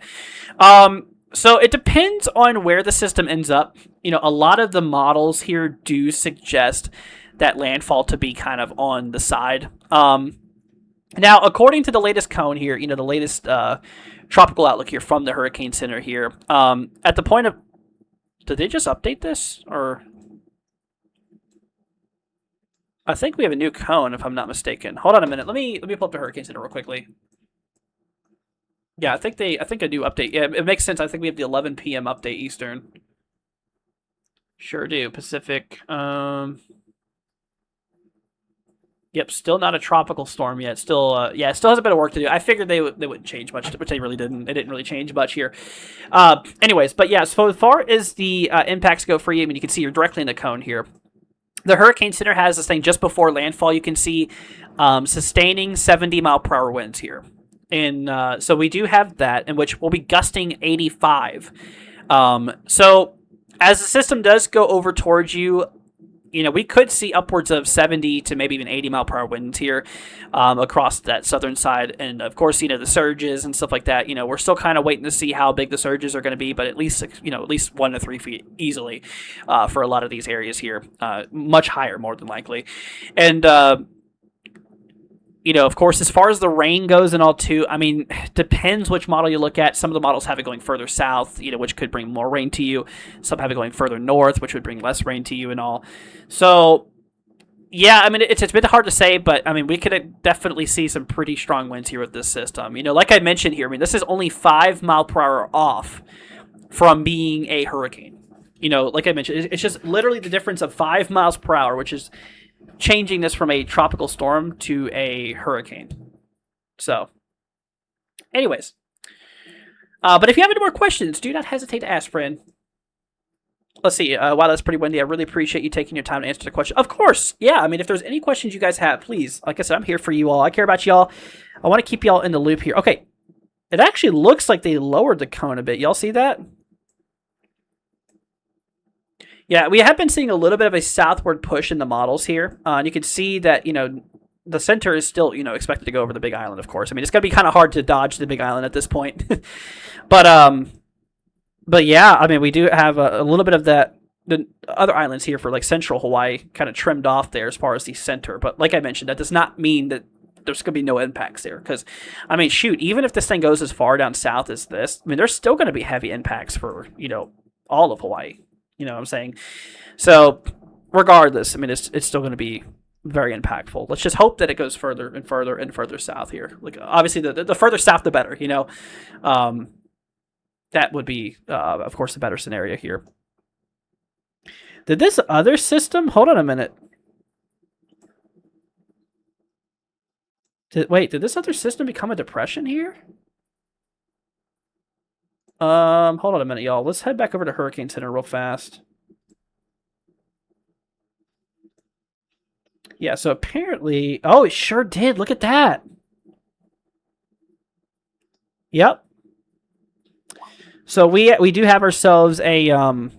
A: So it depends on where the system ends up. A lot of the models here do suggest that landfall to be kind of on the side. Now, according to the latest cone here, the latest tropical outlook here from the Hurricane Center here, at the point of, did they just update this? Or I think we have a new cone, if I'm not mistaken. Hold on a minute. Let me pull up the Hurricane Center real quickly. Yeah, I think a new update. Yeah, it makes sense. I think we have the 11 p.m. update Eastern. Sure do. Pacific. Yep, still not a tropical storm yet. Still, yeah, it still has a bit of work to do. I figured they wouldn't change much, which they really didn't. They didn't really change much here. Anyways, but yeah, so as far as the impacts go for you, I mean, you can see you're directly in the cone here. The Hurricane Center has this thing just before landfall. You can see sustaining 70-mile-per-hour winds here. And so we do have that, in which we'll be gusting 85. So as the system does go over towards you, we could see upwards of 70 to maybe even 80-mile-per-hour winds here across that southern side. And, of course, the surges and stuff like that, we're still kind of waiting to see how big the surges are going to be, but at least 1 to 3 feet easily for a lot of these areas here. Much higher, more than likely. And, of course, as far as the rain goes and all too, depends which model you look at. Some of the models have it going further south, which could bring more rain to you. Some have it going further north, which would bring less rain to you and all. So, yeah, it's a bit hard to say, but, we could definitely see some pretty strong winds here with this system. Like I mentioned here, this is only 5 mile per hour off from being a hurricane. Like I mentioned, it's just literally the difference of 5 miles per hour, which is changing this from a tropical storm to a hurricane. So, anyways. But if you have any more questions, do not hesitate to ask, friend. Let's see. Wow, that's pretty windy. I really appreciate you taking your time to answer the question. Of course. Yeah, if there's any questions you guys have, please. Like I said, I'm here for you all. I care about y'all. I want to keep y'all in the loop here. Okay. It actually looks like they lowered the cone a bit. Y'all see that? Yeah, we have been seeing a little bit of a southward push in the models here. And you can see that, the center is still, expected to go over the Big Island, of course. It's going to be kind of hard to dodge the Big Island at this point. But yeah, we do have a little bit of that, the other islands here for like central Hawaii kind of trimmed off there as far as the center. But like I mentioned, that does not mean that there's going to be no impacts there. Because, shoot, even if this thing goes as far down south as this, there's still going to be heavy impacts for, all of Hawaii. You know what I'm saying? So, regardless, it's still going to be very impactful. Let's just hope that it goes further and further and further south here. Like, obviously, the further south, the better, that would be, of course, the better scenario here. Did this other system... Hold on a minute. Did this other system become a depression here? Hold on a minute, y'all. Let's head back over to Hurricane Center real fast. Yeah, so apparently... Oh, it sure did. Look at that. Yep. So we do have ourselves a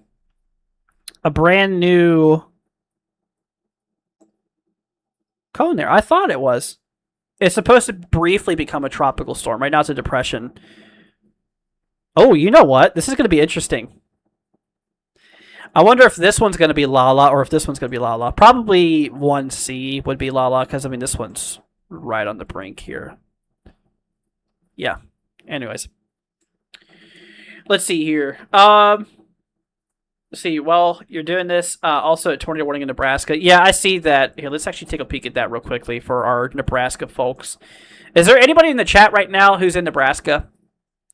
A: brand new cone there. I thought it was. It's supposed to briefly become a tropical storm. Right now it's a depression. Oh, you know what? This is going to be interesting. I wonder if this one's going to be Lala or if this one's going to be Lala. Probably 1C would be Lala because, this one's right on the brink here. Yeah. Anyways. Let's see here. Let's see. While you're doing this, also a tornado warning in Nebraska. Yeah, I see that. Here, let's actually take a peek at that real quickly for our Nebraska folks. Is there anybody in the chat right now who's in Nebraska?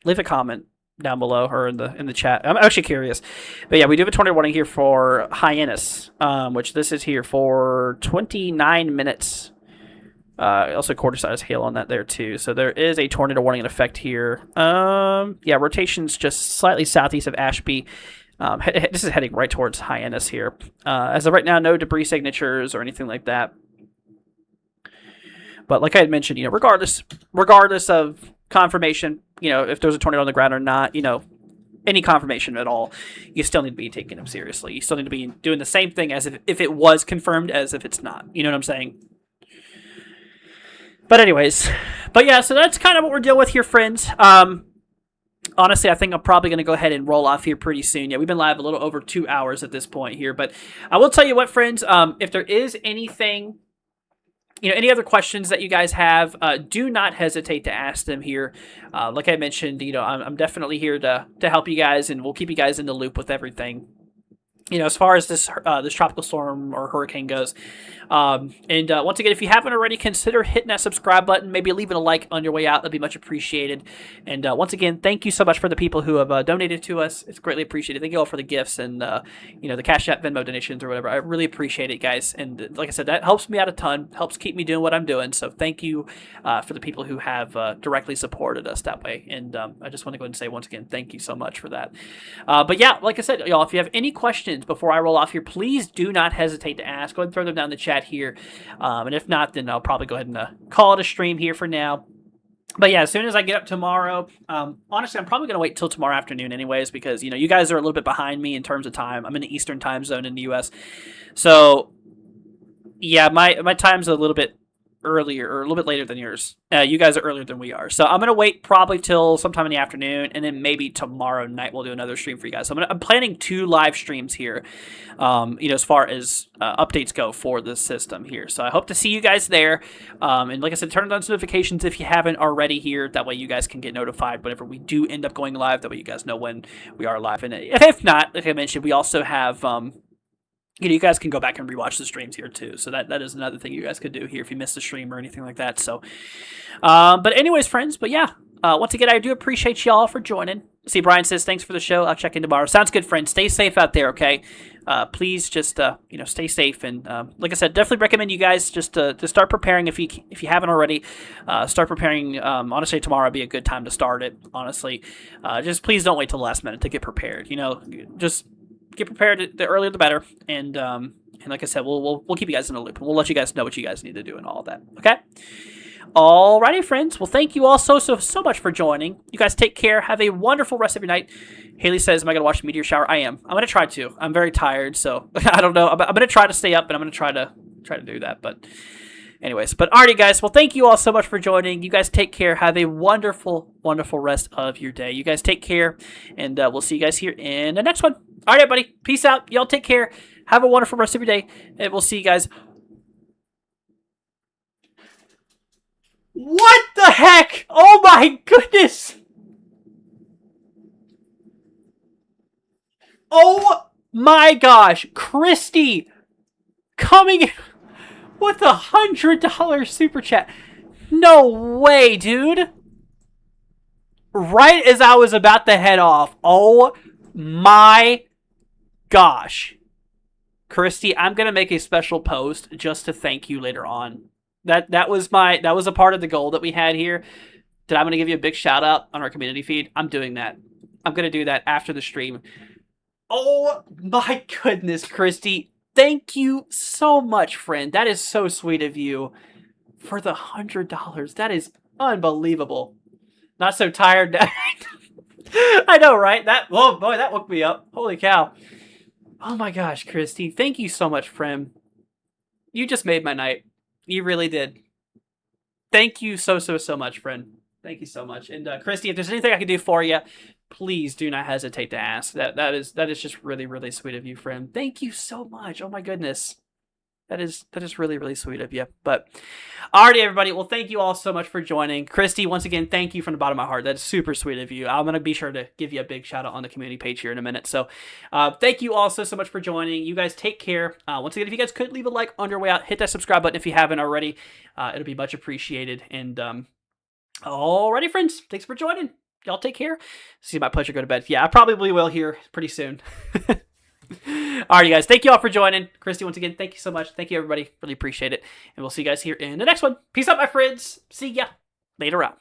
A: Leave a comment down below or in the chat. I'm actually curious. But yeah, we do have a tornado warning here for Hyannis, which this is here for 29 minutes. Also quarter-size hail on that there too. So there is a tornado warning in effect here. Yeah, rotation's just slightly southeast of Ashby. This is heading right towards Hyannis here. As of right now, no debris signatures or anything like that. But like I had mentioned, regardless of confirmation, if there's a tornado on the ground or not, any confirmation at all, you still need to be taking them seriously. You still need to be doing the same thing as if it was confirmed as if it's not. You know what I'm saying? But anyways, yeah, so that's kind of what we're dealing with here, friends. Honestly, I think I'm probably going to go ahead and roll off here pretty soon. Yeah, we've been live a little over 2 hours at this point here. But I will tell you what, friends, if there is anything... any other questions that you guys have, do not hesitate to ask them here. Like I mentioned, I'm definitely here to help you guys, and we'll keep you guys in the loop with everything. As far as this tropical storm or hurricane goes. And once again, if you haven't already, consider hitting that subscribe button, maybe leaving a like on your way out. That'd be much appreciated. And once again, thank you so much for the people who have donated to us. It's greatly appreciated. Thank you all for the gifts and, the CashApp, Venmo donations or whatever. I really appreciate it, guys. And like I said, that helps me out a ton, helps keep me doing what I'm doing. So thank you for the people who have directly supported us that way. And I just want to go ahead and say once again, thank you so much for that. But yeah, like I said, y'all, if you have any questions before I roll off here, please do not hesitate to ask. Go ahead and throw them down in the chat here. And if not, then I'll probably go ahead and call it a stream here for now. But yeah, as soon as I get up tomorrow, honestly, I'm probably going to wait till tomorrow afternoon anyways, because, you know, you guys are a little bit behind me in terms of time. I'm in the Eastern time zone in the U.S. So, yeah, my time's a little bit earlier or a little bit later than yours. You guys are earlier than we are. So I'm going to wait probably till sometime in the afternoon, and then maybe tomorrow night we'll do another stream for you guys. So I'm planning 2 live streams here, you know, as far as updates go for the system here. So I hope to see you guys there. And like I said, turn on notifications if you haven't already here. That way you guys can get notified whenever we do end up going live. That way you guys know when we are live. And if not, like I mentioned, we also have... you know, you guys can go back and rewatch the streams here too. So that is another thing you guys could do here if you missed the stream or anything like that. So, but anyways, friends. But yeah, once again, I do appreciate y'all for joining. See, Brian says thanks for the show. I'll check in tomorrow. Sounds good, friends. Stay safe out there. Okay. Please just you know, stay safe, and like I said, definitely recommend you guys just to start preparing if you haven't already. Start preparing. Honestly, tomorrow would be a good time to start it. Honestly, just please don't wait till the last minute to get prepared. You know, just get prepared. The earlier the better, and like I said, we'll keep you guys in the loop. We'll let you guys know what you guys need to do and all of that. Okay. Alrighty, friends. Well, thank you all so much for joining. You guys take care. Have a wonderful rest of your night. Haley says, "Am I gonna watch the meteor shower?" I am. I'm gonna try to. I'm very tired, so I don't know. I'm gonna try to stay up, and I'm gonna try to do that. But anyways, alrighty, guys. Well, thank you all so much for joining. You guys take care. Have a wonderful rest of your day. You guys take care, and we'll see you guys here in the next one. All right, everybody. Peace out. Y'all take care. Have a wonderful rest of your day, and we'll see you guys. What the heck? Oh my goodness! Oh my gosh, Christy coming in with $100 super chat. No way, dude. Right as I was about to head off. Oh my gosh. Christy, I'm going to make a special post just to thank you later on. That was a part of the goal that we had here. That I'm going to give you a big shout out on our community feed. I'm doing that. I'm going to do that after the stream. Oh my goodness, Christy. Thank you so much, friend. That is so sweet of you for the $100. That is unbelievable. Not so tired. I know, right? Oh boy, that woke me up. Holy cow. Oh my gosh, Christy. Thank you so much, friend. You just made my night. You really did. Thank you so much, friend. Thank you so much. And Christy, if there's anything I can do for you, please do not hesitate to ask. That is just really sweet of you, friend. Thank you so much. Oh my goodness. That is really sweet of you. But alrighty, everybody. Well, thank you all so much for joining. Christy, once again, thank you from the bottom of my heart. That's super sweet of you. I'm gonna be sure to give you a big shout out on the community page here in a minute. So, thank you all so much for joining. You guys take care. Once again, if you guys could leave a like on your way out, hit that subscribe button if you haven't already. It'll be much appreciated. And alrighty, friends. Thanks for joining. Y'all take care. See, my pleasure. Go to bed. Yeah, I probably will here pretty soon. Alright, you guys. Thank you all for joining. Christy, once again, thank you so much. Thank you, everybody. Really appreciate it. And we'll see you guys here in the next one. Peace out, my friends. See ya. Later out.